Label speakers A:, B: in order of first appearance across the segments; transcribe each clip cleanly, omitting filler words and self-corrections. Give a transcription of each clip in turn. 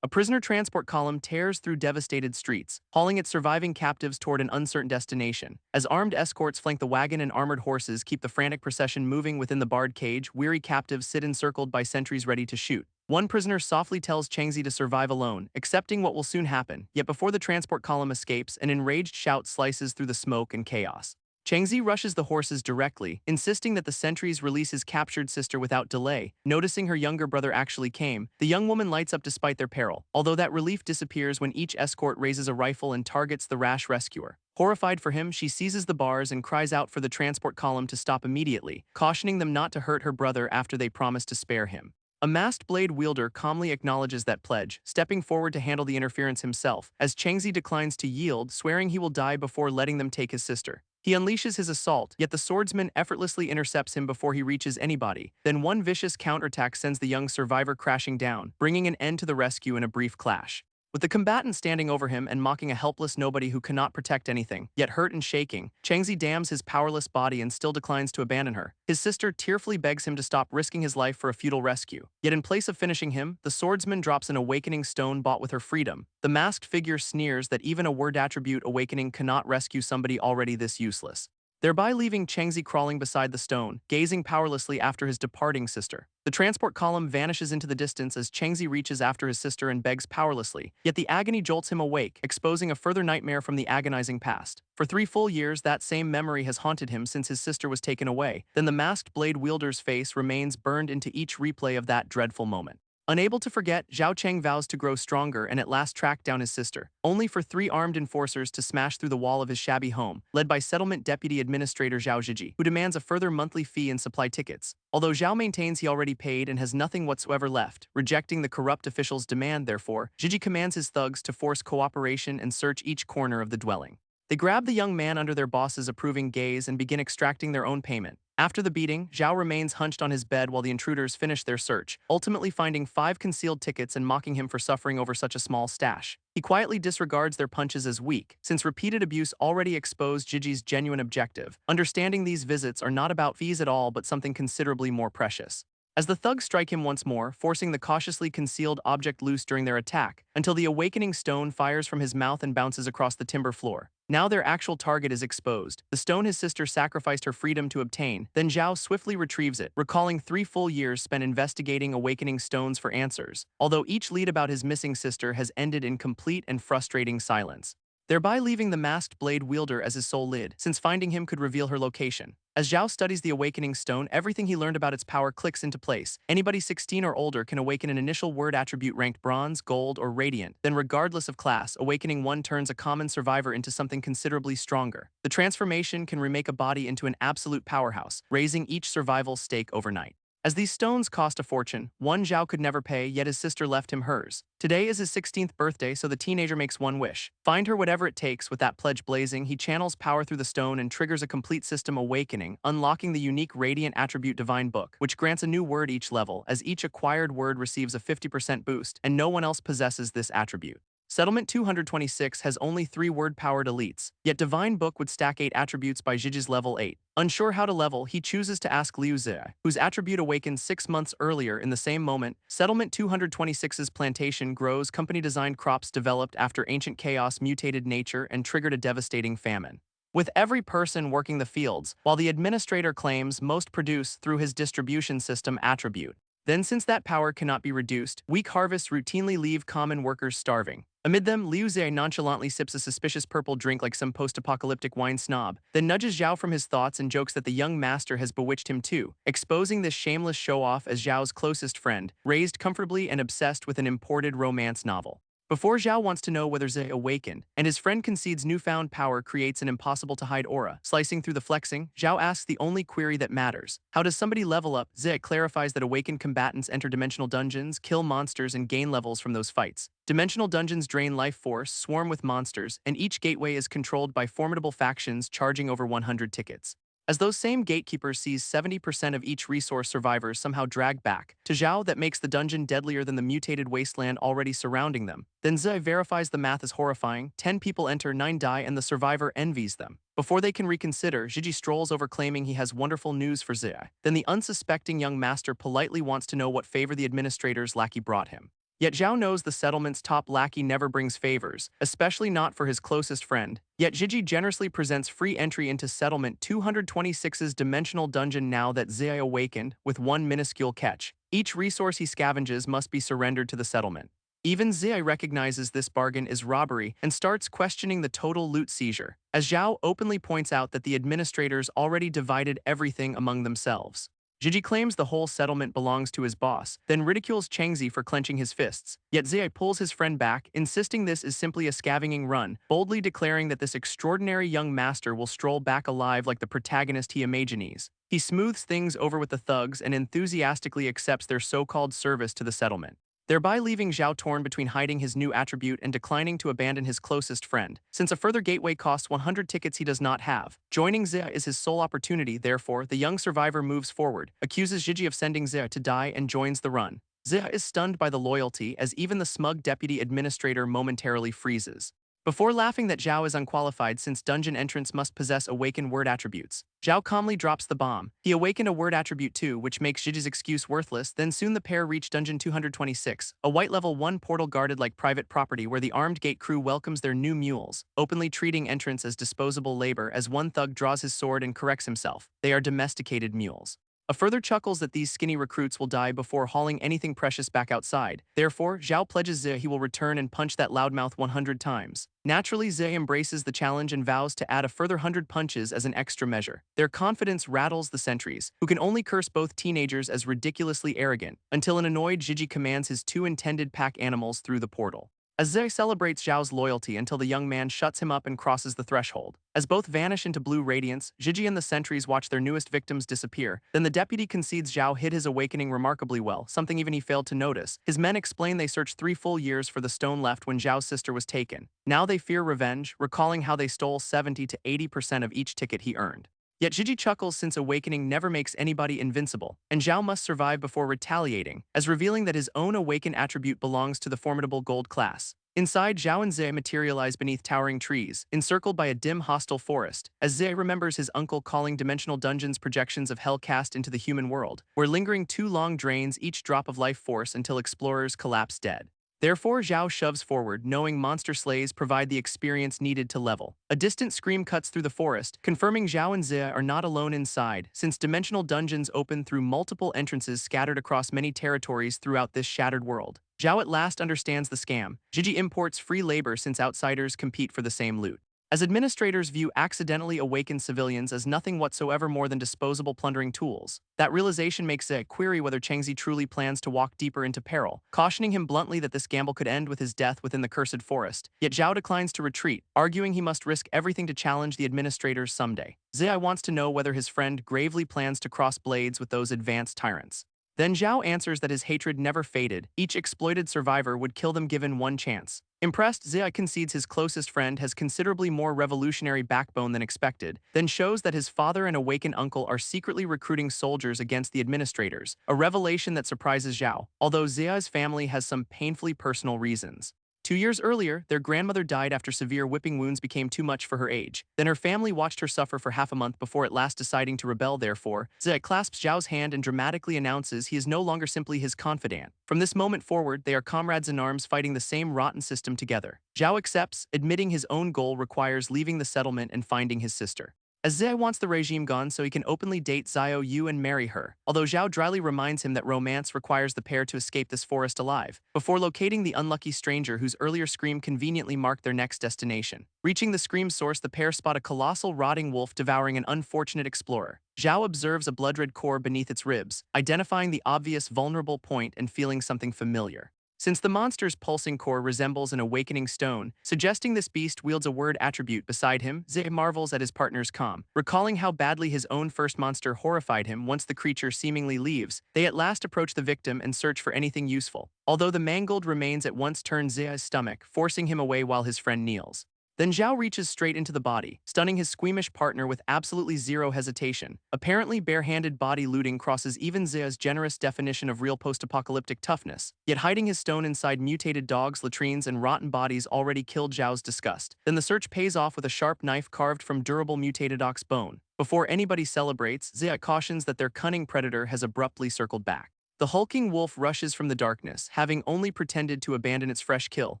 A: A prisoner transport column tears through devastated streets, hauling its surviving captives toward an uncertain destination. As armed escorts flank the wagon and armored horses keep the frantic procession moving within the barred cage, weary captives sit encircled by sentries ready to shoot. One prisoner softly tells Changzi to survive alone, accepting what will soon happen, yet before the transport column escapes, an enraged shout slices through the smoke and chaos. Changzi rushes the horses directly, insisting that the sentries release his captured sister without delay. Noticing her younger brother actually came, the young woman lights up despite their peril, although that relief disappears when each escort raises a rifle and targets the rash rescuer. Horrified for him, she seizes the bars and cries out for the transport column to stop immediately, cautioning them not to hurt her brother after they promise to spare him. A masked blade wielder calmly acknowledges that pledge, stepping forward to handle the interference himself, as Changzi declines to yield, swearing he will die before letting them take his sister. He unleashes his assault, yet the swordsman effortlessly intercepts him before he reaches anybody. Then one vicious counterattack sends the young survivor crashing down, bringing an end to the rescue in a brief clash. With the combatant standing over him and mocking a helpless nobody who cannot protect anything, yet hurt and shaking, Changzi damns his powerless body and still declines to abandon her. His sister tearfully begs him to stop risking his life for a futile rescue. Yet in place of finishing him, the swordsman drops an awakening stone bought with her freedom. The masked figure sneers that even a word attribute awakening cannot rescue somebody already this useless, thereby leaving Changzi crawling beside the stone, gazing powerlessly after his departing sister. The transport column vanishes into the distance as Changzi reaches after his sister and begs powerlessly, yet the agony jolts him awake, exposing a further nightmare from the agonizing past. For 3 full years, that same memory has haunted him since his sister was taken away. Then the masked blade wielder's face remains burned into each replay of that dreadful moment. Unable to forget, Zhao Cheng vows to grow stronger and at last track down his sister, only for 3 armed enforcers to smash through the wall of his shabby home, led by Settlement Deputy Administrator Zhao Zhiji, who demands a further monthly fee and supply tickets. Although Zhao maintains he already paid and has nothing whatsoever left, rejecting the corrupt official's demand therefore, Zhiji commands his thugs to force cooperation and search each corner of the dwelling. They grab the young man under their boss's approving gaze and begin extracting their own payment. After the beating, Zhao remains hunched on his bed while the intruders finish their search, ultimately finding 5 concealed tickets and mocking him for suffering over such a small stash. He quietly disregards their punches as weak, since repeated abuse already exposed Jiji's genuine objective, understanding these visits are not about fees at all but something considerably more precious. As the thugs strike him once more, forcing the cautiously concealed object loose during their attack, until the awakening stone fires from his mouth and bounces across the timber floor. Now their actual target is exposed, the stone his sister sacrificed her freedom to obtain, then Zhao swiftly retrieves it, recalling 3 full years spent investigating awakening stones for answers, although each lead about his missing sister has ended in complete and frustrating silence, thereby leaving the masked blade wielder as his sole lead, since finding him could reveal her location. As Zhao studies the awakening stone, everything he learned about its power clicks into place. Anybody 16 or older can awaken an initial word attribute ranked bronze, gold, or radiant. Then regardless of class, awakening one turns a common survivor into something considerably stronger. The transformation can remake a body into an absolute powerhouse, raising each survival stake overnight. As these stones cost a fortune, one Zhao could never pay, yet his sister left him hers. Today is his 16th birthday, so the teenager makes one wish. Find her whatever it takes. With that pledge blazing, he channels power through the stone and triggers a complete system awakening, unlocking the unique Radiant Attribute Divine Book, which grants a new word each level, as each acquired word receives a 50% boost, and no one else possesses this attribute. Settlement 226 has only 3 word-powered elites, yet Divine Book would stack 8 attributes by Jiji's level 8. Unsure how to level, he chooses to ask Liu Zi, whose attribute awakened 6 months earlier. In the same moment, Settlement 226's plantation grows company-designed crops developed after ancient chaos mutated nature and triggered a devastating famine, with every person working the fields, while the administrator claims most produce through his distribution system attribute. Then since that power cannot be reduced, weak harvests routinely leave common workers starving. Amid them, Liu Zi nonchalantly sips a suspicious purple drink like some post-apocalyptic wine snob, then nudges Zhao from his thoughts and jokes that the young master has bewitched him too, exposing this shameless show-off as Zhao's closest friend, raised comfortably and obsessed with an imported romance novel. Before Zhao wants to know whether Zi awakened, and his friend concedes newfound power creates an impossible-to-hide aura. Slicing through the flexing, Zhao asks the only query that matters. How does somebody level up? Zi clarifies that awakened combatants enter dimensional dungeons, kill monsters, and gain levels from those fights. Dimensional dungeons drain life force, swarm with monsters, and each gateway is controlled by formidable factions charging over 100 tickets. As those same gatekeepers seize 70% of each resource, survivors somehow drag back to Zhao, that makes the dungeon deadlier than the mutated wasteland already surrounding them. Then Zi verifies the math is horrifying. 10 people enter, 9 die, and the survivor envies them. Before they can reconsider, Zhiji strolls over claiming he has wonderful news for Zi. Then the unsuspecting young master politely wants to know what favor the administrator's lackey brought him. Yet Zhao knows the settlement's top lackey never brings favors, especially not for his closest friend. Yet Gigi generously presents free entry into Settlement 226's dimensional dungeon now that Zia awakened, with one minuscule catch. Each resource he scavenges must be surrendered to the settlement. Even Zia recognizes this bargain is robbery and starts questioning the total loot seizure, as Zhao openly points out that the administrators already divided everything among themselves. Gigi claims the whole settlement belongs to his boss, then ridicules Changzi for clenching his fists. Yet Zia pulls his friend back, insisting this is simply a scavenging run, boldly declaring that this extraordinary young master will stroll back alive like the protagonist he imagines. He smooths things over with the thugs and enthusiastically accepts their so-called service to the settlement, thereby leaving Zhao torn between hiding his new attribute and declining to abandon his closest friend, since a further gateway costs 100 tickets he does not have. Joining Zia is his sole opportunity, therefore, the young survivor moves forward, accuses Gigi of sending Zia to die and joins the run. Zia is stunned by the loyalty as even the smug deputy administrator momentarily freezes. Before laughing that Zhao is unqualified since dungeon entrants must possess awakened word attributes, Zhao calmly drops the bomb. He awakened a word attribute too, which makes Gigi's excuse worthless. Then soon the pair reach Dungeon 226, a white level 1 portal guarded like private property where the armed gate crew welcomes their new mules, openly treating entrants as disposable labor as one thug draws his sword and corrects himself. They are domesticated mules. A further chuckles that these skinny recruits will die before hauling anything precious back outside. Therefore, Zhao pledges Zia he will return and punch that loudmouth 100 times. Naturally, Zia embraces the challenge and vows to add a further 100 punches as an extra measure. Their confidence rattles the sentries, who can only curse both teenagers as ridiculously arrogant, until an annoyed Gigi commands his two intended pack animals through the portal. As Zia celebrates Zhao's loyalty until the young man shuts him up and crosses the threshold. As both vanish into blue radiance, Gigi and the sentries watch their newest victims disappear. Then the deputy concedes Zhao hid his awakening remarkably well, something even he failed to notice. His men explain they searched 3 full years for the stone left when Zhao's sister was taken. Now they fear revenge, recalling how they stole 70 to 80% of each ticket he earned. Yet Gigi chuckles since awakening never makes anybody invincible, and Zhao must survive before retaliating, as revealing that his own awakened attribute belongs to the formidable gold class. Inside, Zhao and Zhe materialize beneath towering trees, encircled by a dim hostile forest, as Zhe remembers his uncle calling dimensional dungeons projections of hell cast into the human world, where lingering too long drains each drop of life force until explorers collapse dead. Therefore, Zhao shoves forward, knowing monster slays provide the experience needed to level. A distant scream cuts through the forest, confirming Zhao and Zia are not alone inside, since dimensional dungeons open through multiple entrances scattered across many territories throughout this shattered world. Zhao at last understands the scam. Gigi imports free labor since outsiders compete for the same loot. As administrators view accidentally awakened civilians as nothing whatsoever more than disposable plundering tools, that realization makes Zhe query whether Changzi truly plans to walk deeper into peril, cautioning him bluntly that this gamble could end with his death within the cursed forest. Yet Zhao declines to retreat, arguing he must risk everything to challenge the administrators someday. Zhe wants to know whether his friend gravely plans to cross blades with those advanced tyrants. Then Zhao answers that his hatred never faded, each exploited survivor would kill them given one chance. Impressed, Zia concedes his closest friend has considerably more revolutionary backbone than expected, then shows that his father and awakened uncle are secretly recruiting soldiers against the administrators, a revelation that surprises Zhao, although Zia's family has some painfully personal reasons. 2 years earlier, their grandmother died after severe whipping wounds became too much for her age. Then her family watched her suffer for half a month before at last deciding to rebel. Therefore, Zia clasps Zhao's hand and dramatically announces he is no longer simply his confidant. From this moment forward, they are comrades in arms fighting the same rotten system together. Zhao accepts, admitting his own goal requires leaving the settlement and finding his sister. As Zia wants the regime gone so he can openly date Xiao Yu and marry her, although Zhao dryly reminds him that romance requires the pair to escape this forest alive, before locating the unlucky stranger whose earlier scream conveniently marked their next destination. Reaching the scream source, the pair spot a colossal rotting wolf devouring an unfortunate explorer. Zhao observes a blood-red core beneath its ribs, identifying the obvious vulnerable point and feeling something familiar. Since the monster's pulsing core resembles an awakening stone, suggesting this beast wields a word attribute beside him, Zhe marvels at his partner's calm. Recalling how badly his own first monster horrified him once the creature seemingly leaves, they at last approach the victim and search for anything useful, although the mangled remains at once turn Zhe's stomach, forcing him away while his friend kneels. Then Zhao reaches straight into the body, stunning his squeamish partner with absolutely zero hesitation. Apparently bare-handed body looting crosses even Zhe's generous definition of real post-apocalyptic toughness, yet hiding his stone inside mutated dogs, latrines, and rotten bodies already killed Zhao's disgust. Then the search pays off with a sharp knife carved from durable mutated ox bone. Before anybody celebrates, Zhe cautions that their cunning predator has abruptly circled back. The hulking wolf rushes from the darkness, having only pretended to abandon its fresh kill.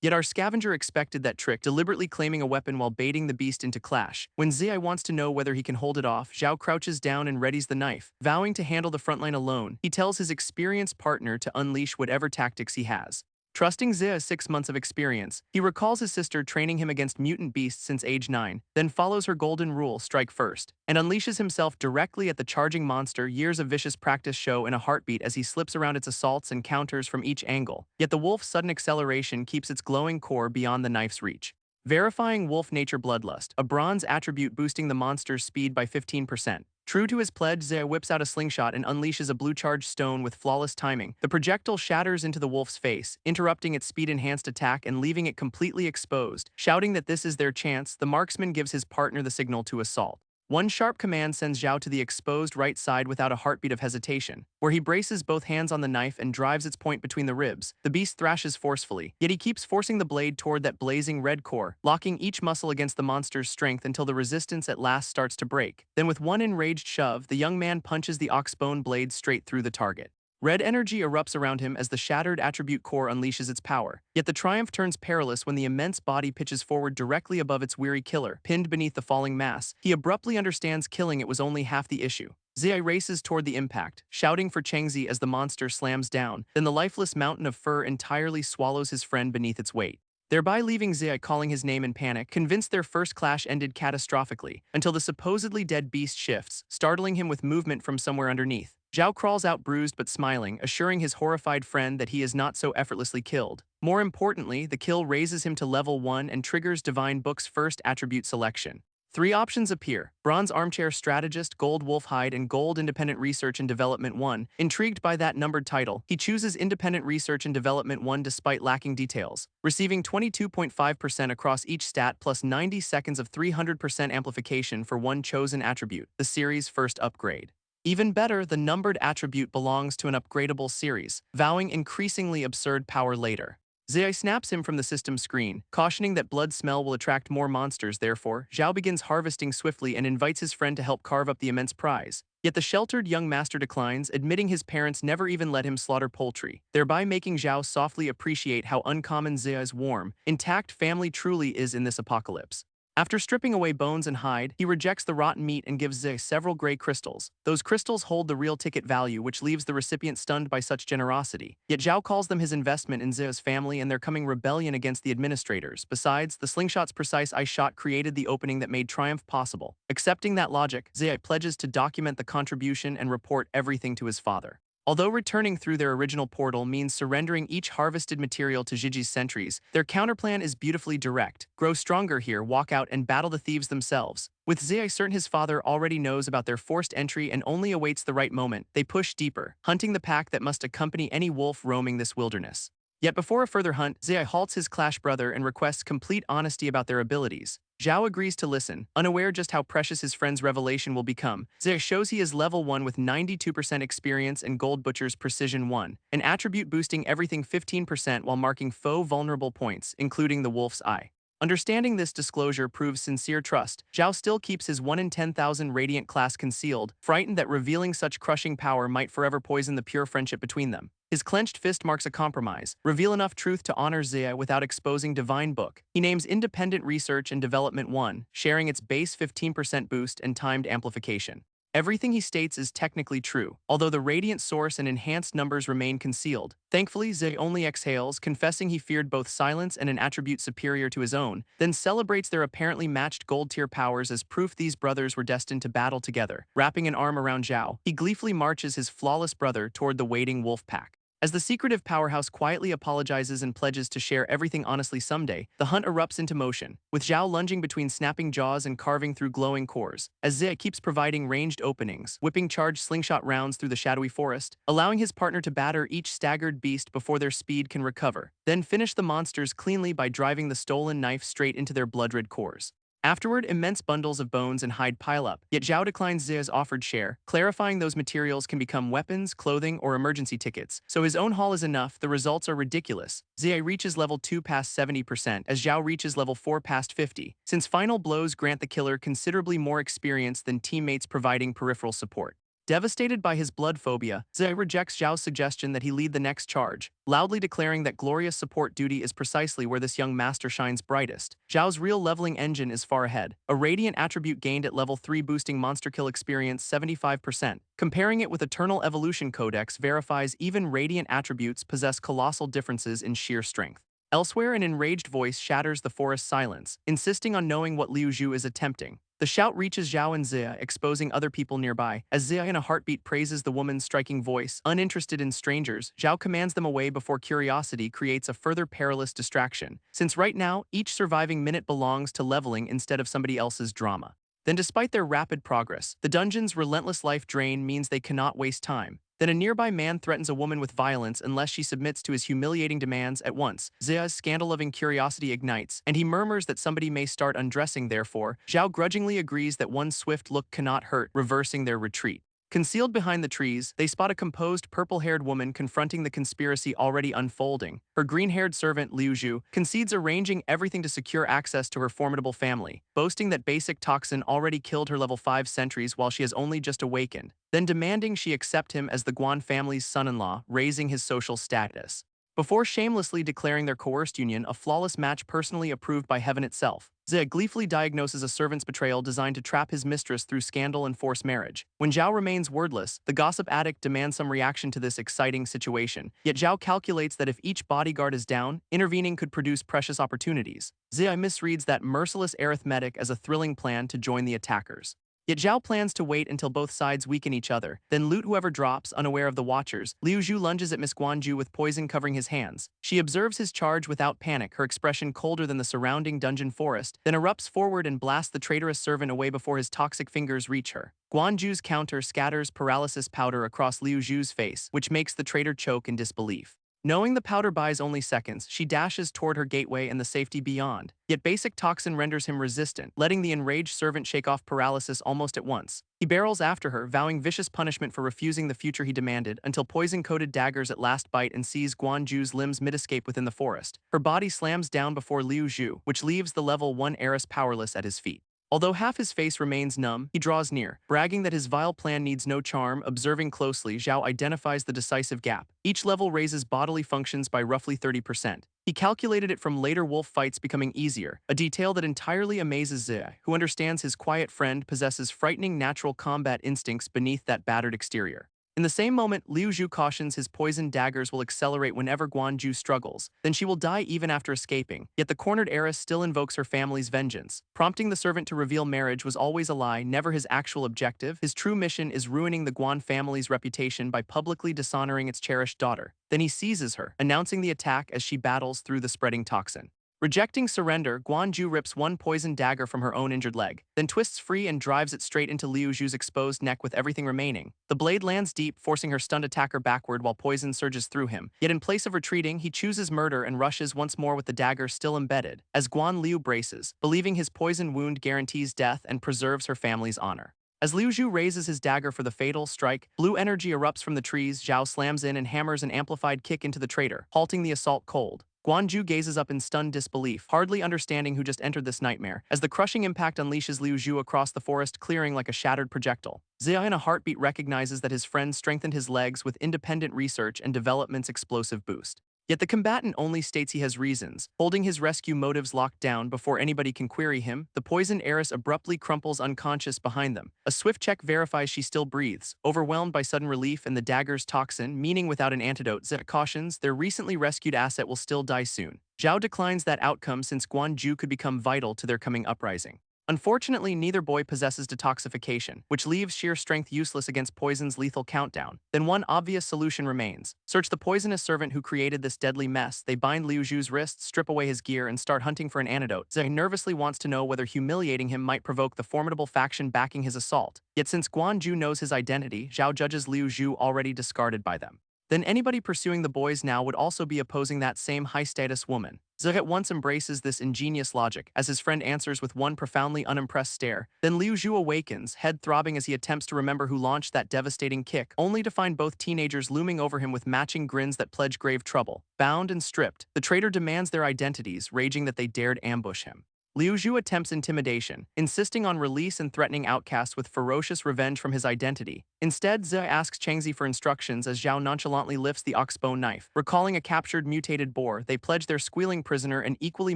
A: Yet our scavenger expected that trick, deliberately claiming a weapon while baiting the beast into clash. When Zai wants to know whether he can hold it off, Zhao crouches down and readies the knife. Vowing to handle the frontline alone, he tells his experienced partner to unleash whatever tactics he has. Trusting Zia's 6 months of experience, he recalls his sister training him against mutant beasts since age 9, then follows her golden rule, strike first, and unleashes himself directly at the charging monster. Years of vicious practice show in a heartbeat as he slips around its assaults and counters from each angle, yet the wolf's sudden acceleration keeps its glowing core beyond the knife's reach. Verifying wolf nature bloodlust, a bronze attribute boosting the monster's speed by 15%. True to his pledge, Zaya whips out a slingshot and unleashes a blue-charged stone with flawless timing. The projectile shatters into the wolf's face, interrupting its speed-enhanced attack and leaving it completely exposed. Shouting that this is their chance, the marksman gives his partner the signal to assault. One sharp command sends Zhao to the exposed right side without a heartbeat of hesitation, where he braces both hands on the knife and drives its point between the ribs. The beast thrashes forcefully, yet he keeps forcing the blade toward that blazing red core, locking each muscle against the monster's strength until the resistance at last starts to break. Then with one enraged shove, the young man punches the oxbone blade straight through the target. Red energy erupts around him as the shattered attribute core unleashes its power. Yet the triumph turns perilous when the immense body pitches forward directly above its weary killer, pinned beneath the falling mass. He abruptly understands killing it was only half the issue. Zai races toward the impact, shouting for Chengzi as the monster slams down. Then the lifeless mountain of fur entirely swallows his friend beneath its weight, thereby leaving Zai calling his name in panic. Convinced their first clash ended catastrophically, until the supposedly dead beast shifts, startling him with movement from somewhere underneath. Zhao crawls out bruised but smiling, assuring his horrified friend that he is not so effortlessly killed. More importantly, the kill raises him to level 1 and triggers Divine Book's first attribute selection. 3 options appear: Bronze Armchair Strategist, Gold Wolf Hide, and Gold Independent Research and Development 1. Intrigued by that numbered title, he chooses Independent Research and Development 1 despite lacking details, receiving 22.5% across each stat plus 90 seconds of 300% amplification for one chosen attribute, the series' first upgrade. Even better, the numbered attribute belongs to an upgradable series, vowing increasingly absurd power later. Zai snaps him from the system screen, cautioning that blood smell will attract more monsters. Therefore, Zhao begins harvesting swiftly and invites his friend to help carve up the immense prize. Yet the sheltered young master declines, admitting his parents never even let him slaughter poultry, thereby making Zhao softly appreciate how uncommon Zai's warm, intact family truly is in this apocalypse. After stripping away bones and hide, he rejects the rotten meat and gives Zai several gray crystals. Those crystals hold the real ticket value, which leaves the recipient stunned by such generosity. Yet Zhao calls them his investment in Zai's family and their coming rebellion against the administrators. Besides, the slingshot's precise ice shot created the opening that made triumph possible. Accepting that logic, Zai pledges to document the contribution and report everything to his father. Although returning through their original portal means surrendering each harvested material to Gigi's sentries, their counterplan is beautifully direct. Grow stronger here, walk out, and battle the thieves themselves. With Zai certain his father already knows about their forced entry and only awaits the right moment, they push deeper, hunting the pack that must accompany any wolf roaming this wilderness. Yet before a further hunt, Zai halts his clash brother and requests complete honesty about their abilities. Zhao agrees to listen, unaware just how precious his friend's revelation will become. Zai shows he is level 1 with 92% experience and Gold Butcher's Precision 1, an attribute boosting everything 15% while marking foe vulnerable points, including the wolf's eye. Understanding this disclosure proves sincere trust. Zhao still keeps his 1 in 10,000 Radiant class concealed, frightened that revealing such crushing power might forever poison the pure friendship between them. His clenched fist marks a compromise. Reveal enough truth to honor Zia without exposing Divine Book. He names Independent Research and Development 1, sharing its base 15% boost and timed amplification. Everything he states is technically true, although the radiant source and enhanced numbers remain concealed. Thankfully, Zai only exhales, confessing he feared both silence and an attribute superior to his own, then celebrates their apparently matched gold-tier powers as proof these brothers were destined to battle together. Wrapping an arm around Zhao, he gleefully marches his flawless brother toward the waiting wolf pack. As the secretive powerhouse quietly apologizes and pledges to share everything honestly someday, the hunt erupts into motion, with Zhao lunging between snapping jaws and carving through glowing cores, as Zia keeps providing ranged openings, whipping charged slingshot rounds through the shadowy forest, allowing his partner to batter each staggered beast before their speed can recover, then finish the monsters cleanly by driving the stolen knife straight into their blood-red cores. Afterward, immense bundles of bones and hide pile up, yet Zhao declines Zia's offered share, clarifying those materials can become weapons, clothing, or emergency tickets. So his own haul is enough. The results are ridiculous. Zia reaches level 2 past 70%, as Zhao reaches level 4 past 50, since final blows grant the killer considerably more experience than teammates providing peripheral support. Devastated by his blood phobia, Zhe rejects Zhao's suggestion that he lead the next charge, loudly declaring that Gloria's support duty is precisely where this young master shines brightest. Zhao's real leveling engine is far ahead, a radiant attribute gained at level 3 boosting monster kill experience 75%. Comparing it with Eternal Evolution Codex verifies even radiant attributes possess colossal differences in sheer strength. Elsewhere, an enraged voice shatters the forest silence, insisting on knowing what Liu Zhu is attempting. The shout reaches Zhao and Zia, exposing other people nearby. As Zia in a heartbeat praises the woman's striking voice, uninterested in strangers, Zhao commands them away before curiosity creates a further perilous distraction, since right now, each surviving minute belongs to leveling instead of somebody else's drama. Then despite their rapid progress, the dungeon's relentless life drain means they cannot waste time. Then a nearby man threatens a woman with violence unless she submits to his humiliating demands at once. Zia's scandal-loving curiosity ignites, and he murmurs that somebody may start undressing therefore. Zhao grudgingly agrees that one swift look cannot hurt, reversing their retreat. Concealed behind the trees, they spot a composed, purple-haired woman confronting the conspiracy already unfolding. Her green-haired servant, Liu Zhu, concedes arranging everything to secure access to her formidable family, boasting that basic toxin already killed her level 5 sentries while she has only just awakened, then demanding she accept him as the Guan family's son-in-law, raising his social status. Before shamelessly declaring their coerced union a flawless match personally approved by heaven itself, Zia gleefully diagnoses a servant's betrayal designed to trap his mistress through scandal and forced marriage. When Zhao remains wordless, the gossip addict demands some reaction to this exciting situation, yet Zhao calculates that if each bodyguard is down, intervening could produce precious opportunities. Zia misreads that merciless arithmetic as a thrilling plan to join the attackers. Yet Zhao plans to wait until both sides weaken each other, then loot whoever drops, unaware of the watchers. Liu Zhu lunges at Miss Guanju with poison covering his hands. She observes his charge without panic, her expression colder than the surrounding dungeon forest, then erupts forward and blasts the traitorous servant away before his toxic fingers reach her. Guanju's counter scatters paralysis powder across Liu Zhu's face, which makes the traitor choke in disbelief. Knowing the powder buys only seconds, she dashes toward her gateway and the safety beyond. Yet basic toxin renders him resistant, letting the enraged servant shake off paralysis almost at once. He barrels after her, vowing vicious punishment for refusing the future he demanded, until poison-coated daggers at last bite and seize Guanju's limbs mid-escape within the forest. Her body slams down before Liu Zhu, which leaves the level 1 heiress powerless at his feet. Although half his face remains numb, he draws near, bragging that his vile plan needs no charm. Observing closely, Zhao identifies the decisive gap. Each level raises bodily functions by roughly 30%. He calculated it from later wolf fights becoming easier, a detail that entirely amazes Zhe, who understands his quiet friend possesses frightening natural combat instincts beneath that battered exterior. In the same moment, Liu Zhu cautions his poisoned daggers will accelerate whenever Guanju struggles, then she will die even after escaping, yet the cornered heiress still invokes her family's vengeance. Prompting the servant to reveal marriage was always a lie, never his actual objective. His true mission is ruining the Guan family's reputation by publicly dishonoring its cherished daughter. Then he seizes her, announcing the attack as she battles through the spreading toxin. Rejecting surrender, Guanju rips one poisoned dagger from her own injured leg, then twists free and drives it straight into Liu Zhu's exposed neck with everything remaining. The blade lands deep, forcing her stunned attacker backward while poison surges through him. Yet in place of retreating, he chooses murder and rushes once more with the dagger still embedded, as Guan Liu braces, believing his poison wound guarantees death and preserves her family's honor. As Liu Zhu raises his dagger for the fatal strike, blue energy erupts from the trees. Zhao slams in and hammers an amplified kick into the traitor, halting the assault cold. Guanju gazes up in stunned disbelief, hardly understanding who just entered this nightmare, as the crushing impact unleashes Liu Zhu across the forest, clearing like a shattered projectile. Zia in a heartbeat recognizes that his friend strengthened his legs with independent research and development's explosive boost. Yet the combatant only states he has reasons, holding his rescue motives locked down before anybody can query him. The poisoned heiress abruptly crumples unconscious behind them. A swift check verifies she still breathes, overwhelmed by sudden relief and the dagger's toxin, meaning without an antidote. Zia cautions their recently rescued asset will still die soon. Zhao declines that outcome since Guanju could become vital to their coming uprising. Unfortunately, neither boy possesses detoxification, which leaves sheer strength useless against poison's lethal countdown. Then one obvious solution remains. Search the poisonous servant who created this deadly mess. They bind Liu Zhu's wrists, strip away his gear, and start hunting for an antidote. Zhe nervously wants to know whether humiliating him might provoke the formidable faction backing his assault. Yet since Guanju knows his identity, Zhao judges Liu Zhu already discarded by them. Then anybody pursuing the boys now would also be opposing that same high-status woman. Zhe at once embraces this ingenious logic, as his friend answers with one profoundly unimpressed stare. Then Liu Zhu awakens, head throbbing as he attempts to remember who launched that devastating kick, only to find both teenagers looming over him with matching grins that pledge grave trouble. Bound and stripped, the traitor demands their identities, raging that they dared ambush him. Liu Zhu attempts intimidation, insisting on release and threatening outcasts with ferocious revenge from his identity. Instead, Ze asks Changzi for instructions as Zhao nonchalantly lifts the oxbone knife. Recalling a captured mutated boar, they pledge their squealing prisoner an equally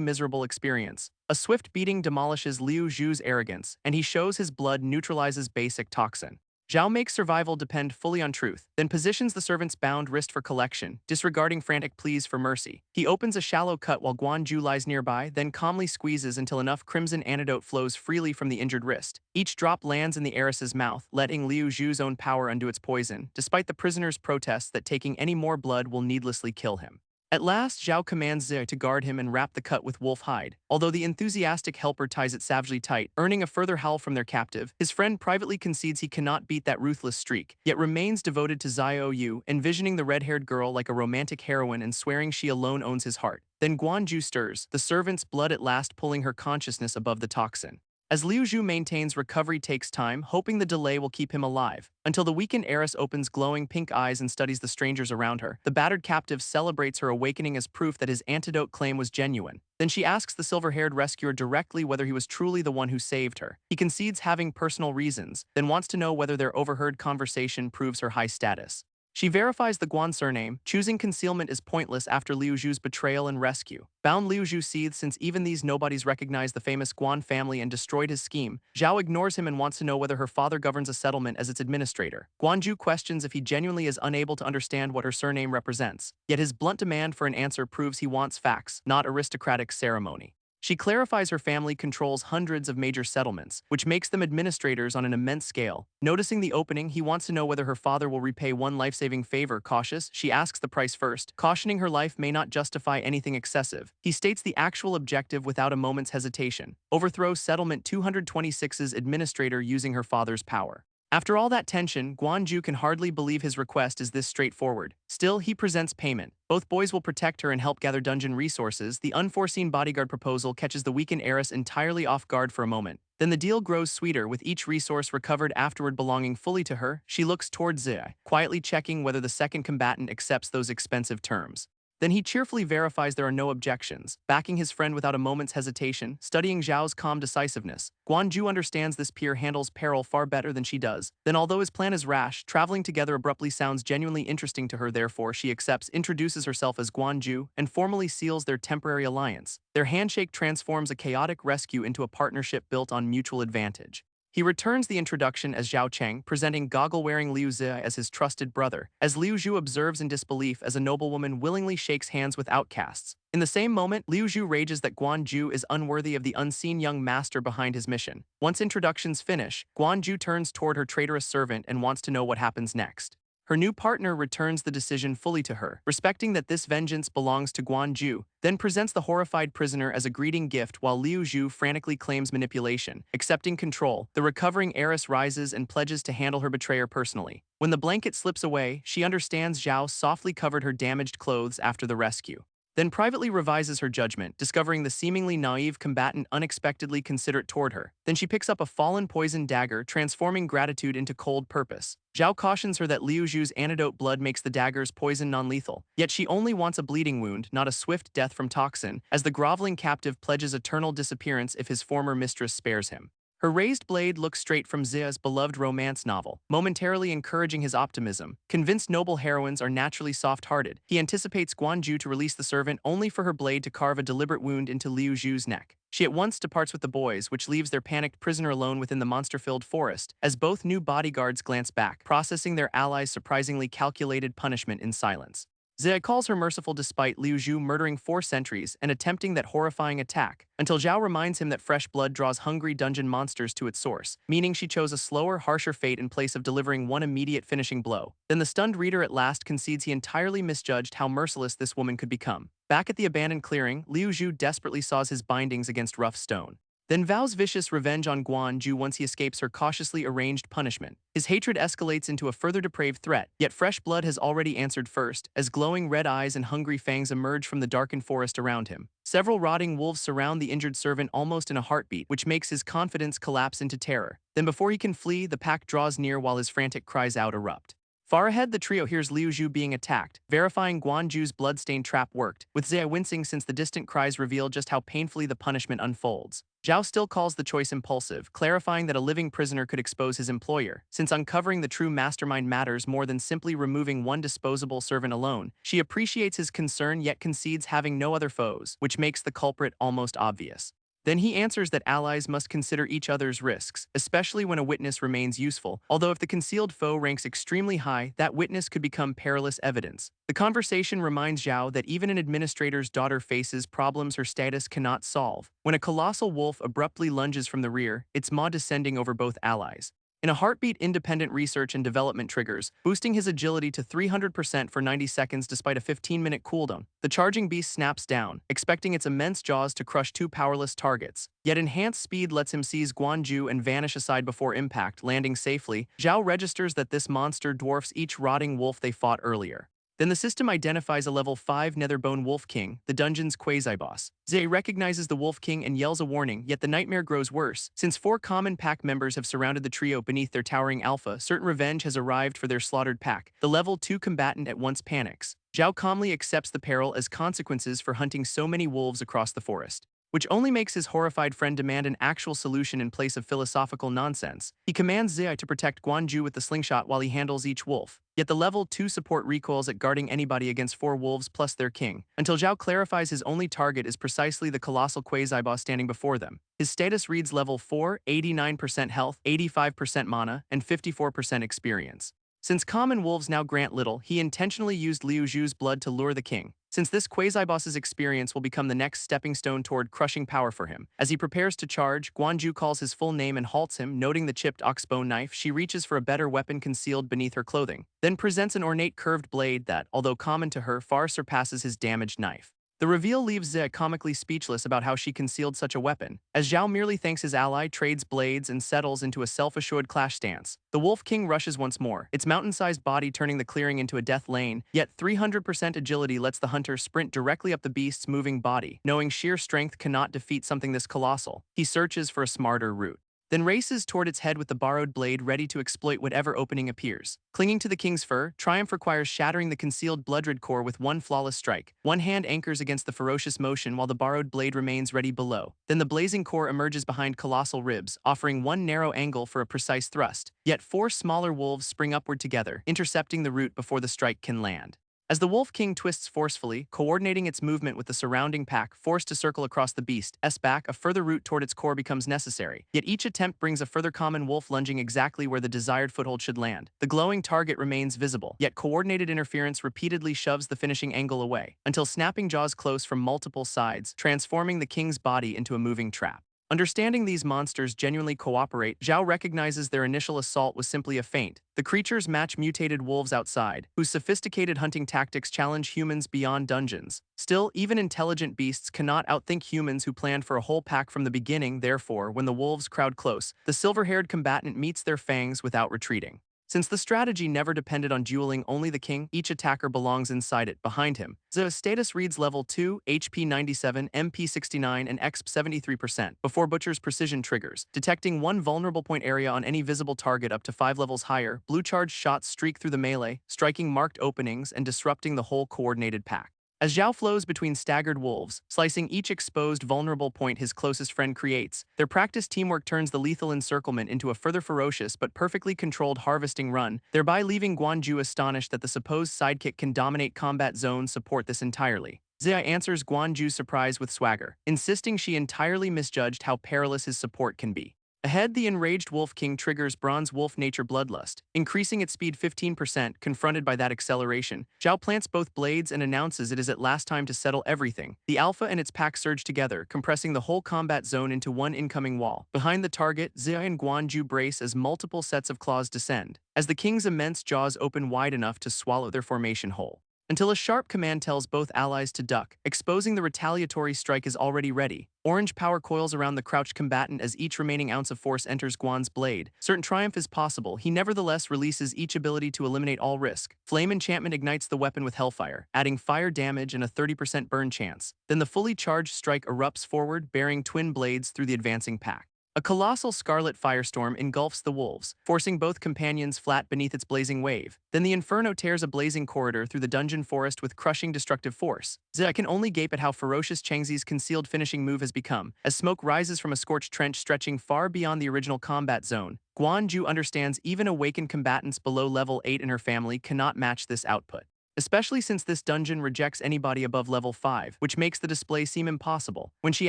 A: miserable experience. A swift beating demolishes Liu Zhu's arrogance, and he shows his blood neutralizes basic toxin. Zhao makes survival depend fully on truth, then positions the servant's bound wrist for collection, disregarding frantic pleas for mercy. He opens a shallow cut while Guanju lies nearby, then calmly squeezes until enough crimson antidote flows freely from the injured wrist. Each drop lands in the heiress's mouth, letting Liu Zhu's own power undo its poison, despite the prisoner's protests that taking any more blood will needlessly kill him. At last, Zhao commands Ze to guard him and wrap the cut with wolf hide. Although the enthusiastic helper ties it savagely tight, earning a further howl from their captive, his friend privately concedes he cannot beat that ruthless streak, yet remains devoted to Xiao Yu, envisioning the red-haired girl like a romantic heroine and swearing she alone owns his heart. Then Guanju stirs, the servant's blood at last pulling her consciousness above the toxin. As Liu Zhu maintains recovery takes time, hoping the delay will keep him alive. Until the weakened heiress opens glowing pink eyes and studies the strangers around her, the battered captive celebrates her awakening as proof that his antidote claim was genuine. Then she asks the silver-haired rescuer directly whether he was truly the one who saved her. He concedes having personal reasons, then wants to know whether their overheard conversation proves her high status. She verifies the Guan surname, choosing concealment is pointless after Liu Zhu's betrayal and rescue. Bound Liu Zhu seethes since even these nobodies recognize the famous Guan family and destroyed his scheme. Zhao ignores him and wants to know whether her father governs a settlement as its administrator. Guanju questions if he genuinely is unable to understand what her surname represents. Yet his blunt demand for an answer proves he wants facts, not aristocratic ceremony. She clarifies her family controls hundreds of major settlements, which makes them administrators on an immense scale. Noticing the opening, he wants to know whether her father will repay one life-saving favor. Cautious, she asks the price first, cautioning her life may not justify anything excessive. He states the actual objective without a moment's hesitation. Overthrow Settlement 226's administrator using her father's power. After all that tension, Guanju can hardly believe his request is this straightforward. Still, he presents payment. Both boys will protect her and help gather dungeon resources. The unforeseen bodyguard proposal catches the weakened heiress entirely off guard for a moment. Then the deal grows sweeter, with each resource recovered afterward belonging fully to her. She looks toward Zi, quietly checking whether the second combatant accepts those expensive terms. Then he cheerfully verifies there are no objections, backing his friend without a moment's hesitation, studying Zhao's calm decisiveness. Guanju understands this peer handles peril far better than she does. Then although his plan is rash, traveling together abruptly sounds genuinely interesting to her, therefore she accepts, introduces herself as Guanju, and formally seals their temporary alliance. Their handshake transforms a chaotic rescue into a partnership built on mutual advantage. He returns the introduction as Zhao Cheng, presenting goggle-wearing Liu Zi as his trusted brother, as Liu Zhu observes in disbelief as a noblewoman willingly shakes hands with outcasts. In the same moment, Liu Zhu rages that Guan Ju is unworthy of the unseen young master behind his mission. Once introductions finish, Guan Ju turns toward her traitorous servant and wants to know what happens next. Her new partner returns the decision fully to her, respecting that this vengeance belongs to Guan Ju, then presents the horrified prisoner as a greeting gift while Liu Zhu frantically claims manipulation. Accepting control, the recovering heiress rises and pledges to handle her betrayer personally. When the blanket slips away, she understands Zhao softly covered her damaged clothes after the rescue. Then privately revises her judgment, discovering the seemingly naive combatant unexpectedly considerate toward her. Then she picks up a fallen poison dagger, transforming gratitude into cold purpose. Zhao cautions her that Liu Zhu's antidote blood makes the dagger's poison non-lethal, yet she only wants a bleeding wound, not a swift death from toxin, as the groveling captive pledges eternal disappearance if his former mistress spares him. Her raised blade looks straight from Zia's beloved romance novel, momentarily encouraging his optimism. Convinced noble heroines are naturally soft-hearted, he anticipates Guanju to release the servant only for her blade to carve a deliberate wound into Liu Zhu's neck. She at once departs with the boys, which leaves their panicked prisoner alone within the monster-filled forest, as both new bodyguards glance back, processing their allies' surprisingly calculated punishment in silence. Zia calls her merciful despite Liu Zhu murdering 4 sentries and attempting that horrifying attack, until Zhao reminds him that fresh blood draws hungry dungeon monsters to its source, meaning she chose a slower, harsher fate in place of delivering one immediate finishing blow. Then the stunned reader at last concedes he entirely misjudged how merciless this woman could become. Back at the abandoned clearing, Liu Zhu desperately saws his bindings against rough stone. Then vows vicious revenge on Guan Ju once he escapes her cautiously arranged punishment. His hatred escalates into a further depraved threat, yet fresh blood has already answered first, as glowing red eyes and hungry fangs emerge from the darkened forest around him. Several rotting wolves surround the injured servant almost in a heartbeat, which makes his confidence collapse into terror. Then before he can flee, the pack draws near while his frantic cries out erupt. Far ahead, the trio hears Liu Zhu being attacked, verifying Guan Ju's blood-stained trap worked, with Zia wincing since the distant cries reveal just how painfully the punishment unfolds. Zhao still calls the choice impulsive, clarifying that a living prisoner could expose his employer. Since uncovering the true mastermind matters more than simply removing one disposable servant alone, she appreciates his concern yet concedes having no other foes, which makes the culprit almost obvious. Then he answers that allies must consider each other's risks, especially when a witness remains useful, although if the concealed foe ranks extremely high, that witness could become perilous evidence. The conversation reminds Zhao that even an administrator's daughter faces problems her status cannot solve. When a colossal wolf abruptly lunges from the rear, its maw descending over both allies. In a heartbeat, independent research and development triggers, boosting his agility to 300% for 90 seconds despite a 15-minute cooldown. The charging beast snaps down, expecting its immense jaws to crush two powerless targets. Yet enhanced speed lets him seize Guanju and vanish aside before impact, landing safely. Zhao registers that this monster dwarfs each rotting wolf they fought earlier. Then the system identifies a level 5 Netherbone Wolf King, the dungeon's quasi-boss. Zay recognizes the Wolf King and yells a warning, yet the nightmare grows worse. Since 4 common pack members have surrounded the trio beneath their towering alpha, certain revenge has arrived for their slaughtered pack. The level 2 combatant at once panics. Zhao calmly accepts the peril as consequences for hunting so many wolves across the forest, which only makes his horrified friend demand an actual solution in place of philosophical nonsense. He commands Zai to protect Guanju with the slingshot while he handles each wolf. Yet the level 2 support recoils at guarding anybody against 4 wolves plus their king, until Zhao clarifies his only target is precisely the colossal quasi-boss standing before them. His status reads level 4, 89% health, 85% mana, and 54% experience. Since common wolves now grant little, he intentionally used Liu Zhu's blood to lure the king, since this quasi-boss's experience will become the next stepping stone toward crushing power for him. As he prepares to charge, Guanju calls his full name and halts him, noting the chipped oxbone knife. She reaches for a better weapon concealed beneath her clothing, then presents an ornate curved blade that, although common to her, far surpasses his damaged knife. The reveal leaves Ze comically speechless about how she concealed such a weapon, as Zhao merely thanks his ally, trades blades, and settles into a self-assured clash stance. The Wolf King rushes once more, its mountain-sized body turning the clearing into a death lane, yet 300% agility lets the hunter sprint directly up the beast's moving body. Knowing sheer strength cannot defeat something this colossal, he searches for a smarter route, then races toward its head with the borrowed blade ready to exploit whatever opening appears. Clinging to the king's fur, Triumph requires shattering the concealed bloodred core with one flawless strike. One hand anchors against the ferocious motion while the borrowed blade remains ready below. Then the blazing core emerges behind colossal ribs, offering one narrow angle for a precise thrust. Yet 4 smaller wolves spring upward together, intercepting the root before the strike can land. As the Wolf King twists forcefully, coordinating its movement with the surrounding pack, forced to circle across the beast's back, a further route toward its core becomes necessary. Yet each attempt brings a further common wolf lunging exactly where the desired foothold should land. The glowing target remains visible, yet coordinated interference repeatedly shoves the finishing angle away, until snapping jaws close from multiple sides, transforming the king's body into a moving trap. Understanding these monsters genuinely cooperate, Zhao recognizes their initial assault was simply a feint. The creatures match mutated wolves outside, whose sophisticated hunting tactics challenge humans beyond dungeons. Still, even intelligent beasts cannot outthink humans who planned for a whole pack from the beginning. Therefore, when the wolves crowd close, the silver-haired combatant meets their fangs without retreating. Since the strategy never depended on dueling only the king, each attacker belongs inside it, behind him. Ze's status reads level 2, HP 97, MP 69, and XP 73%, before Butcher's precision triggers, detecting one vulnerable point area on any visible target up to 5 levels higher. Blue charged shots streak through the melee, striking marked openings and disrupting the whole coordinated pack. As Zhao flows between staggered wolves, slicing each exposed vulnerable point his closest friend creates, their practiced teamwork turns the lethal encirclement into a further ferocious but perfectly controlled harvesting run, thereby leaving Guanju astonished that the supposed sidekick can dominate combat zones support this entirely. Zia answers Guanju's surprise with swagger, insisting she entirely misjudged how perilous his support can be. Ahead, the enraged Wolf King triggers Bronze Wolf Nature Bloodlust, increasing its speed 15%. Confronted by that acceleration, Zhao plants both blades and announces it is at last time to settle everything. The Alpha and its pack surge together, compressing the whole combat zone into one incoming wall. Behind the target, Zia and Guanju brace as multiple sets of claws descend, as the king's immense jaws open wide enough to swallow their formation whole. Until a sharp command tells both allies to duck, exposing the retaliatory strike is already ready. Orange power coils around the crouched combatant as each remaining ounce of force enters Guan's blade. Certain triumph is possible, he nevertheless releases each ability to eliminate all risk. Flame enchantment ignites the weapon with hellfire, adding fire damage and a 30% burn chance. Then the fully charged strike erupts forward, bearing twin blades through the advancing pack. A colossal scarlet firestorm engulfs the wolves, forcing both companions flat beneath its blazing wave. Then the inferno tears a blazing corridor through the dungeon forest with crushing destructive force. Zia can only gape at how ferocious Changzi's concealed finishing move has become, as smoke rises from a scorched trench stretching far beyond the original combat zone. Guanju understands even awakened combatants below level 8 in her family cannot match this output, especially since this dungeon rejects anybody above level 5, which makes the display seem impossible. When she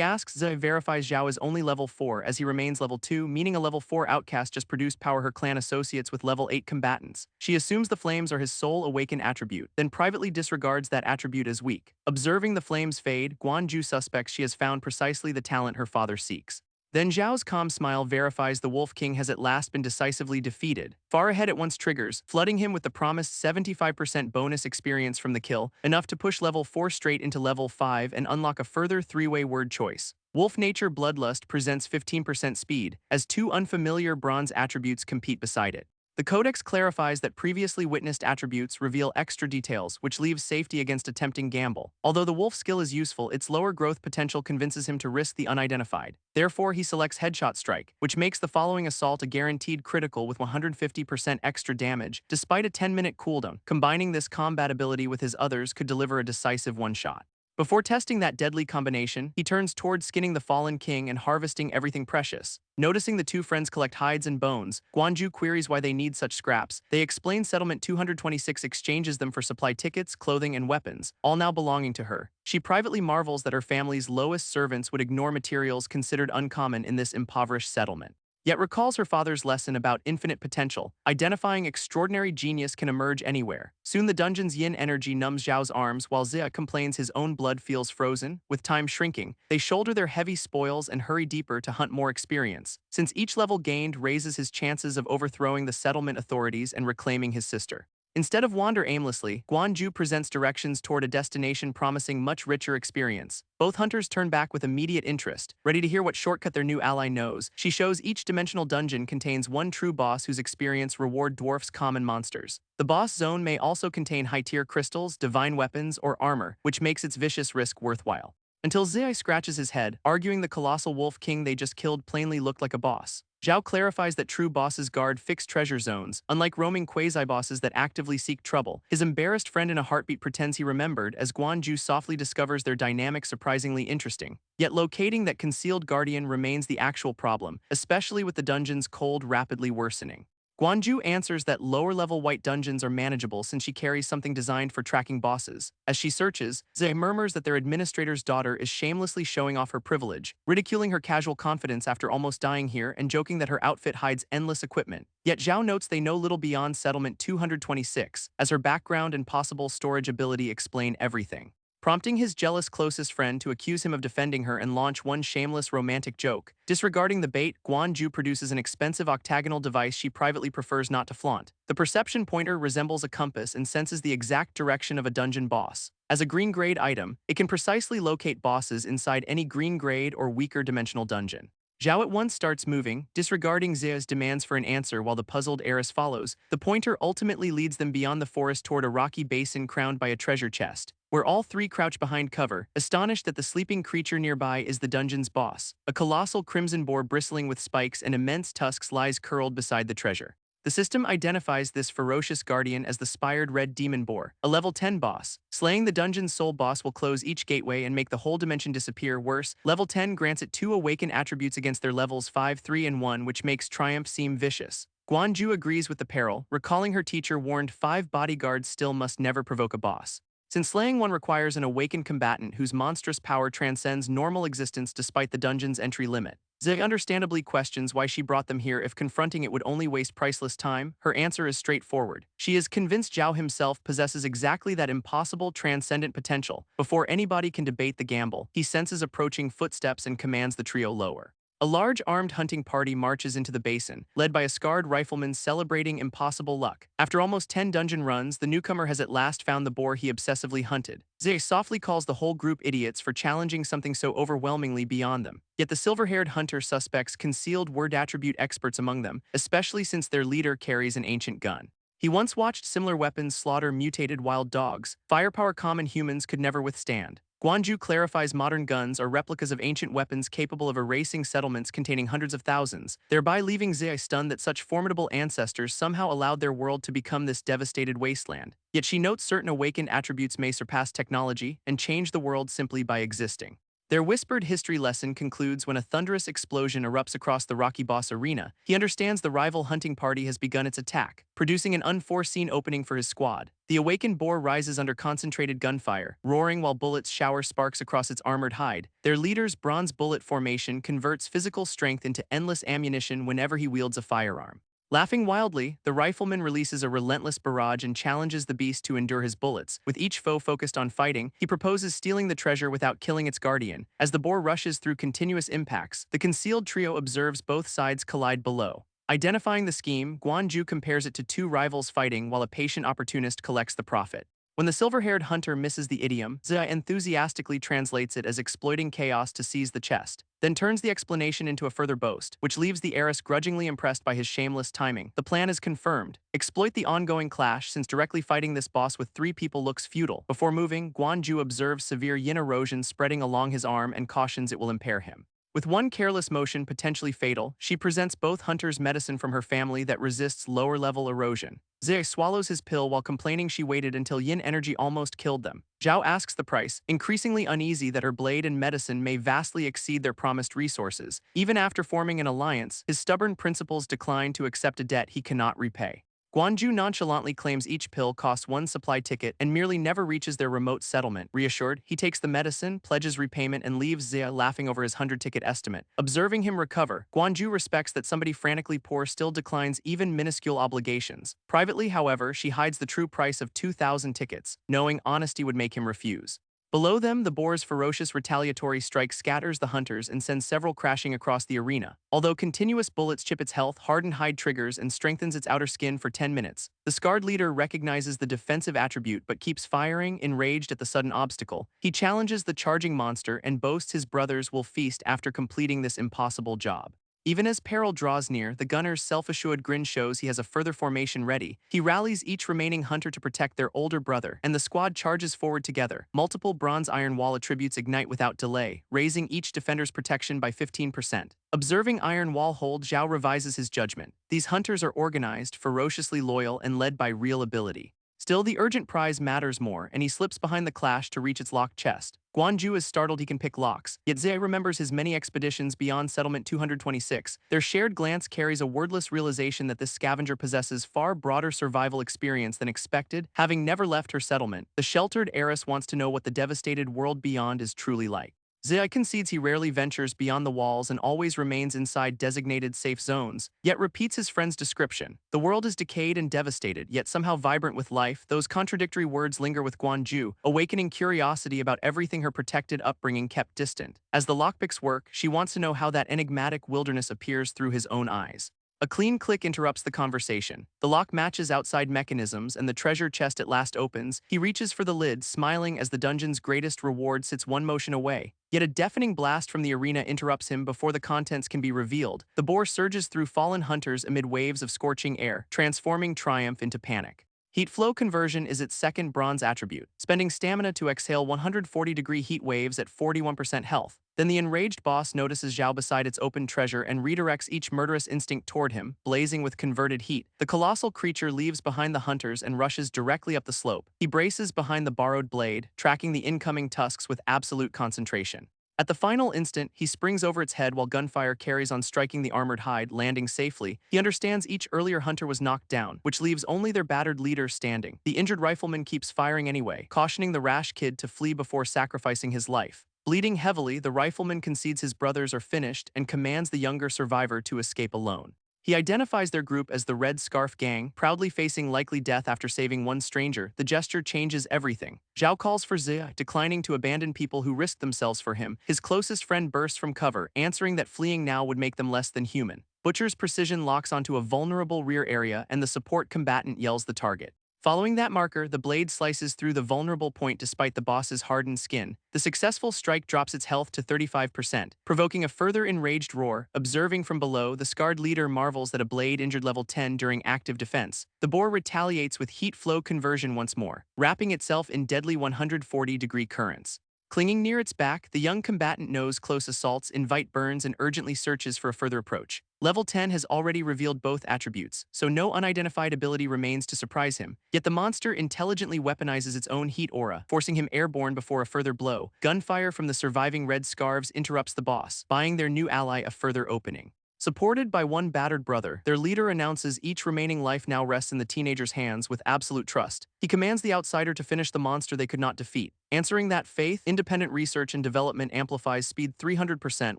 A: asks, Zhe verifies Zhao is only level 4 as he remains level 2, meaning a level 4 outcast just produced power her clan associates with level 8 combatants. She assumes the flames are his sole awakened attribute, then privately disregards that attribute as weak. Observing the flames fade, Guanju suspects she has found precisely the talent her father seeks. Then Zhao's calm smile verifies the Wolf King has at last been decisively defeated. Far ahead at once triggers, flooding him with the promised 75% bonus experience from the kill, enough to push level 4 straight into level 5 and unlock a further 3-way word choice. Wolf Nature Bloodlust presents 15% speed, as 2 unfamiliar bronze attributes compete beside it. The Codex clarifies that previously witnessed attributes reveal extra details, which leaves safety against a tempting gamble. Although the wolf skill is useful, its lower growth potential convinces him to risk the unidentified. Therefore, he selects Headshot Strike, which makes the following assault a guaranteed critical with 150% extra damage, despite a 10-minute cooldown. Combining this combat ability with his others could deliver a decisive one-shot. Before testing that deadly combination, he turns toward skinning the fallen king and harvesting everything precious. Noticing the two friends collect hides and bones, Guanju queries why they need such scraps. They explain Settlement 226 exchanges them for supply tickets, clothing, and weapons, all now belonging to her. She privately marvels that her family's lowest servants would ignore materials considered uncommon in this impoverished settlement. Yet recalls her father's lesson about infinite potential, identifying extraordinary genius can emerge anywhere. Soon the dungeon's yin energy numbs Zhao's arms while Zia complains his own blood feels frozen. With time shrinking, they shoulder their heavy spoils and hurry deeper to hunt more experience, since each level gained raises his chances of overthrowing the settlement authorities and reclaiming his sister. Instead of wander aimlessly, Guanju presents directions toward a destination promising much richer experience. Both hunters turn back with immediate interest, ready to hear what shortcut their new ally knows. She shows each dimensional dungeon contains one true boss whose experience reward dwarfs common monsters. The boss zone may also contain high-tier crystals, divine weapons, or armor, which makes its vicious risk worthwhile. Until Zai scratches his head, arguing the colossal wolf king they just killed plainly looked like a boss. Zhao clarifies that true bosses guard fixed treasure zones, unlike roaming quasi-bosses that actively seek trouble. His embarrassed friend in a heartbeat pretends he remembered as Guanju softly discovers their dynamic surprisingly interesting. Yet locating that concealed guardian remains the actual problem, especially with the dungeon's cold rapidly worsening. Guanju answers that lower-level white dungeons are manageable since she carries something designed for tracking bosses. As she searches, Zhe murmurs that their administrator's daughter is shamelessly showing off her privilege, ridiculing her casual confidence after almost dying here and joking that her outfit hides endless equipment. Yet Zhao notes they know little beyond Settlement 226, as her background and possible storage ability explain everything. Prompting his jealous closest friend to accuse him of defending her and launch one shameless romantic joke. Disregarding the bait, Guanju produces an expensive octagonal device she privately prefers not to flaunt. The perception pointer resembles a compass and senses the exact direction of a dungeon boss. As a green-grade item, it can precisely locate bosses inside any green-grade or weaker dimensional dungeon. Zhao at once starts moving, disregarding Zea's demands for an answer while the puzzled heiress follows. The pointer ultimately leads them beyond the forest toward a rocky basin crowned by a treasure chest, where all three crouch behind cover, astonished that the sleeping creature nearby is the dungeon's boss. A colossal crimson boar bristling with spikes and immense tusks lies curled beside the treasure. The system identifies this ferocious guardian as the spired red demon boar, a level 10 boss. Slaying the dungeon's sole boss will close each gateway and make the whole dimension disappear. Worse, level 10 grants it 2 awaken attributes against their levels 5, 3, and 1, which makes Triumph seem vicious. Guanju agrees with the peril, recalling her teacher warned 5 bodyguards still must never provoke a boss, since slaying one requires an awakened combatant whose monstrous power transcends normal existence despite the dungeon's entry limit. Zig understandably questions why she brought them here if confronting it would only waste priceless time. Her answer is straightforward. She is convinced Zhao himself possesses exactly that impossible transcendent potential. Before anybody can debate the gamble, he senses approaching footsteps and commands the trio lower. A large armed hunting party marches into the basin, led by a scarred rifleman celebrating impossible luck. After almost 10 dungeon runs, the newcomer has at last found the boar he obsessively hunted. Zay softly calls the whole group idiots for challenging something so overwhelmingly beyond them. Yet the silver-haired hunter suspects concealed word attribute experts among them, especially since their leader carries an ancient gun. He once watched similar weapons slaughter mutated wild dogs, firepower common humans could never withstand. Guanju clarifies modern guns are replicas of ancient weapons capable of erasing settlements containing hundreds of thousands, thereby leaving Zai stunned that such formidable ancestors somehow allowed their world to become this devastated wasteland. Yet she notes certain awakened attributes may surpass technology and change the world simply by existing. Their whispered history lesson concludes when a thunderous explosion erupts across the Rocky Boss arena. He understands the rival hunting party has begun its attack, producing an unforeseen opening for his squad. The awakened boar rises under concentrated gunfire, roaring while bullets shower sparks across its armored hide. Their leader's bronze bullet formation converts physical strength into endless ammunition whenever he wields a firearm. Laughing wildly, the rifleman releases a relentless barrage and challenges the beast to endure his bullets. With each foe focused on fighting, he proposes stealing the treasure without killing its guardian. As the boar rushes through continuous impacts, the concealed trio observes both sides collide below. Identifying the scheme, Guanju compares it to two rivals fighting while a patient opportunist collects the profit. When the silver-haired hunter misses the idiom, Zia enthusiastically translates it as exploiting chaos to seize the chest, then turns the explanation into a further boast, which leaves the heiress grudgingly impressed by his shameless timing. The plan is confirmed. Exploit the ongoing clash since directly fighting this boss with three people looks futile. Before moving, Guanju observes severe yin erosion spreading along his arm and cautions it will impair him. With one careless motion potentially fatal, she presents both hunters medicine from her family that resists lower-level erosion. Zhe swallows his pill while complaining she waited until yin energy almost killed them. Zhao asks the price, increasingly uneasy that her blade and medicine may vastly exceed their promised resources. Even after forming an alliance, his stubborn principles decline to accept a debt he cannot repay. Guanju nonchalantly claims each pill costs one supply ticket and merely never reaches their remote settlement. Reassured, he takes the medicine, pledges repayment, and leaves Zia laughing over his 100-ticket estimate. Observing him recover, Guanju respects that somebody frantically poor still declines even minuscule obligations. Privately, however, she hides the true price of 2,000 tickets, knowing honesty would make him refuse. Below them, the boar's ferocious retaliatory strike scatters the hunters and sends several crashing across the arena. Although continuous bullets chip its health, hardened hide triggers and strengthens its outer skin for 10 minutes. The scarred leader recognizes the defensive attribute but keeps firing, enraged at the sudden obstacle. He challenges the charging monster and boasts his brothers will feast after completing this impossible job. Even as peril draws near, the gunner's self-assured grin shows he has a further formation ready. He rallies each remaining hunter to protect their older brother, and the squad charges forward together. Multiple bronze iron wall attributes ignite without delay, raising each defender's protection by 15%. Observing iron wall hold, Zhao revises his judgment. These hunters are organized, ferociously loyal, and led by real ability. Still, the urgent prize matters more, and he slips behind the clash to reach its locked chest. Guanju is startled he can pick locks, yet Zhe remembers his many expeditions beyond Settlement 226. Their shared glance carries a wordless realization that this scavenger possesses far broader survival experience than expected. Having never left her settlement, the sheltered heiress wants to know what the devastated world beyond is truly like. Zai concedes he rarely ventures beyond the walls and always remains inside designated safe zones, yet repeats his friend's description. The world is decayed and devastated, yet somehow vibrant with life. Those contradictory words linger with Guanju, awakening curiosity about everything her protected upbringing kept distant. As the lockpicks work, she wants to know how that enigmatic wilderness appears through his own eyes. A clean click interrupts the conversation. The lock matches outside mechanisms and the treasure chest at last opens. He reaches for the lid, smiling as the dungeon's greatest reward sits one motion away. Yet a deafening blast from the arena interrupts him before the contents can be revealed. The boar surges through fallen hunters amid waves of scorching air, transforming triumph into panic. Heat flow conversion is its second bronze attribute, spending stamina to exhale 140-degree heat waves at 41% health. Then the enraged boss notices Zhao beside its open treasure and redirects each murderous instinct toward him, blazing with converted heat. The colossal creature leaves behind the hunters and rushes directly up the slope. He braces behind the borrowed blade, tracking the incoming tusks with absolute concentration. At the final instant, he springs over its head while gunfire carries on striking the armored hide, landing safely. He understands each earlier hunter was knocked down, which leaves only their battered leader standing. The injured rifleman keeps firing anyway, cautioning the rash kid to flee before sacrificing his life. Bleeding heavily, the rifleman concedes his brothers are finished and commands the younger survivor to escape alone. He identifies their group as the Red Scarf Gang, proudly facing likely death after saving one stranger. The gesture changes everything. Zhao calls for Zia, declining to abandon people who risked themselves for him. His closest friend bursts from cover, answering that fleeing now would make them less than human. Butcher's precision locks onto a vulnerable rear area, and the support combatant yells the target. Following that marker, the blade slices through the vulnerable point despite the boss's hardened skin. The successful strike drops its health to 35%, provoking a further enraged roar. Observing from below, the scarred leader marvels that a blade injured level 10 during active defense. The boar retaliates with heat flow conversion once more, wrapping itself in deadly 140-degree currents. Clinging near its back, the young combatant knows close assaults invite burns and urgently searches for a further approach. Level 10 has already revealed both attributes, so no unidentified ability remains to surprise him. Yet the monster intelligently weaponizes its own heat aura, forcing him airborne before a further blow. Gunfire from the surviving red scarves interrupts the boss, buying their new ally a further opening. Supported by one battered brother, their leader announces each remaining life now rests in the teenager's hands with absolute trust. He commands the outsider to finish the monster they could not defeat. Answering that faith, independent research and development amplifies speed 300%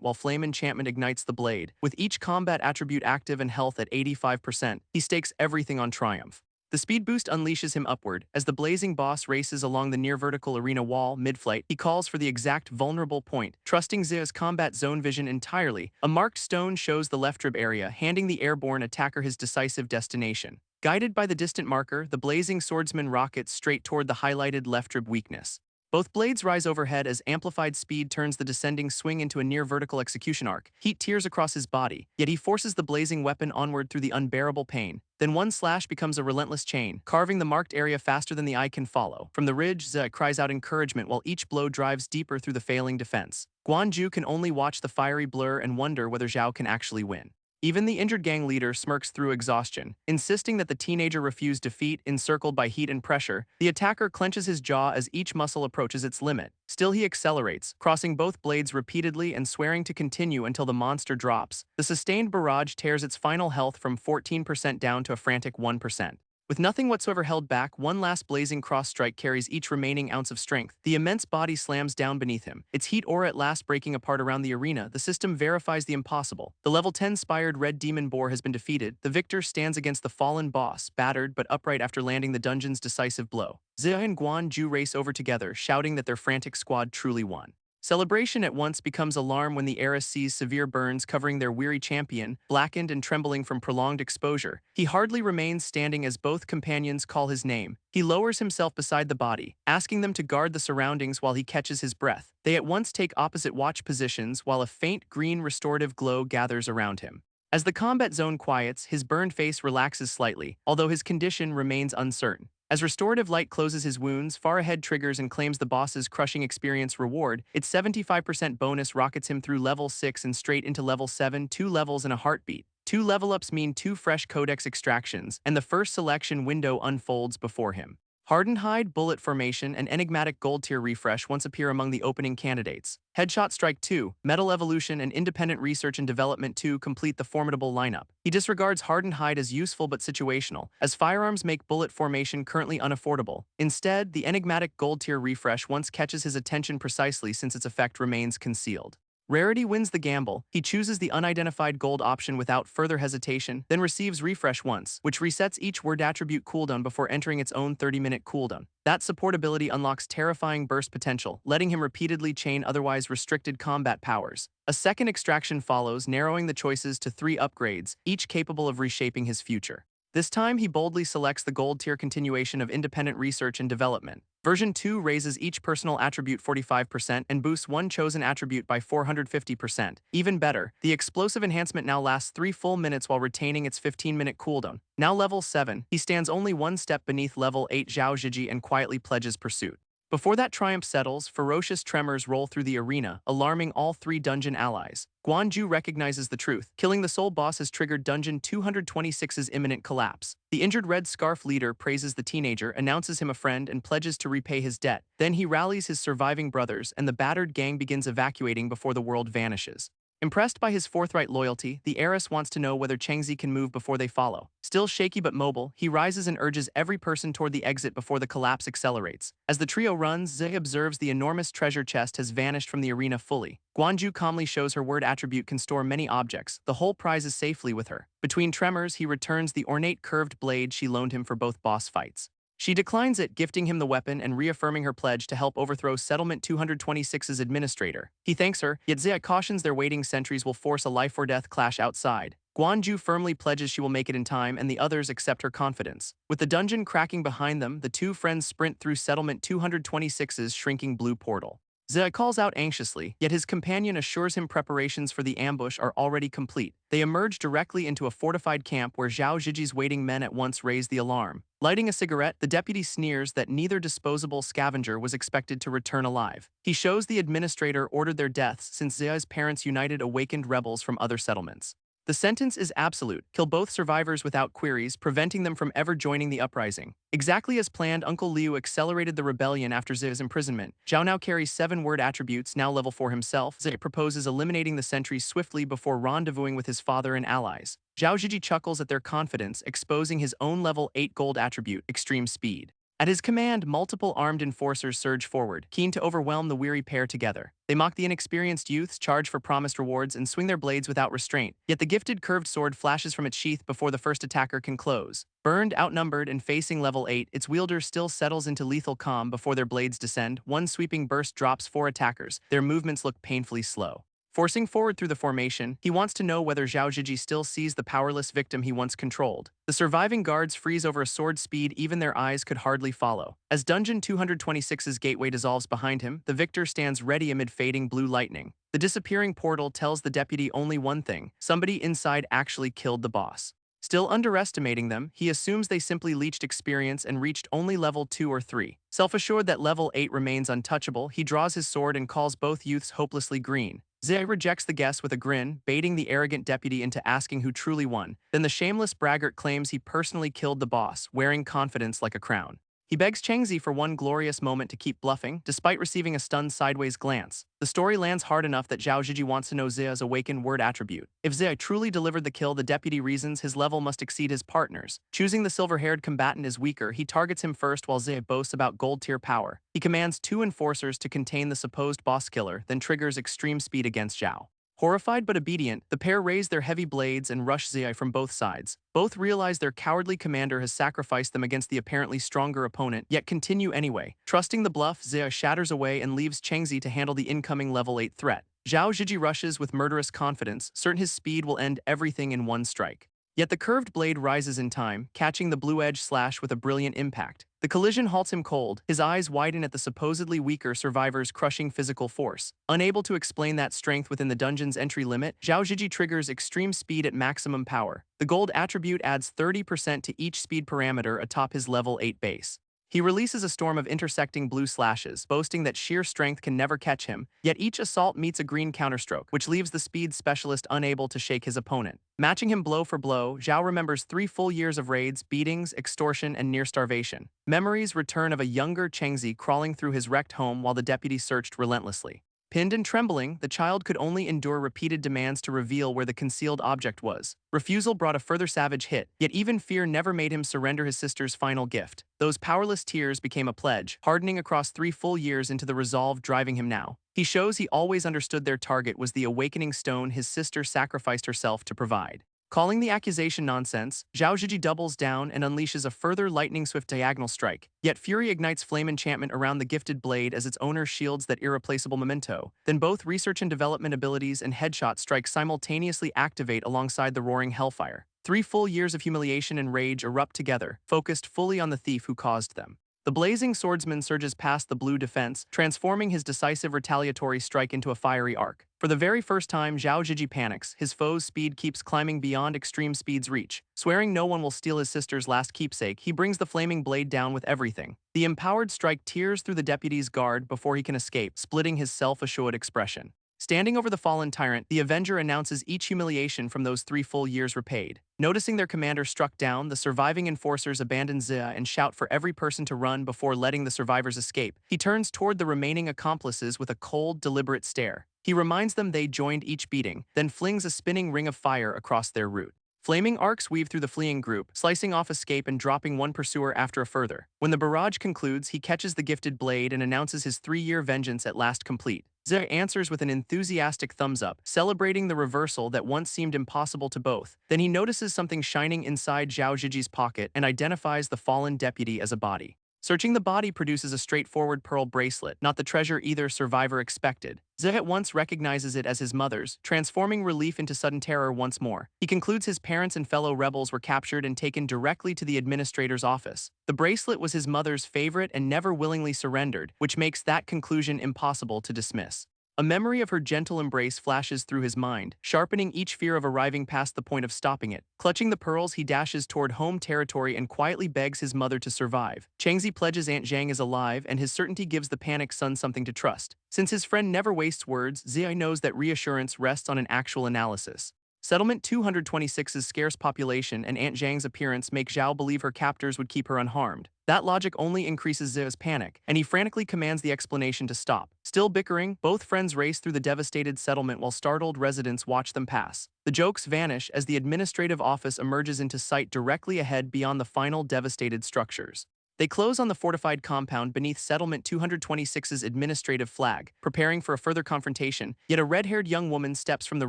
A: while flame enchantment ignites the blade. With each combat attribute active and health at 85%, he stakes everything on triumph. The speed boost unleashes him upward. As the blazing boss races along the near-vertical arena wall mid-flight, he calls for the exact vulnerable point. Trusting Zia's combat zone vision entirely, a marked stone shows the left rib area, handing the airborne attacker his decisive destination. Guided by the distant marker, the blazing swordsman rockets straight toward the highlighted left rib weakness. Both blades rise overhead as amplified speed turns the descending swing into a near-vertical execution arc. Heat tears across his body, yet he forces the blazing weapon onward through the unbearable pain. Then one slash becomes a relentless chain, carving the marked area faster than the eye can follow. From the ridge, Ze cries out encouragement while each blow drives deeper through the failing defense. Guanju can only watch the fiery blur and wonder whether Zhao can actually win. Even the injured gang leader smirks through exhaustion, insisting that the teenager refuse defeat. Encircled by heat and pressure, the attacker clenches his jaw as each muscle approaches its limit. Still he accelerates, crossing both blades repeatedly and swearing to continue until the monster drops. The sustained barrage tears its final health from 14% down to a frantic 1%. With nothing whatsoever held back, one last blazing cross-strike carries each remaining ounce of strength. The immense body slams down beneath him, its heat aura at last breaking apart around the arena. The system verifies the impossible. The level 10-spired red demon boar has been defeated. The victor stands against the fallen boss, battered but upright after landing the dungeon's decisive blow. Zia and Guan Ju race over together, shouting that their frantic squad truly won. Celebration at once becomes alarm when the heiress sees severe burns covering their weary champion, blackened and trembling from prolonged exposure. He hardly remains standing as both companions call his name. He lowers himself beside the body, asking them to guard the surroundings while he catches his breath. They at once take opposite watch positions while a faint green restorative glow gathers around him. As the combat zone quiets, his burned face relaxes slightly, although his condition remains uncertain. As restorative light closes his wounds, far ahead triggers and claims the boss's crushing experience reward. Its 75% bonus rockets him through level 6 and straight into level 7, 2 levels in a heartbeat. 2 level-ups mean 2 fresh codex extractions, and the first selection window unfolds before him. Hardened Hide, Bullet Formation, and Enigmatic Gold Tier Refresh once appear among the opening candidates. Headshot Strike 2, Metal Evolution, and Independent Research and Development 2 complete the formidable lineup. He disregards Hardened Hide as useful but situational, as firearms make Bullet Formation currently unaffordable. Instead, the Enigmatic Gold Tier Refresh once catches his attention precisely since its effect remains concealed. Rarity wins the gamble. He chooses the unidentified gold option without further hesitation, then receives Refresh once, which resets each word attribute cooldown before entering its own 30-minute cooldown. That support ability unlocks terrifying burst potential, letting him repeatedly chain otherwise restricted combat powers. A second extraction follows, narrowing the choices to 3 upgrades, each capable of reshaping his future. This time, he boldly selects the gold tier continuation of Independent Research and Development. Version 2 raises each personal attribute 45% and boosts one chosen attribute by 450%. Even better, the explosive enhancement now lasts 3 full minutes while retaining its 15-minute cooldown. Now level 7, he stands only one step beneath level 8 Zhao Zhiji and quietly pledges pursuit. Before that triumph settles, ferocious tremors roll through the arena, alarming all 3 dungeon allies. Guanju recognizes the truth. Killing the soul boss has triggered Dungeon 226's imminent collapse. The injured Red Scarf leader praises the teenager, announces him a friend, and pledges to repay his debt. Then he rallies his surviving brothers, and the battered gang begins evacuating before the world vanishes. Impressed by his forthright loyalty, the heiress wants to know whether Chengzi can move before they follow. Still shaky but mobile, he rises and urges every person toward the exit before the collapse accelerates. As the trio runs, Zhe observes the enormous treasure chest has vanished from the arena fully. Guanju calmly shows her word attribute can store many objects. The whole prize is safely with her. Between tremors, he returns the ornate curved blade she loaned him for both boss fights. She declines it, gifting him the weapon and reaffirming her pledge to help overthrow Settlement 226's administrator. He thanks her, yet Zia cautions their waiting sentries will force a life-or-death clash outside. Guanju firmly pledges she will make it in time, and the others accept her confidence. With the dungeon cracking behind them, the 2 friends sprint through Settlement 226's shrinking blue portal. Ze calls out anxiously, yet his companion assures him preparations for the ambush are already complete. They emerge directly into a fortified camp where Zhao Ziji's waiting men at once raise the alarm. Lighting a cigarette, the deputy sneers that neither disposable scavenger was expected to return alive. He shows the administrator ordered their deaths since Zea's parents united awakened rebels from other settlements. The sentence is absolute, kill both survivors without queries, preventing them from ever joining the uprising. Exactly as planned, Uncle Liu accelerated the rebellion after Ze's imprisonment. Zhao now carries 7 word attributes, now level 4 himself. Ze proposes eliminating the sentries swiftly before rendezvousing with his father and allies. Zhao Ziji chuckles at their confidence, exposing his own level 8 gold attribute, extreme speed. At his command, multiple armed enforcers surge forward, keen to overwhelm the weary pair together. They mock the inexperienced youths, charge for promised rewards, and swing their blades without restraint. Yet the gifted curved sword flashes from its sheath before the first attacker can close. Burned, outnumbered, and facing level 8, its wielder still settles into lethal calm before their blades descend. One sweeping burst drops 4 attackers. Their movements look painfully slow. Forcing forward through the formation, he wants to know whether Zhao Ziji still sees the powerless victim he once controlled. The surviving guards freeze over a sword speed even their eyes could hardly follow. As Dungeon 226's gateway dissolves behind him, the victor stands ready amid fading blue lightning. The disappearing portal tells the deputy only one thing: somebody inside actually killed the boss. Still underestimating them, he assumes they simply leached experience and reached only level 2 or 3. Self-assured that level 8 remains untouchable, he draws his sword and calls both youths hopelessly green. Ze rejects the guess with a grin, baiting the arrogant deputy into asking who truly won. Then the shameless braggart claims he personally killed the boss, wearing confidence like a crown. He begs Changzi for one glorious moment to keep bluffing, despite receiving a stunned sideways glance. The story lands hard enough that Zhao Ziji wants to know Zea's awakened word attribute. If Zea truly delivered the kill, the deputy reasons his level must exceed his partner's. Choosing the silver-haired combatant is weaker, he targets him first while Zea boasts about gold-tier power. He commands 2 enforcers to contain the supposed boss killer, then triggers extreme speed against Zhao. Horrified but obedient, the pair raise their heavy blades and rush Zia from both sides. Both realize their cowardly commander has sacrificed them against the apparently stronger opponent, yet continue anyway. Trusting the bluff, Zia shatters away and leaves Chengzi to handle the incoming level 8 threat. Zhao Ziji rushes with murderous confidence, certain his speed will end everything in one strike. Yet the curved blade rises in time, catching the blue-edge slash with a brilliant impact. The collision halts him cold, his eyes widen at the supposedly weaker survivor's crushing physical force. Unable to explain that strength within the dungeon's entry limit, Zhao Ziji triggers extreme speed at maximum power. The gold attribute adds 30% to each speed parameter atop his level 8 base. He releases a storm of intersecting blue slashes, boasting that sheer strength can never catch him, yet each assault meets a green counterstroke, which leaves the speed specialist unable to shake his opponent. Matching him blow for blow, Zhao remembers 3 full years of raids, beatings, extortion, and near starvation. Memories return of a younger Chengzi crawling through his wrecked home while the deputy searched relentlessly. Pinned and trembling, the child could only endure repeated demands to reveal where the concealed object was. Refusal brought a further savage hit, yet even fear never made him surrender his sister's final gift. Those powerless tears became a pledge, hardening across 3 full years into the resolve driving him now. He shows he always understood their target was the awakening stone his sister sacrificed herself to provide. Calling the accusation nonsense, Zhao Ziji doubles down and unleashes a further lightning-swift diagonal strike. Yet fury ignites flame enchantment around the gifted blade as its owner shields that irreplaceable memento. Then both research and development abilities and headshot strikes simultaneously activate alongside the roaring hellfire. 3 full years of humiliation and rage erupt together, focused fully on the thief who caused them. The blazing swordsman surges past the blue defense, transforming his decisive retaliatory strike into a fiery arc. For the very first time, Zhao Ziji panics. His foe's speed keeps climbing beyond extreme speed's reach. Swearing no one will steal his sister's last keepsake, he brings the flaming blade down with everything. The empowered strike tears through the deputy's guard before he can escape, splitting his self-assured expression. Standing over the fallen tyrant, the Avenger announces each humiliation from those 3 full years repaid. Noticing their commander struck down, the surviving enforcers abandon Zia and shout for every person to run before letting the survivors escape. He turns toward the remaining accomplices with a cold, deliberate stare. He reminds them they joined each beating, then flings a spinning ring of fire across their route. Flaming arcs weave through the fleeing group, slicing off escape and dropping one pursuer after a further. When the barrage concludes, he catches the gifted blade and announces his 3-year vengeance at last complete. Zia answers with an enthusiastic thumbs up, celebrating the reversal that once seemed impossible to both. Then he notices something shining inside Zhao Ziji's pocket and identifies the fallen deputy as a body. Searching the body produces a straightforward pearl bracelet, not the treasure either survivor expected. Zeh at once recognizes it as his mother's, transforming relief into sudden terror once more. He concludes his parents and fellow rebels were captured and taken directly to the administrator's office. The bracelet was his mother's favorite and never willingly surrendered, which makes that conclusion impossible to dismiss. A memory of her gentle embrace flashes through his mind, sharpening each fear of arriving past the point of stopping it. Clutching the pearls, he dashes toward home territory and quietly begs his mother to survive. Changzi pledges Aunt Zhang is alive, and his certainty gives the panicked son something to trust. Since his friend never wastes words, Zia knows that reassurance rests on an actual analysis. Settlement 226's scarce population and Aunt Zhang's appearance make Zhao believe her captors would keep her unharmed. That logic only increases Zia's panic, and he frantically commands the explanation to stop. Still bickering, both friends race through the devastated settlement while startled residents watch them pass. The jokes vanish as the administrative office emerges into sight directly ahead beyond the final devastated structures. They close on the fortified compound beneath Settlement 226's administrative flag, preparing for a further confrontation, yet a red-haired young woman steps from the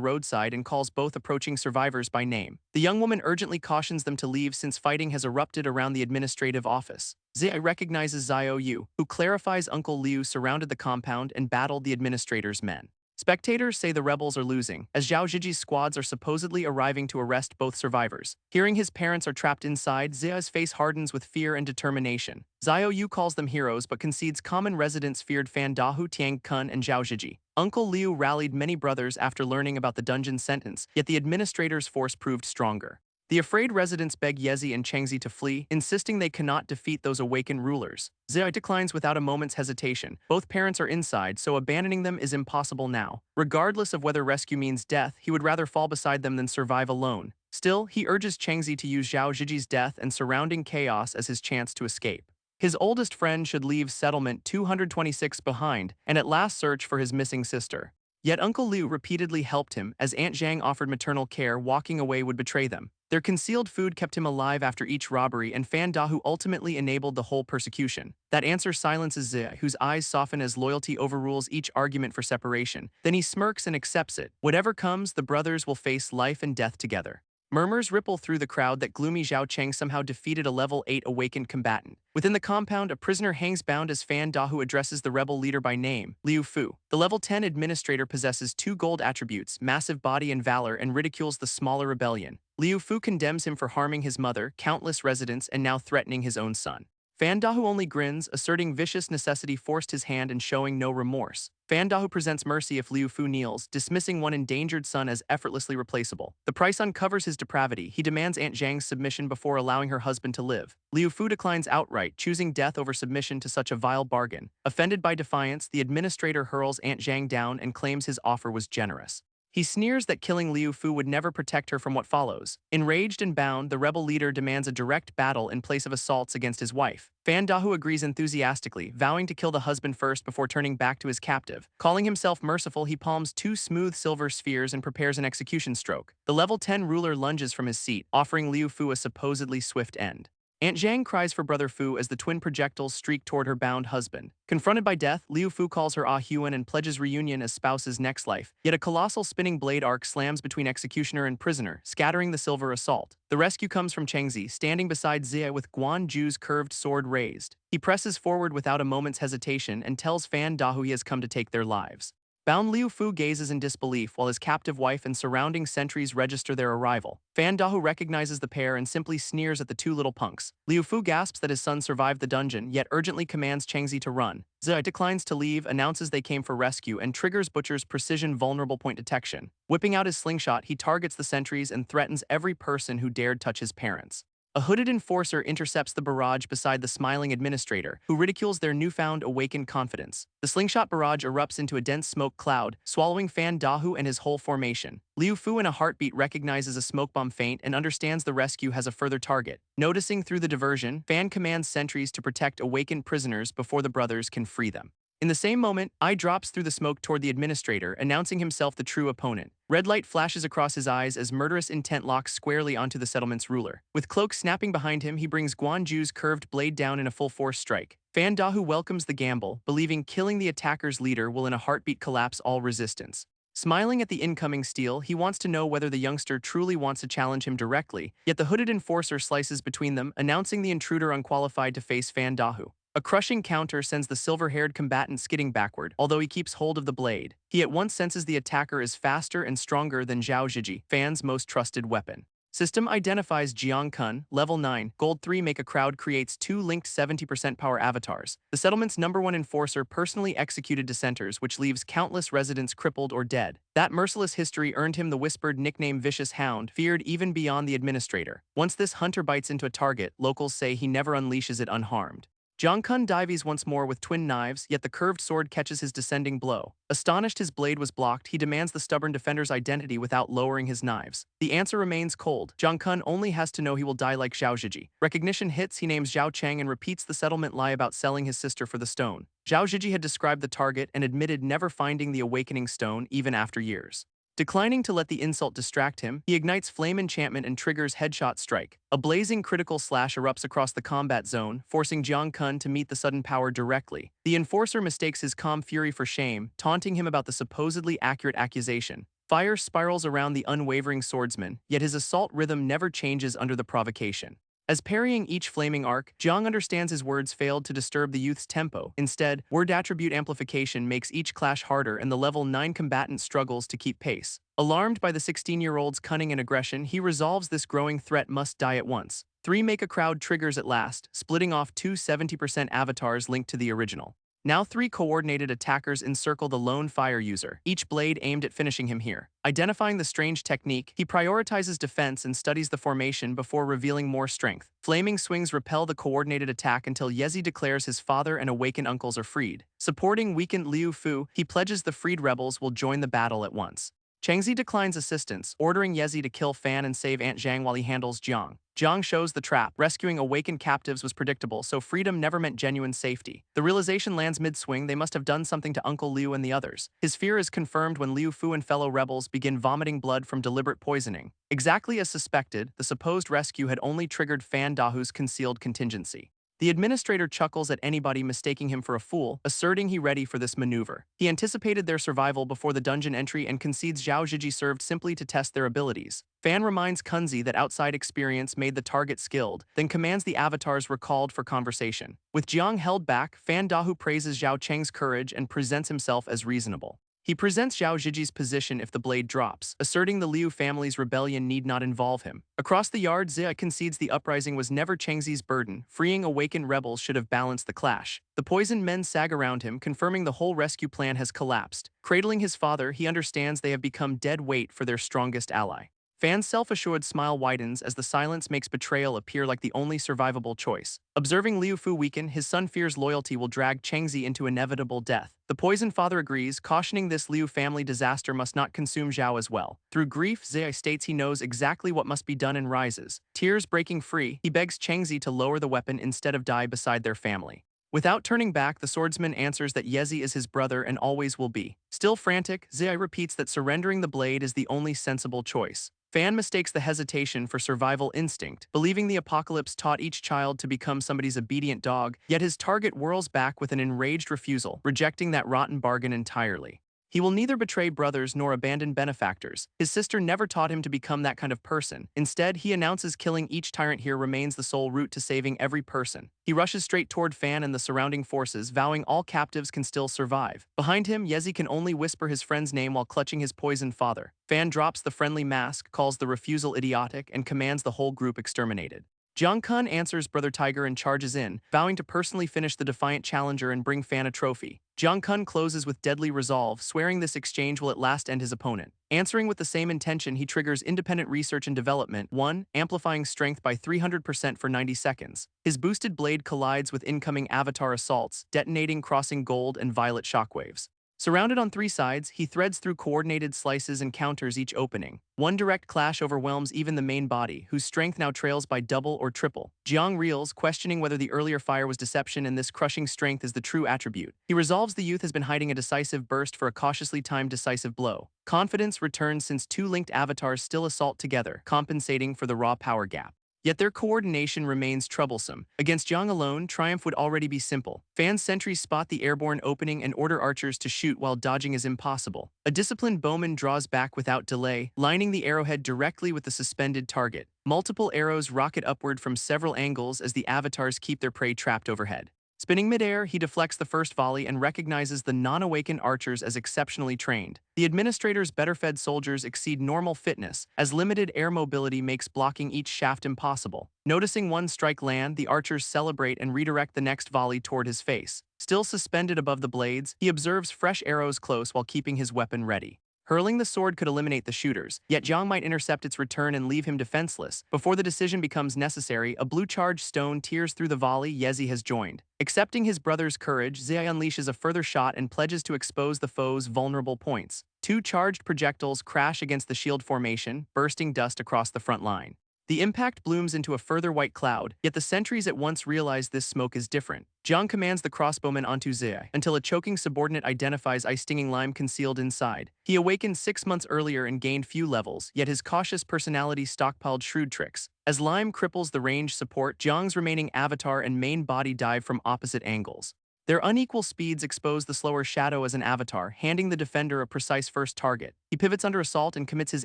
A: roadside and calls both approaching survivors by name. The young woman urgently cautions them to leave since fighting has erupted around the administrative office. Zia recognizes Xiao Yu, who clarifies Uncle Liu surrounded the compound and battled the administrator's men. Spectators say the rebels are losing, as Zhao Ziji's squads are supposedly arriving to arrest both survivors. Hearing his parents are trapped inside, Zia's face hardens with fear and determination. Xiao Yu calls them heroes but concedes common residents feared Fan Dahu, Tiang Kun, and Zhao Ziji. Uncle Liu rallied many brothers after learning about the dungeon sentence, yet the administrator's force proved stronger. The afraid residents beg Yezi and Chengzi to flee, insisting they cannot defeat those awakened rulers. Zia declines without a moment's hesitation. Both parents are inside, so abandoning them is impossible now. Regardless of whether rescue means death, he would rather fall beside them than survive alone. Still, he urges Chengzi to use Zhao Ziji's death and surrounding chaos as his chance to escape. His oldest friend should leave Settlement 226 behind and at last search for his missing sister. Yet Uncle Liu repeatedly helped him, as Aunt Zhang offered maternal care. Walking away would betray them. Their concealed food kept him alive after each robbery, and Fan Dahu ultimately enabled the whole persecution. That answer silences Zia, whose eyes soften as loyalty overrules each argument for separation. Then he smirks and accepts it. Whatever comes, the brothers will face life and death together. Murmurs ripple through the crowd that gloomy Zhao Cheng somehow defeated a level 8 awakened combatant. Within the compound, a prisoner hangs bound as Fan Dahu addresses the rebel leader by name, Liu Fu. The level 10 administrator possesses 2 gold attributes, massive body and valor, and ridicules the smaller rebellion. Liu Fu condemns him for harming his mother, countless residents, and now threatening his own son. Fan Dahu only grins, asserting vicious necessity forced his hand and showing no remorse. Fan Dahu presents mercy if Liu Fu kneels, dismissing one endangered son as effortlessly replaceable. The price uncovers his depravity. He demands Aunt Zhang's submission before allowing her husband to live. Liu Fu declines outright, choosing death over submission to such a vile bargain. Offended by defiance, the administrator hurls Aunt Zhang down and claims his offer was generous. He sneers that killing Liu Fu would never protect her from what follows. Enraged and bound, the rebel leader demands a direct battle in place of assaults against his wife. Fan Dahu agrees enthusiastically, vowing to kill the husband first before turning back to his captive. Calling himself merciful, he palms 2 smooth silver spheres and prepares an execution stroke. The level 10 ruler lunges from his seat, offering Liu Fu a supposedly swift end. Aunt Zhang cries for Brother Fu as the twin projectiles streak toward her bound husband. Confronted by death, Liu Fu calls her Ah Huan and pledges reunion as spouse's next life. Yet a colossal spinning blade arc slams between executioner and prisoner, scattering the silver assault. The rescue comes from Chengzi, standing beside Zia with Guan Ju's curved sword raised. He presses forward without a moment's hesitation and tells Fan Dahu he has come to take their lives. Bound, Liu Fu gazes in disbelief while his captive wife and surrounding sentries register their arrival. Fan Dahu recognizes the pair and simply sneers at the 2 little punks. Liu Fu gasps that his son survived the dungeon, yet urgently commands Chengzi to run. Zia declines to leave, announces they came for rescue, and triggers Butcher's precision vulnerable point detection. Whipping out his slingshot, he targets the sentries and threatens every person who dared touch his parents. A hooded enforcer intercepts the barrage beside the smiling administrator, who ridicules their newfound awakened confidence. The slingshot barrage erupts into a dense smoke cloud, swallowing Fan Dahu and his whole formation. Liu Fu in a heartbeat recognizes a smoke bomb feint and understands the rescue has a further target. Noticing through the diversion, Fan commands sentries to protect awakened prisoners before the brothers can free them. In the same moment, Ai drops through the smoke toward the administrator, announcing himself the true opponent. Red light flashes across his eyes as murderous intent locks squarely onto the settlement's ruler. With cloak snapping behind him, he brings Guan Ju's curved blade down in a full-force strike. Fan Dahu welcomes the gamble, believing killing the attacker's leader will in a heartbeat collapse all resistance. Smiling at the incoming steel, he wants to know whether the youngster truly wants to challenge him directly, yet the hooded enforcer slices between them, announcing the intruder unqualified to face Fan Dahu. A crushing counter sends the silver-haired combatant skidding backward, although he keeps hold of the blade. He at once senses the attacker is faster and stronger than Zhao Zhiji, Fan's most trusted weapon. System identifies Jiang Kun, level 9, gold 3 make a crowd creates 2 linked 70% power avatars. The settlement's #1 enforcer personally executed dissenters, which leaves countless residents crippled or dead. That merciless history earned him the whispered nickname Vicious Hound, feared even beyond the administrator. Once this hunter bites into a target, locals say he never unleashes it unharmed. Jiang Kun dives once more with twin knives, yet the curved sword catches his descending blow. Astonished his blade was blocked, he demands the stubborn defender's identity without lowering his knives. The answer remains cold. Jiang Kun only has to know he will die like Zhao Zhiji. Recognition hits, he names Zhao Cheng and repeats the settlement lie about selling his sister for the stone. Zhao Zhiji had described the target and admitted never finding the awakening stone even after years. Declining to let the insult distract him, he ignites Flame Enchantment and triggers Headshot Strike. A blazing critical slash erupts across the combat zone, forcing Jiang Kun to meet the sudden power directly. The enforcer mistakes his calm fury for shame, taunting him about the supposedly accurate accusation. Fire spirals around the unwavering swordsman, yet his assault rhythm never changes under the provocation. As parrying each flaming arc, Jiang understands his words failed to disturb the youth's tempo. Instead, word attribute amplification makes each clash harder and the level 9 combatant struggles to keep pace. Alarmed by the 16-year-old's cunning and aggression, he resolves this growing threat must die at once. 3 make a crowd triggers at last, splitting off 2 70% avatars linked to the original. Now 3 coordinated attackers encircle the lone fire user, each blade aimed at finishing him here. Identifying the strange technique, he prioritizes defense and studies the formation before revealing more strength. Flaming swings repel the coordinated attack until Yezi declares his father and awakened uncles are freed. Supporting weakened Liu Fu, he pledges the freed rebels will join the battle at once. Chengzi declines assistance, ordering Yezi to kill Fan and save Aunt Zhang while he handles Jiang. Jiang shows the trap. Rescuing awakened captives was predictable, so freedom never meant genuine safety. The realization lands mid-swing they must have done something to Uncle Liu and the others. His fear is confirmed when Liu Fu and fellow rebels begin vomiting blood from deliberate poisoning. Exactly as suspected, the supposed rescue had only triggered Fan Dahu's concealed contingency. The administrator chuckles at anybody mistaking him for a fool, asserting he ready for this maneuver. He anticipated their survival before the dungeon entry and concedes Zhao Zhiji served simply to test their abilities. Fan reminds Kunzi that outside experience made the target skilled, then commands the avatars recalled for conversation. With Jiang held back, Fan Dahu praises Zhao Cheng's courage and presents himself as reasonable. He presents Zhao Zhiji's position if the blade drops, asserting the Liu family's rebellion need not involve him. Across the yard, Zia concedes the uprising was never Chengzi's burden, freeing awakened rebels should have balanced the clash. The poisoned men sag around him, confirming the whole rescue plan has collapsed. Cradling his father, he understands they have become dead weight for their strongest ally. Fan's self-assured smile widens as the silence makes betrayal appear like the only survivable choice. Observing Liu Fu weaken, his son fears loyalty will drag Chengzi into inevitable death. The poisoned father agrees, cautioning this Liu family disaster must not consume Zhao as well. Through grief, Zia states he knows exactly what must be done and rises. Tears breaking free, he begs Chengzi to lower the weapon instead of die beside their family. Without turning back, the swordsman answers that Yezi is his brother and always will be. Still frantic, Zia repeats that surrendering the blade is the only sensible choice. Fan mistakes the hesitation for survival instinct, believing the apocalypse taught each child to become somebody's obedient dog, yet his target whirls back with an enraged refusal, rejecting that rotten bargain entirely. He will neither betray brothers nor abandon benefactors. His sister never taught him to become that kind of person. Instead, he announces killing each tyrant here remains the sole route to saving every person. He rushes straight toward Fan and the surrounding forces, vowing all captives can still survive. Behind him, Yezi can only whisper his friend's name while clutching his poisoned father. Fan drops the friendly mask, calls the refusal idiotic, and commands the whole group exterminated. Jiang Kun answers Brother Tiger and charges in, vowing to personally finish the defiant challenger and bring Fan a trophy. Jiang Kun closes with deadly resolve, swearing this exchange will at last end his opponent. Answering with the same intention, he triggers independent research and development, 1, amplifying strength by 300% for 90 seconds. His boosted blade collides with incoming avatar assaults, detonating crossing gold and violet shockwaves. Surrounded on 3 sides, he threads through coordinated slices and counters each opening. One direct clash overwhelms even the main body, whose strength now trails by double or triple. Jiang reels, questioning whether the earlier fire was deception and this crushing strength is the true attribute. He resolves the youth has been hiding a decisive burst for a cautiously timed decisive blow. Confidence returns since 2 linked avatars still assault together, compensating for the raw power gap. Yet their coordination remains troublesome. Against Jiang alone, triumph would already be simple. Fan's sentries spot the airborne opening and order archers to shoot while dodging is impossible. A disciplined bowman draws back without delay, lining the arrowhead directly with the suspended target. Multiple arrows rocket upward from several angles as the avatars keep their prey trapped overhead. Spinning midair, he deflects the first volley and recognizes the non-awakened archers as exceptionally trained. The administrator's better-fed soldiers exceed normal fitness, as limited air mobility makes blocking each shaft impossible. Noticing one strike land, the archers celebrate and redirect the next volley toward his face. Still suspended above the blades, he observes fresh arrows close while keeping his weapon ready. Hurling the sword could eliminate the shooters, yet Jiang might intercept its return and leave him defenseless. Before the decision becomes necessary, a blue-charged stone tears through the volley Yezi has joined. Accepting his brother's courage, Zai unleashes a further shot and pledges to expose the foe's vulnerable points. Two charged projectiles crash against the shield formation, bursting dust across the front line. The impact blooms into a further white cloud, yet the sentries at once realize this smoke is different. Jiang commands the crossbowman onto Zai until a choking subordinate identifies eye-stinging lime concealed inside. He awakened 6 months earlier and gained few levels, yet his cautious personality stockpiled shrewd tricks. As lime cripples the range support, Jiang's remaining avatar and main body dive from opposite angles. Their unequal speeds expose the slower Shadow as an avatar, handing the defender a precise first target. He pivots under assault and commits his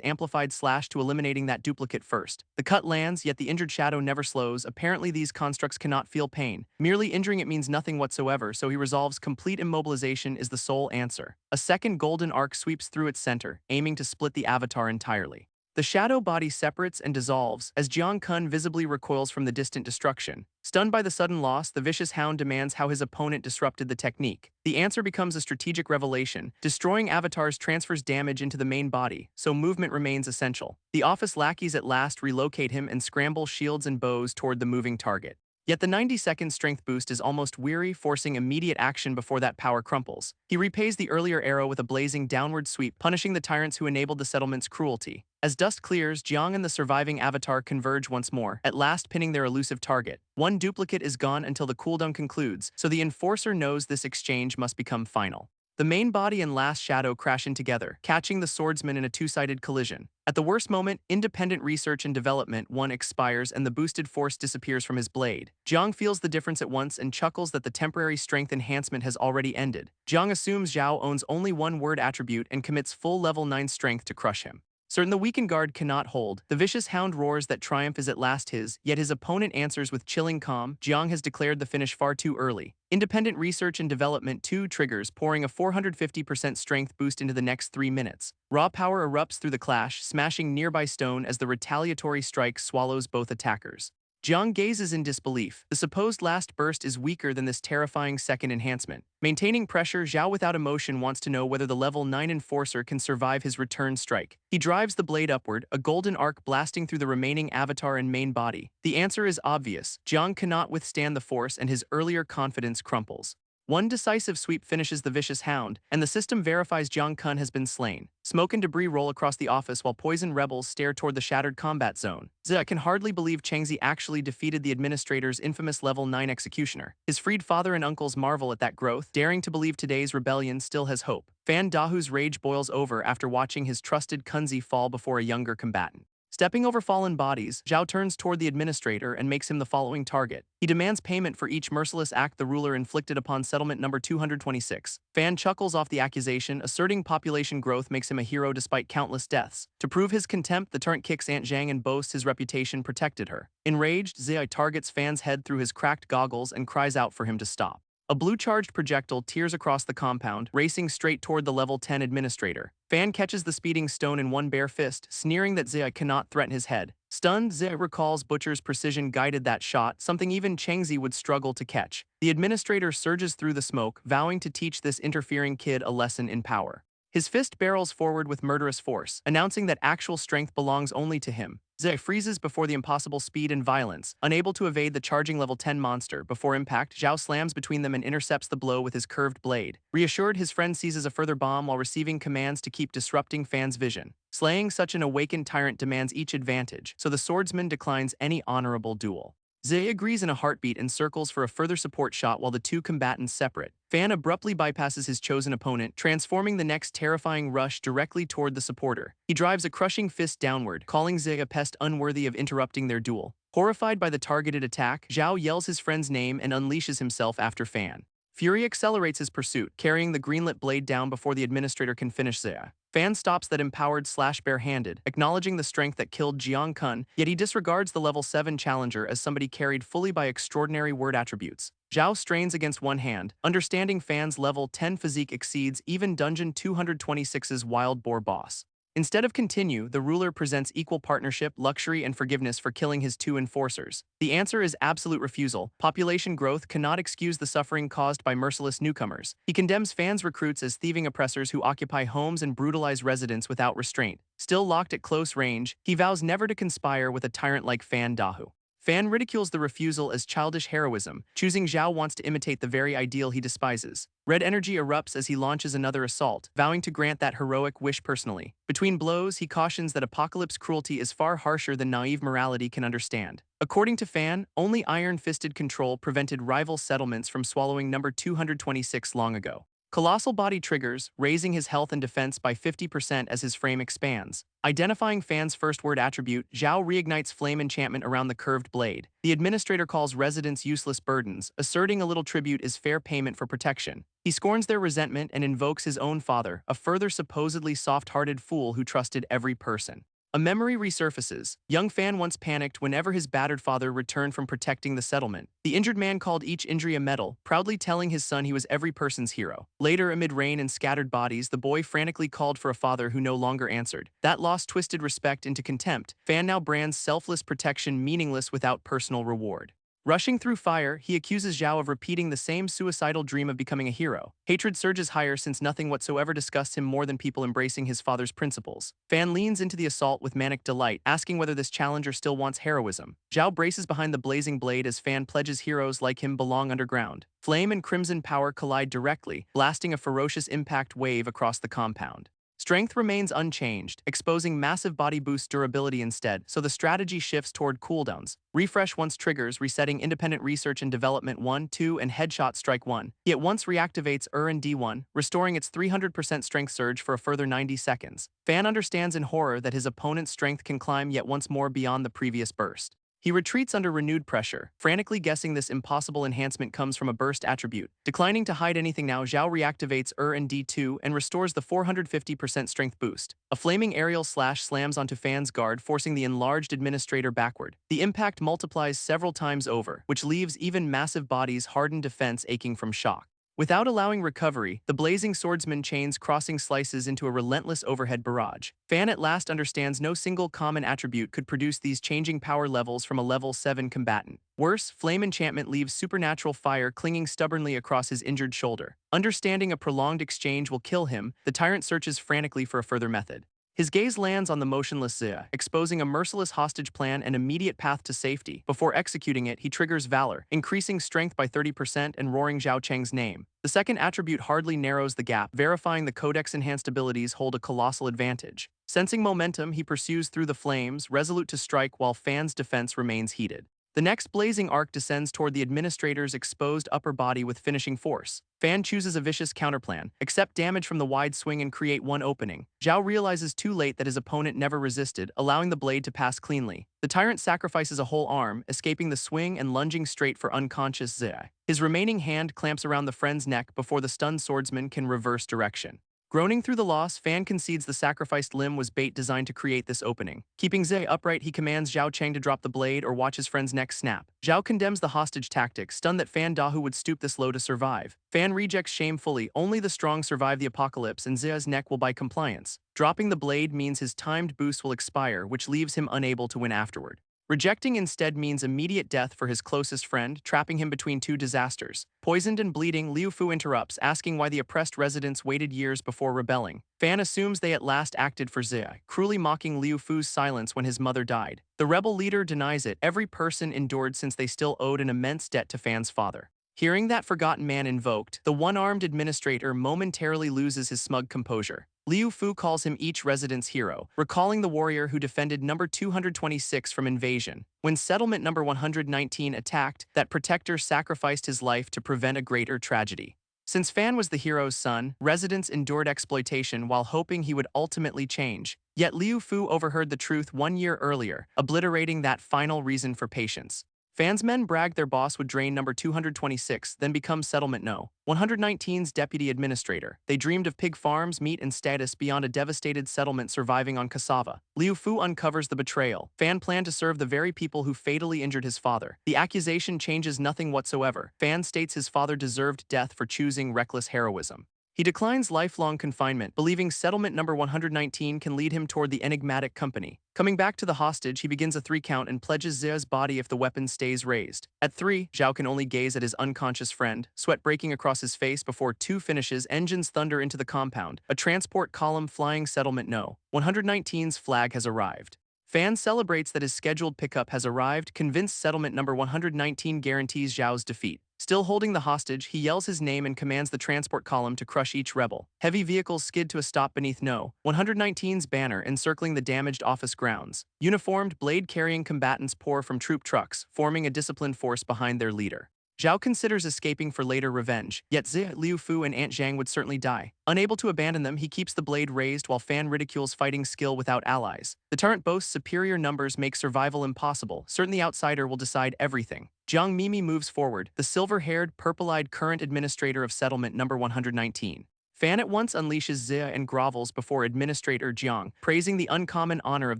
A: amplified slash to eliminating that duplicate first. The cut lands, yet the injured Shadow never slows. Apparently these constructs cannot feel pain. Merely injuring it means nothing whatsoever, so he resolves complete immobilization is the sole answer. A second golden arc sweeps through its center, aiming to split the avatar entirely. The shadow body separates and dissolves as Jiang Kun visibly recoils from the distant destruction. Stunned by the sudden loss, the vicious hound demands how his opponent disrupted the technique. The answer becomes a strategic revelation. Destroying avatars transfers damage into the main body, so movement remains essential. The office lackeys at last relocate him and scramble shields and bows toward the moving target. Yet the 90-second strength boost is almost weary, forcing immediate action before that power crumples. He repays the earlier arrow with a blazing downward sweep, punishing the tyrants who enabled the settlement's cruelty. As dust clears, Jiang and the surviving avatar converge once more, at last pinning their elusive target. One duplicate is gone until the cooldown concludes, so the enforcer knows this exchange must become final. The main body and last shadow crash in together, catching the swordsman in a two-sided collision. At the worst moment, independent research and development 1 expires and the boosted force disappears from his blade. Jiang feels the difference at once and chuckles that the temporary strength enhancement has already ended. Jiang assumes Zhao owns only one word attribute and commits full level 9 strength to crush him. Certain the weakened guard cannot hold, the vicious hound roars that triumph is at last his, yet his opponent answers with chilling calm. Jiang has declared the finish far too early. Independent research and development 2 triggers, pouring a 450% strength boost into the next 3 minutes. Raw power erupts through the clash, smashing nearby stone as the retaliatory strike swallows both attackers. Jiang gazes in disbelief. The supposed last burst is weaker than this terrifying second enhancement. Maintaining pressure, Zhao without emotion wants to know whether the level 9 enforcer can survive his return strike. He drives the blade upward, a golden arc blasting through the remaining avatar and main body. The answer is obvious. Jiang cannot withstand the force and his earlier confidence crumples. One decisive sweep finishes the vicious hound, and the system verifies Jiang Kun has been slain. Smoke and debris roll across the office while poison rebels stare toward the shattered combat zone. Zia can hardly believe Changzi actually defeated the administrator's infamous level 9 executioner. His freed father and uncles marvel at that growth, daring to believe today's rebellion still has hope. Fan Dahu's rage boils over after watching his trusted Kunzi fall before a younger combatant. Stepping over fallen bodies, Zhao turns toward the administrator and makes him the following target. He demands payment for each merciless act the ruler inflicted upon settlement number 226. Fan chuckles off the accusation, asserting population growth makes him a hero despite countless deaths. To prove his contempt, the tyrant kicks Aunt Zhang and boasts his reputation protected her. Enraged, Zai targets Fan's head through his cracked goggles and cries out for him to stop. A blue-charged projectile tears across the compound, racing straight toward the level 10 administrator. Fan catches the speeding stone in one bare fist, sneering that Zia cannot threaten his head. Stunned, Zia recalls Butcher's precision-guided that shot, something even Changzi would struggle to catch. The administrator surges through the smoke, vowing to teach this interfering kid a lesson in power. His fist barrels forward with murderous force, announcing that actual strength belongs only to him. Zai freezes before the impossible speed and violence, unable to evade the charging level 10 monster. Before impact, Zhao slams between them and intercepts the blow with his curved blade. Reassured, his friend seizes a further bomb while receiving commands to keep disrupting Fan's vision. Slaying such an awakened tyrant demands each advantage, so the swordsman declines any honorable duel. Zai agrees in a heartbeat and circles for a further support shot while the two combatants separate. Fan abruptly bypasses his chosen opponent, transforming the next terrifying rush directly toward the supporter. He drives a crushing fist downward, calling Zai a pest unworthy of interrupting their duel. Horrified by the targeted attack, Zhao yells his friend's name and unleashes himself after Fan. Fury accelerates his pursuit, carrying the greenlit blade down before the administrator can finish Zia. Fan stops that empowered slash bare-handed, acknowledging the strength that killed Jiang Kun, yet he disregards the level 7 challenger as somebody carried fully by extraordinary word attributes. Zhao strains against one hand, understanding Fan's level 10 physique exceeds even Dungeon 226's wild boar boss. Instead of continue, the ruler presents equal partnership, luxury, and forgiveness for killing his two enforcers. The answer is absolute refusal. Population growth cannot excuse the suffering caused by merciless newcomers. He condemns Fan's recruits as thieving oppressors who occupy homes and brutalize residents without restraint. Still locked at close range, he vows never to conspire with a tyrant like Fan Dahu. Fan ridicules the refusal as childish heroism, choosing Zhao wants to imitate the very ideal he despises. Red energy erupts as he launches another assault, vowing to grant that heroic wish personally. Between blows, he cautions that apocalypse cruelty is far harsher than naive morality can understand. According to Fan, only iron-fisted control prevented rival settlements from swallowing number 226 long ago. Colossal body triggers, raising his health and defense by 50% as his frame expands. Identifying Fan's first word attribute, Zhao reignites flame enchantment around the curved blade. The administrator calls residents useless burdens, asserting a little tribute is fair payment for protection. He scorns their resentment and invokes his own father, a further supposedly soft-hearted fool who trusted every person. A memory resurfaces. Young Fan once panicked whenever his battered father returned from protecting the settlement. The injured man called each injury a medal, proudly telling his son he was every person's hero. Later, amid rain and scattered bodies, the boy frantically called for a father who no longer answered. That loss twisted respect into contempt. Fan now brands selfless protection meaningless without personal reward. Rushing through fire, he accuses Zhao of repeating the same suicidal dream of becoming a hero. Hatred surges higher since nothing whatsoever disgusts him more than people embracing his father's principles. Fan leans into the assault with manic delight, asking whether this challenger still wants heroism. Zhao braces behind the blazing blade as Fan pledges heroes like him belong underground. Flame and crimson power collide directly, blasting a ferocious impact wave across the compound. Strength remains unchanged, exposing massive body boost durability instead, so the strategy shifts toward cooldowns. Refresh once triggers, resetting independent research and development 1, 2, and headshot strike 1. He at once reactivates and D1, restoring its 300% strength surge for a further 90 seconds. Fan understands in horror that his opponent's strength can climb yet once more beyond the previous burst. He retreats under renewed pressure, frantically guessing this impossible enhancement comes from a burst attribute. Declining to hide anything now, Zhao reactivates and D2 and restores the 450% strength boost. A flaming aerial slash slams onto Fan's guard, forcing the enlarged administrator backward. The impact multiplies several times over, which leaves even massive bodies' hardened defense aching from shock. Without allowing recovery, the blazing swordsman chains crossing slices into a relentless overhead barrage. Fan at last understands no single common attribute could produce these changing power levels from a level 7 combatant. Worse, flame enchantment leaves supernatural fire clinging stubbornly across his injured shoulder. Understanding a prolonged exchange will kill him, the tyrant searches frantically for a further method. His gaze lands on the motionless Zia, exposing a merciless hostage plan and immediate path to safety. Before executing it, he triggers Valor, increasing strength by 30% and roaring Zhao Cheng's name. The second attribute hardly narrows the gap, verifying the Codex-enhanced abilities hold a colossal advantage. Sensing momentum, he pursues through the flames, resolute to strike while Fan's defense remains heated. The next blazing arc descends toward the administrator's exposed upper body with finishing force. Fan chooses a vicious counterplan, accept damage from the wide swing and create one opening. Zhao realizes too late that his opponent never resisted, allowing the blade to pass cleanly. The tyrant sacrifices a whole arm, escaping the swing and lunging straight for unconscious Zia. His remaining hand clamps around the friend's neck before the stunned swordsman can reverse direction. Groaning through the loss, Fan concedes the sacrificed limb was bait designed to create this opening. Keeping Zhe upright, he commands Zhao Cheng to drop the blade or watch his friend's neck snap. Zhao condemns the hostage tactic, stunned that Fan Dahu would stoop this low to survive. Fan rejects shamefully, only the strong survive the apocalypse and Zhe's neck will buy compliance. Dropping the blade means his timed boost will expire, which leaves him unable to win afterward. Rejecting instead means immediate death for his closest friend, trapping him between two disasters. Poisoned and bleeding, Liu Fu interrupts, asking why the oppressed residents waited years before rebelling. Fan assumes they at last acted for Zia, cruelly mocking Liu Fu's silence when his mother died. The rebel leader denies it. Every person endured since they still owed an immense debt to Fan's father. Hearing that forgotten man invoked, the one-armed administrator momentarily loses his smug composure. Liu Fu calls him each resident's hero, recalling the warrior who defended number 226 from invasion. When settlement number 119 attacked, that protector sacrificed his life to prevent a greater tragedy. Since Fan was the hero's son, residents endured exploitation while hoping he would ultimately change. Yet Liu Fu overheard the truth 1 year earlier, obliterating that final reason for patience. Fan's men bragged their boss would drain number 226, then become Settlement No. 119's deputy administrator. They dreamed of pig farms, meat, and status beyond a devastated settlement surviving on cassava. Liu Fu uncovers the betrayal. Fan planned to serve the very people who fatally injured his father. The accusation changes nothing whatsoever. Fan states his father deserved death for choosing reckless heroism. He declines lifelong confinement, believing settlement number 119 can lead him toward the enigmatic company. Coming back to the hostage, he begins a 3 count and pledges Zia's body if the weapon stays raised. At 3, Zhao can only gaze at his unconscious friend, sweat breaking across his face before 2 finishes, engines thunder into the compound. A transport column flying settlement No. 119's flag has arrived. Fan celebrates that his scheduled pickup has arrived, convinced settlement number 119 guarantees Zhao's defeat. Still holding the hostage, he yells his name and commands the transport column to crush each rebel. Heavy vehicles skid to a stop beneath No. 119's banner encircling the damaged office grounds. Uniformed, blade-carrying combatants pour from troop trucks, forming a disciplined force behind their leader. Zhao considers escaping for later revenge, yet Zi, Liu Fu, and Aunt Zhang would certainly die. Unable to abandon them, he keeps the blade raised while Fan ridicules fighting skill without allies. The turret boasts superior numbers make survival impossible. Certain the outsider will decide everything. Jiang Mimi moves forward, the silver-haired, purple-eyed current administrator of settlement number 119. Fan at once unleashes Zia and grovels before Administrator Jiang, praising the uncommon honor of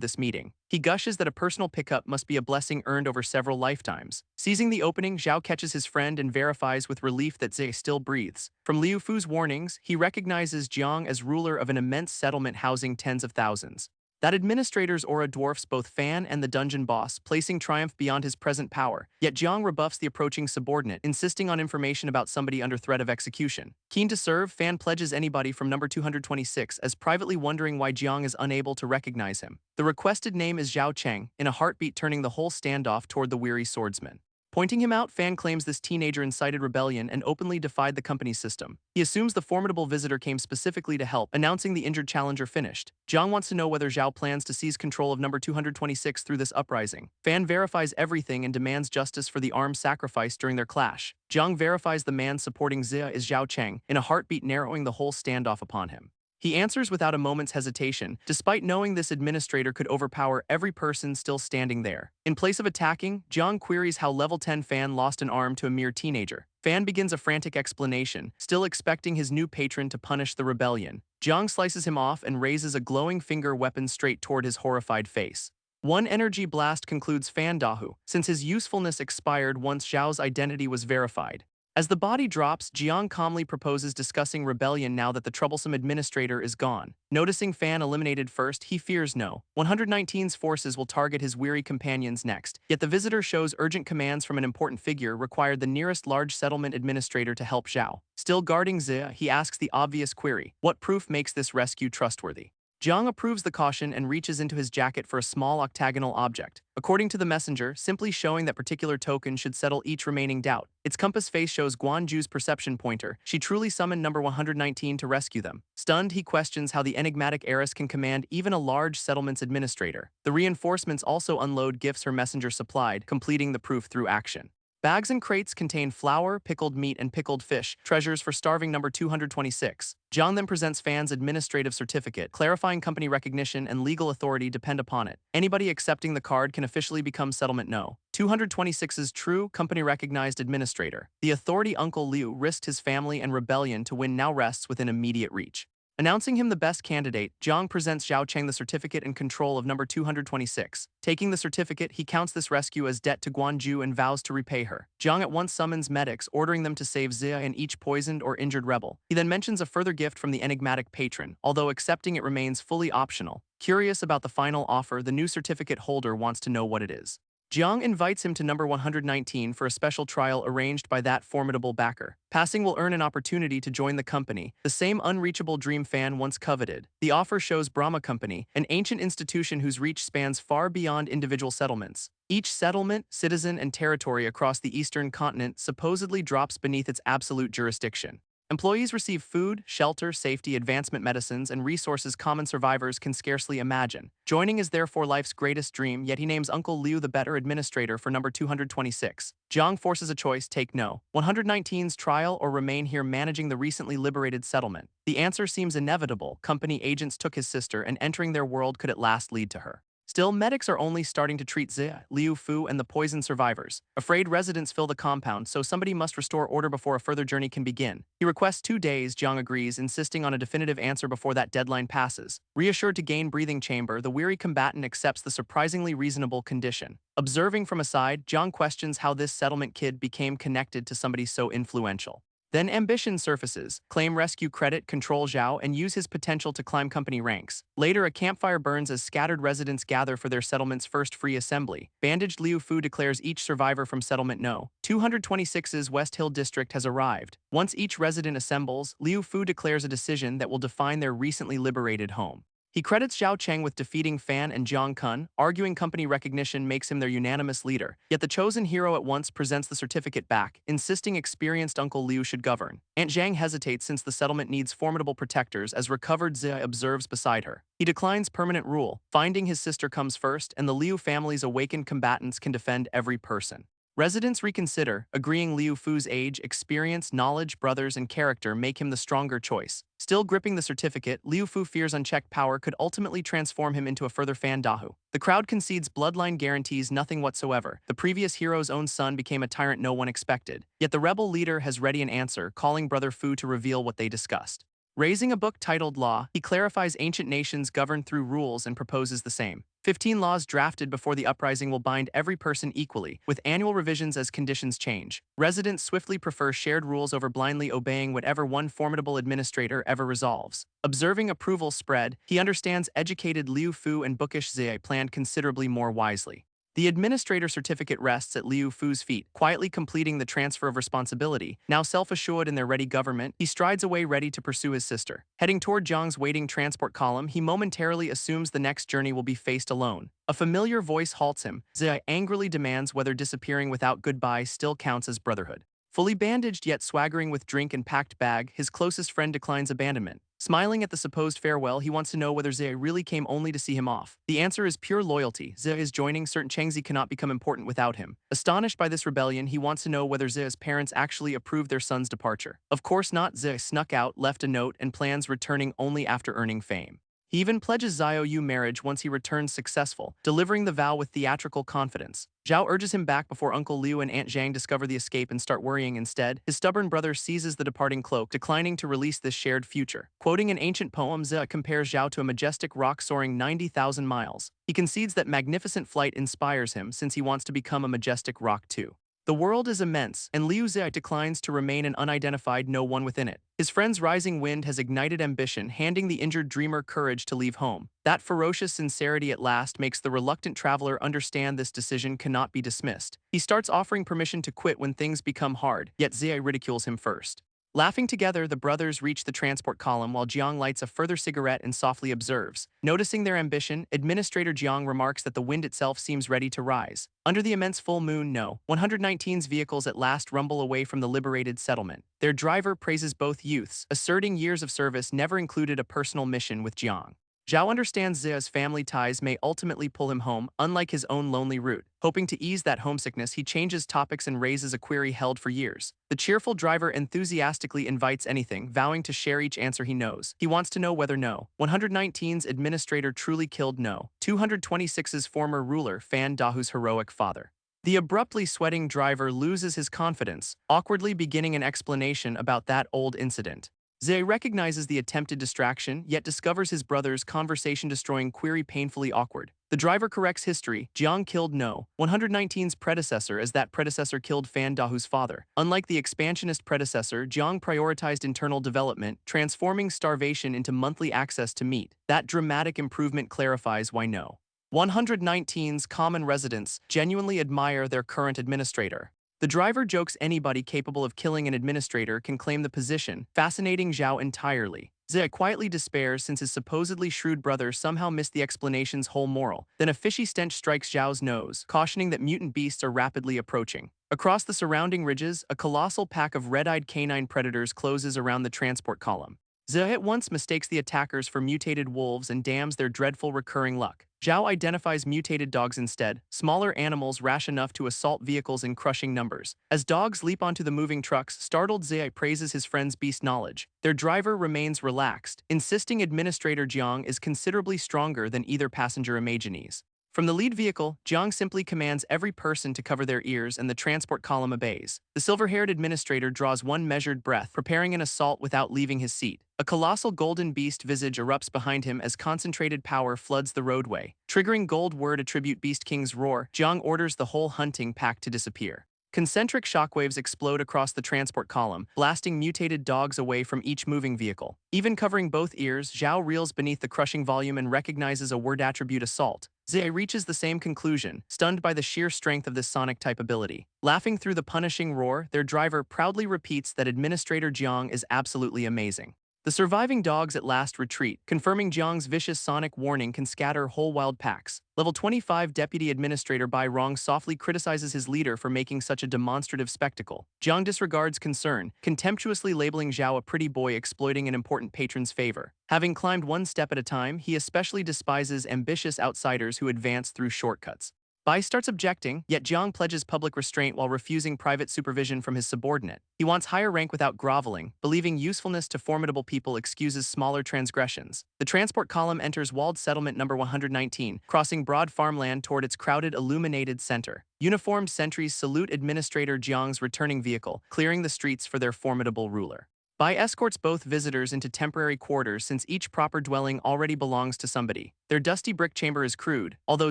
A: this meeting. He gushes that a personal pickup must be a blessing earned over several lifetimes. Seizing the opening, Zhao catches his friend and verifies with relief that Zia still breathes. From Liu Fu's warnings, he recognizes Jiang as ruler of an immense settlement housing tens of thousands. That administrator's aura dwarfs both Fan and the dungeon boss, placing triumph beyond his present power. Yet Jiang rebuffs the approaching subordinate, insisting on information about somebody under threat of execution. Keen to serve, Fan pledges anybody from number 226 as privately wondering why Jiang is unable to recognize him. The requested name is Zhao Cheng, in a heartbeat turning the whole standoff toward the weary swordsman. Pointing him out, Fan claims this teenager incited rebellion and openly defied the company's system. He assumes the formidable visitor came specifically to help, announcing the injured challenger finished. Jiang wants to know whether Zhao plans to seize control of number 226 through this uprising. Fan verifies everything and demands justice for the armed sacrifice during their clash. Jiang verifies the man supporting Zia is Zhao Cheng, in a heartbeat narrowing the whole standoff upon him. He answers without a moment's hesitation, despite knowing this administrator could overpower every person still standing there. In place of attacking, Jiang queries how level 10 Fan lost an arm to a mere teenager. Fan begins a frantic explanation, still expecting his new patron to punish the rebellion. Jiang slices him off and raises a glowing finger weapon straight toward his horrified face. One energy blast concludes Fan Dahu, since his usefulness expired once Zhao's identity was verified. As the body drops, Jiang calmly proposes discussing rebellion now that the troublesome administrator is gone. Noticing Fan eliminated first, he fears No. 119's forces will target his weary companions next, yet the visitor shows urgent commands from an important figure required the nearest large settlement administrator to help Zhao. Still guarding Zia, he asks the obvious query: what proof makes this rescue trustworthy? Jiang approves the caution and reaches into his jacket for a small octagonal object. According to the messenger, simply showing that particular token should settle each remaining doubt. Its compass face shows Guanju's perception pointer. She truly summoned number 119 to rescue them. Stunned, he questions how the enigmatic heiress can command even a large settlement's administrator. The reinforcements also unload gifts her messenger supplied, completing the proof through action. Bags and crates contain flour, pickled meat, and pickled fish, treasures for starving number 226. Jiang then presents Fan's administrative certificate, clarifying company recognition and legal authority depend upon it. Anybody accepting the card can officially become Settlement No. 226's true, company-recognized administrator. The authority Uncle Liu risked his family and rebellion to win now rests within immediate reach. Announcing him the best candidate, Jiang presents Zhao Cheng the certificate and control of number 226. Taking the certificate, he counts this rescue as debt to Guanju and vows to repay her. Jiang at once summons medics, ordering them to save Zia and each poisoned or injured rebel. He then mentions a further gift from the enigmatic patron, although accepting it remains fully optional. Curious about the final offer, the new certificate holder wants to know what it is. Jiang invites him to number 119 for a special trial arranged by that formidable backer. Passing will earn an opportunity to join the company, the same unreachable dream Fan once coveted. The offer shows Brahma Company, an ancient institution whose reach spans far beyond individual settlements. Each settlement, citizen, and territory across the eastern continent supposedly drops beneath its absolute jurisdiction. Employees receive food, shelter, safety, advancement medicines, and resources common survivors can scarcely imagine. Joining is therefore life's greatest dream, yet he names Uncle Liu the better administrator for number 226. Jiang forces a choice: take No. 119's trial or remain here managing the recently liberated settlement. The answer seems inevitable. Company agents took his sister, and entering their world could at last lead to her. Still, medics are only starting to treat Zia, Liu Fu, and the poison survivors. Afraid residents fill the compound, so somebody must restore order before a further journey can begin. He requests 2 days, Jiang agrees, insisting on a definitive answer before that deadline passes. Reassured to gain breathing chamber, the weary combatant accepts the surprisingly reasonable condition. Observing from aside, Jiang questions how this settlement kid became connected to somebody so influential. Then ambition surfaces, claim rescue credit, control Zhao, and use his potential to climb company ranks. Later, a campfire burns as scattered residents gather for their settlement's first free assembly. Bandaged Liu Fu declares each survivor from Settlement No. 226's West Hill District has arrived. Once each resident assembles, Liu Fu declares a decision that will define their recently liberated home. He credits Zhao Cheng with defeating Fan and Jiang Kun, arguing company recognition makes him their unanimous leader. Yet the chosen hero at once presents the certificate back, insisting experienced Uncle Liu should govern. Aunt Zhang hesitates since the settlement needs formidable protectors as recovered Zia observes beside her. He declines permanent rule, finding his sister comes first, and the Liu family's awakened combatants can defend every person. Residents reconsider, agreeing Liu Fu's age, experience, knowledge, brothers, and character make him the stronger choice. Still gripping the certificate, Liu Fu fears unchecked power could ultimately transform him into a further Fan Dahu. The crowd concedes bloodline guarantees nothing whatsoever. The previous hero's own son became a tyrant no one expected. Yet the rebel leader has ready an answer, calling Brother Fu to reveal what they discussed. Raising a book titled Law, he clarifies ancient nations governed through rules and proposes the same. 15 laws drafted before the uprising will bind every person equally, with annual revisions as conditions change. Residents swiftly prefer shared rules over blindly obeying whatever one formidable administrator ever resolves. Observing approval spread, he understands educated Liu Fu and bookish Zia planned considerably more wisely. The administrator certificate rests at Liu Fu's feet, quietly completing the transfer of responsibility. Now self-assured in their ready government, he strides away ready to pursue his sister. Heading toward Jiang's waiting transport column, he momentarily assumes the next journey will be faced alone. A familiar voice halts him. Zia angrily demands whether disappearing without goodbye still counts as brotherhood. Fully bandaged yet swaggering with drink and packed bag, his closest friend declines abandonment. Smiling at the supposed farewell, he wants to know whether Zia really came only to see him off. The answer is pure loyalty. Zia is joining, certain Chengzi cannot become important without him. Astonished by this rebellion, he wants to know whether Zia's parents actually approved their son's departure. Of course not. Zia snuck out, left a note, and plans returning only after earning fame. He even pledges Xiao Yu marriage once he returns successful, delivering the vow with theatrical confidence. Zhao urges him back before Uncle Liu and Aunt Zhang discover the escape and start worrying instead. His stubborn brother seizes the departing cloak, declining to release this shared future. Quoting an ancient poem, Zia compares Zhao to a majestic rock soaring 90,000 miles. He concedes that magnificent flight inspires him since he wants to become a majestic rock too. The world is immense, and Liu Zia declines to remain an unidentified no one within it. His friend's rising wind has ignited ambition, handing the injured dreamer courage to leave home. That ferocious sincerity at last makes the reluctant traveler understand this decision cannot be dismissed. He starts offering permission to quit when things become hard, yet Zia ridicules him first. Laughing together, the brothers reach the transport column while Jiang lights a further cigarette and softly observes. Noticing their ambition, Administrator Jiang remarks that the wind itself seems ready to rise. Under the immense full moon, No. 119's vehicles at last rumble away from the liberated settlement. Their driver praises both youths, asserting years of service never included a personal mission with Jiang. Zhao understands Zia's family ties may ultimately pull him home, unlike his own lonely route. Hoping to ease that homesickness, he changes topics and raises a query held for years. The cheerful driver enthusiastically invites anything, vowing to share each answer he knows. He wants to know whether No. 119's administrator truly killed No. 226's former ruler, Fan Dahu's heroic father. The abruptly sweating driver loses his confidence, awkwardly beginning an explanation about that old incident. Zhe recognizes the attempted distraction, yet discovers his brother's conversation-destroying query painfully awkward. The driver corrects history. Jiang killed No. 119's predecessor as that predecessor killed Fan Dahu's father. Unlike the expansionist predecessor, Jiang prioritized internal development, transforming starvation into monthly access to meat. That dramatic improvement clarifies why No. 119's common residents genuinely admire their current administrator. The driver jokes anybody capable of killing an administrator can claim the position, fascinating Zhao entirely. Zia quietly despairs since his supposedly shrewd brother somehow missed the explanation's whole moral. Then a fishy stench strikes Zhao's nose, cautioning that mutant beasts are rapidly approaching. Across the surrounding ridges, a colossal pack of red-eyed canine predators closes around the transport column. Zia at once mistakes the attackers for mutated wolves and damns their dreadful recurring luck. Zhao identifies mutated dogs instead, smaller animals rash enough to assault vehicles in crushing numbers. As dogs leap onto the moving trucks, startled Zia praises his friend's beast knowledge. Their driver remains relaxed, insisting Administrator Jiang is considerably stronger than either passenger Imaginese. From the lead vehicle, Jiang simply commands every person to cover their ears and the transport column obeys. The silver-haired administrator draws one measured breath, preparing an assault without leaving his seat. A colossal golden beast visage erupts behind him as concentrated power floods the roadway. Triggering gold word attribute Beast King's roar, Jiang orders the whole hunting pack to disappear. Concentric shockwaves explode across the transport column, blasting mutated dogs away from each moving vehicle. Even covering both ears, Zhao reels beneath the crushing volume and recognizes a word attribute assault. Zhe reaches the same conclusion, stunned by the sheer strength of this sonic-type ability. Laughing through the punishing roar, their driver proudly repeats that Administrator Jiang is absolutely amazing. The surviving dogs at last retreat, confirming Jiang's vicious sonic warning can scatter whole wild packs. Level 25 Deputy Administrator Bai Rong softly criticizes his leader for making such a demonstrative spectacle. Jiang disregards concern, contemptuously labeling Zhao a pretty boy exploiting an important patron's favor. Having climbed one step at a time, he especially despises ambitious outsiders who advance through shortcuts. Bai starts objecting, yet Jiang pledges public restraint while refusing private supervision from his subordinate. He wants higher rank without groveling, believing usefulness to formidable people excuses smaller transgressions. The transport column enters walled settlement number 119, crossing broad farmland toward its crowded illuminated center. Uniformed sentries salute Administrator Jiang's returning vehicle, clearing the streets for their formidable ruler. Bai escorts both visitors into temporary quarters since each proper dwelling already belongs to somebody. Their dusty brick chamber is crude, although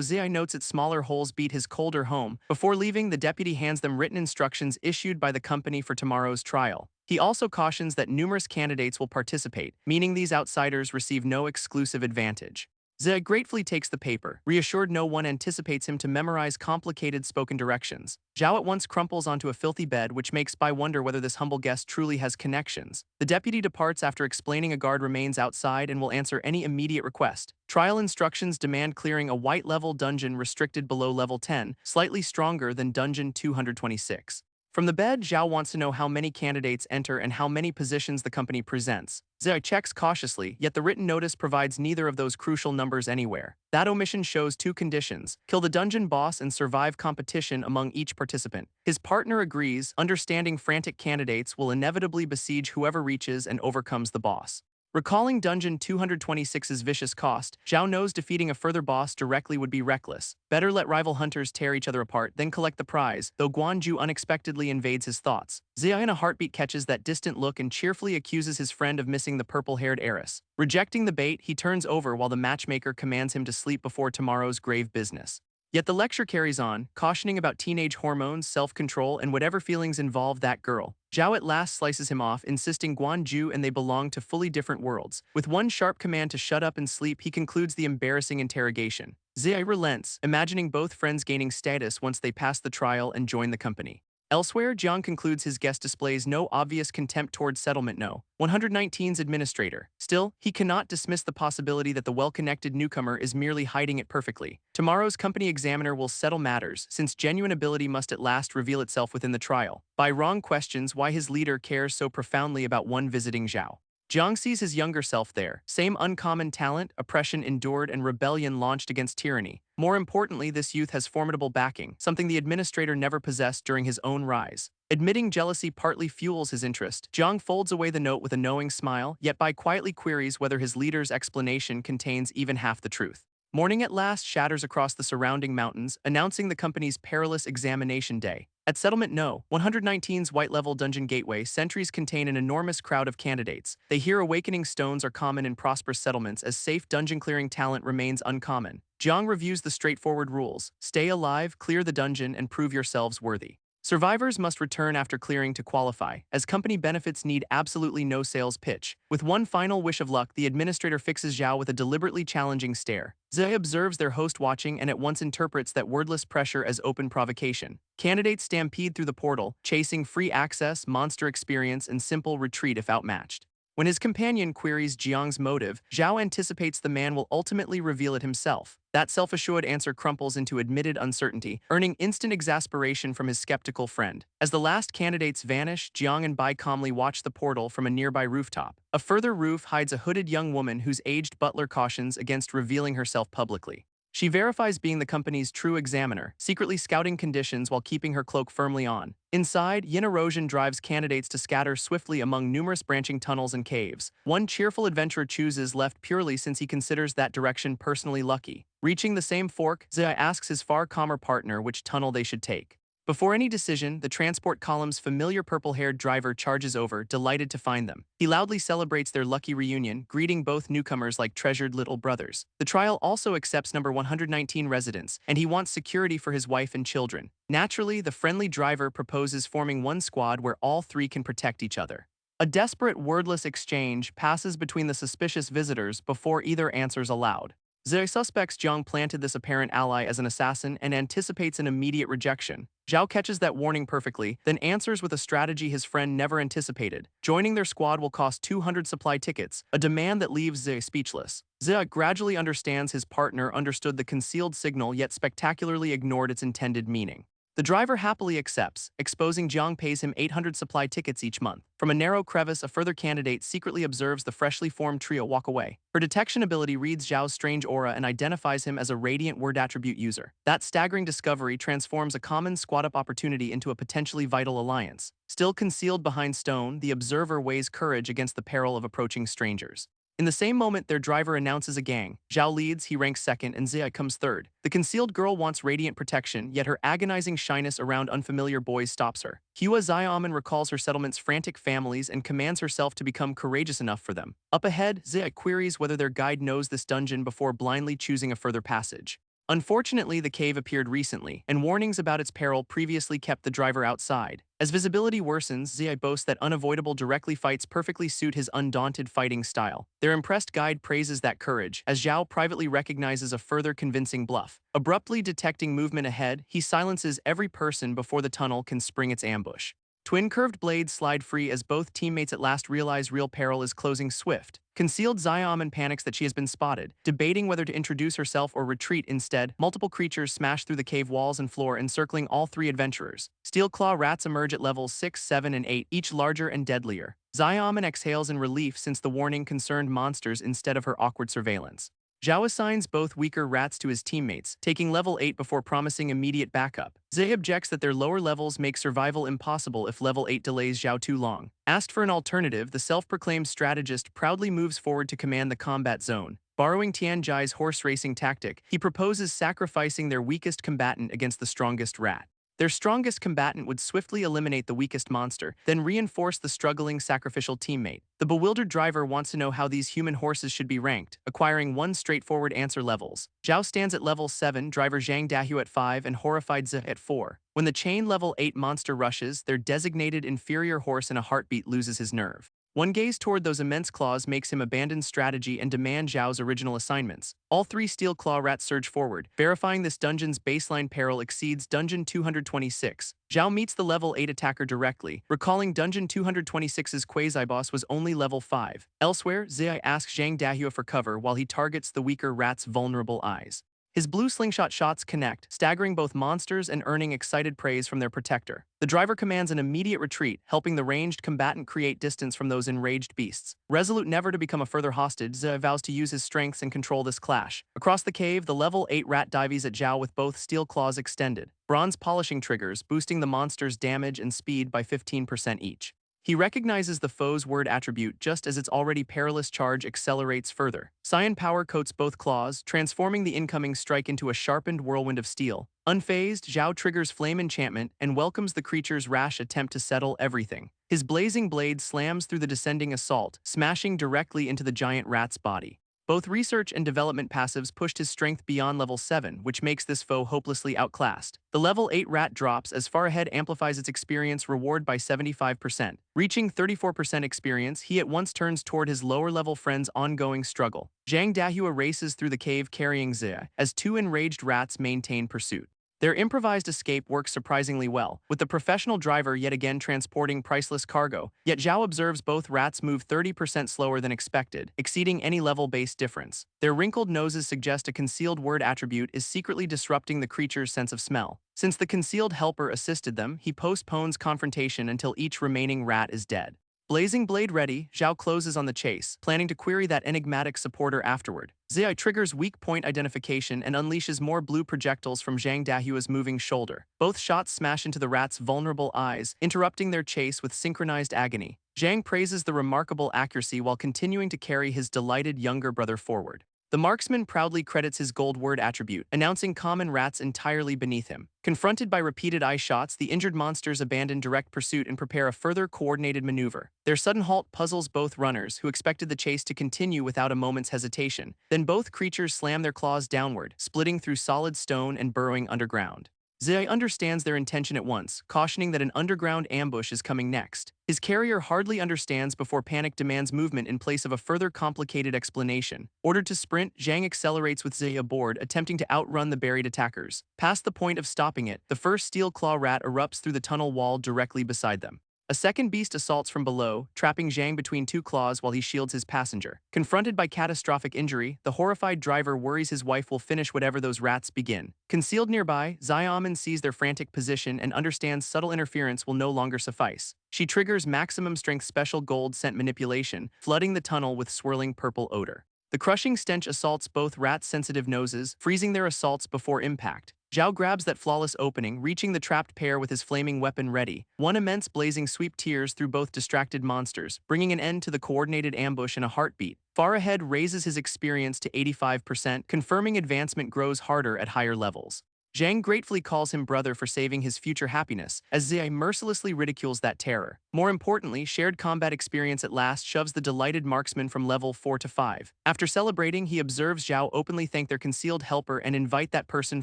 A: Zai notes its smaller holes beat his colder home. Before leaving, the deputy hands them written instructions issued by the company for tomorrow's trial. He also cautions that numerous candidates will participate, meaning these outsiders receive no exclusive advantage. Zhe gratefully takes the paper, reassured no one anticipates him to memorize complicated spoken directions. Zhao at once crumples onto a filthy bed, which makes Bai wonder whether this humble guest truly has connections. The deputy departs after explaining a guard remains outside and will answer any immediate request. Trial instructions demand clearing a white-level dungeon restricted below level 10, slightly stronger than dungeon 226. From the bed, Zhao wants to know how many candidates enter and how many positions the company presents. Zai checks cautiously, yet the written notice provides neither of those crucial numbers anywhere. That omission shows two conditions: kill the dungeon boss and survive competition among each participant. His partner agrees, understanding frantic candidates will inevitably besiege whoever reaches and overcomes the boss. Recalling Dungeon 226's vicious cost, Zhao knows defeating a further boss directly would be reckless. Better let rival hunters tear each other apart, then collect the prize, though Guanju unexpectedly invades his thoughts. Zia in a heartbeat catches that distant look and cheerfully accuses his friend of missing the purple-haired heiress. Rejecting the bait, he turns over while the matchmaker commands him to sleep before tomorrow's grave business. Yet the lecture carries on, cautioning about teenage hormones, self-control, and whatever feelings involve that girl. Zhao at last slices him off, insisting Guanju and they belong to fully different worlds. With one sharp command to shut up and sleep, he concludes the embarrassing interrogation. Zai relents, imagining both friends gaining status once they pass the trial and join the company. Elsewhere, Jiang concludes his guest displays no obvious contempt towards Settlement No. 119's administrator. Still, he cannot dismiss the possibility that the well-connected newcomer is merely hiding it perfectly. Tomorrow's company examiner will settle matters, since genuine ability must at last reveal itself within the trial. Bai Rong questions why his leader cares so profoundly about one visiting Zhao. Jiang sees his younger self there, same uncommon talent, oppression endured, and rebellion launched against tyranny. More importantly, this youth has formidable backing, something the administrator never possessed during his own rise. Admitting jealousy partly fuels his interest, Jiang folds away the note with a knowing smile, yet Bai quietly queries whether his leader's explanation contains even half the truth. Morning at last shatters across the surrounding mountains, announcing the company's perilous examination day. At Settlement No. 119's white-level dungeon gateway, sentries contain an enormous crowd of candidates. They hear awakening stones are common in prosperous settlements as safe dungeon-clearing talent remains uncommon. Jiang reviews the straightforward rules: stay alive, clear the dungeon, and prove yourselves worthy. Survivors must return after clearing to qualify, as company benefits need absolutely no sales pitch. With one final wish of luck, the administrator fixes Zhao with a deliberately challenging stare. Zhe observes their host watching and at once interprets that wordless pressure as open provocation. Candidates stampede through the portal, chasing free access, monster experience, and simple retreat if outmatched. When his companion queries Jiang's motive, Zhao anticipates the man will ultimately reveal it himself. That self-assured answer crumples into admitted uncertainty, earning instant exasperation from his skeptical friend. As the last candidates vanish, Jiang and Bai calmly watch the portal from a nearby rooftop. A further roof hides a hooded young woman whose aged butler cautions against revealing herself publicly. She verifies being the company's true examiner, secretly scouting conditions while keeping her cloak firmly on. Inside, yin erosion drives candidates to scatter swiftly among numerous branching tunnels and caves. One cheerful adventurer chooses left purely since he considers that direction personally lucky. Reaching the same fork, Zai asks his far calmer partner which tunnel they should take. Before any decision, the transport column's familiar purple-haired driver charges over, delighted to find them. He loudly celebrates their lucky reunion, greeting both newcomers like treasured little brothers. The trial also accepts number 119 residents, and he wants security for his wife and children. Naturally, the friendly driver proposes forming one squad where all three can protect each other. A desperate wordless exchange passes between the suspicious visitors before either answers aloud. Zhe suspects Jiang planted this apparent ally as an assassin and anticipates an immediate rejection. Zhao catches that warning perfectly, then answers with a strategy his friend never anticipated. Joining their squad will cost 200 supply tickets, a demand that leaves Zhe speechless. Zhe gradually understands his partner understood the concealed signal yet spectacularly ignored its intended meaning. The driver happily accepts, exposing Jiang pays him 800 supply tickets each month. From a narrow crevice, a further candidate secretly observes the freshly formed trio walk away. Her detection ability reads Zhao's strange aura and identifies him as a radiant word attribute user. That staggering discovery transforms a common squad-up opportunity into a potentially vital alliance. Still concealed behind stone, the observer weighs courage against the peril of approaching strangers. In the same moment, their driver announces a gang. Zhao leads, he ranks second, and Zia comes third. The concealed girl wants radiant protection, yet her agonizing shyness around unfamiliar boys stops her. Hua Xiaoman recalls her settlement's frantic families and commands herself to become courageous enough for them. Up ahead, Zia queries whether their guide knows this dungeon before blindly choosing a further passage. Unfortunately, the cave appeared recently, and warnings about its peril previously kept the driver outside. As visibility worsens, Zia boasts that unavoidable directly fights perfectly suit his undaunted fighting style. Their impressed guide praises that courage, as Zhao privately recognizes a further convincing bluff. Abruptly detecting movement ahead, he silences every person before the tunnel can spring its ambush. Twin curved blades slide free as both teammates at last realize real peril is closing swift. Concealed Xiaoman panics that she has been spotted, debating whether to introduce herself or retreat instead. Multiple creatures smash through the cave walls and floor, encircling all three adventurers. Steel claw rats emerge at levels 6, 7, and 8, each larger and deadlier. Xiaoman exhales in relief since the warning concerned monsters instead of her awkward surveillance. Zhao assigns both weaker rats to his teammates, taking level 8 before promising immediate backup. Zhe objects that their lower levels make survival impossible if level 8 delays Zhao too long. Asked for an alternative, the self-proclaimed strategist proudly moves forward to command the combat zone. Borrowing Tianjai's horse racing tactic, he proposes sacrificing their weakest combatant against the strongest rat. Their strongest combatant would swiftly eliminate the weakest monster, then reinforce the struggling sacrificial teammate. The bewildered driver wants to know how these human horses should be ranked, acquiring one straightforward answer: levels. Zhao stands at level 7, driver Zhang Dahua at 5, and horrified Zhe at 4. When the chain level 8 monster rushes, their designated inferior horse in a heartbeat loses his nerve. One gaze toward those immense claws makes him abandon strategy and demand Zhao's original assignments. All three steel claw rats surge forward, verifying this dungeon's baseline peril exceeds Dungeon 226. Zhao meets the level 8 attacker directly, recalling Dungeon 226's quasi-boss was only level 5. Elsewhere, Zai asks Zhang Dahua for cover while he targets the weaker rat's vulnerable eyes. His blue slingshot shots connect, staggering both monsters and earning excited praise from their protector. The driver commands an immediate retreat, helping the ranged combatant create distance from those enraged beasts. Resolute never to become a further hostage, Zhe vows to use his strengths and control this clash. Across the cave, the level 8 rat dives at Zhao with both steel claws extended. Bronze polishing triggers, boosting the monster's damage and speed by 15% each. He recognizes the foe's word attribute just as its already perilous charge accelerates further. Cyan power coats both claws, transforming the incoming strike into a sharpened whirlwind of steel. Unfazed, Zhao triggers Flame Enchantment and welcomes the creature's rash attempt to settle everything. His blazing blade slams through the descending assault, smashing directly into the giant rat's body. Both research and development passives pushed his strength beyond level 7, which makes this foe hopelessly outclassed. The level 8 rat drops as far ahead amplifies its experience reward by 75%. Reaching 34% experience, he at once turns toward his lower-level friend's ongoing struggle. Zhang Dahua races through the cave carrying Zia, as two enraged rats maintain pursuit. Their improvised escape works surprisingly well, with the professional driver yet again transporting priceless cargo, yet Zhao observes both rats move 30% slower than expected, exceeding any level-based difference. Their wrinkled noses suggest a concealed word attribute is secretly disrupting the creature's sense of smell. Since the concealed helper assisted them, he postpones confrontation until each remaining rat is dead. Blazing blade ready, Zhao closes on the chase, planning to query that enigmatic supporter afterward. Zai triggers weak point identification and unleashes more blue projectiles from Zhang Dahua's moving shoulder. Both shots smash into the rat's vulnerable eyes, interrupting their chase with synchronized agony. Zhang praises the remarkable accuracy while continuing to carry his delighted younger brother forward. The marksman proudly credits his gold word attribute, announcing common rats entirely beneath him. Confronted by repeated eye shots, the injured monsters abandon direct pursuit and prepare a further coordinated maneuver. Their sudden halt puzzles both runners, who expected the chase to continue without a moment's hesitation. Then both creatures slam their claws downward, splitting through solid stone and burrowing underground. Zai understands their intention at once, cautioning that an underground ambush is coming next. His carrier hardly understands before panic demands movement in place of a further complicated explanation. Ordered to sprint, Zhang accelerates with Zai aboard, attempting to outrun the buried attackers. Past the point of stopping it, the first steel claw rat erupts through the tunnel wall directly beside them. A second beast assaults from below, trapping Zhang between two claws while he shields his passenger. Confronted by catastrophic injury, the horrified driver worries his wife will finish whatever those rats begin. Concealed nearby, Xiaomin sees their frantic position and understands subtle interference will no longer suffice. She triggers maximum strength special gold scent manipulation, flooding the tunnel with swirling purple odor. The crushing stench assaults both rats' sensitive noses, freezing their assaults before impact. Zhao grabs that flawless opening, reaching the trapped pair with his flaming weapon ready. One immense blazing sweep tears through both distracted monsters, bringing an end to the coordinated ambush in a heartbeat. Far Ahead raises his experience to 85%, confirming advancement grows harder at higher levels. Zhang gratefully calls him brother for saving his future happiness, as Zai mercilessly ridicules that terror. More importantly, shared combat experience at last shoves the delighted marksman from level 4 to 5. After celebrating, he observes Zhao openly thank their concealed helper and invite that person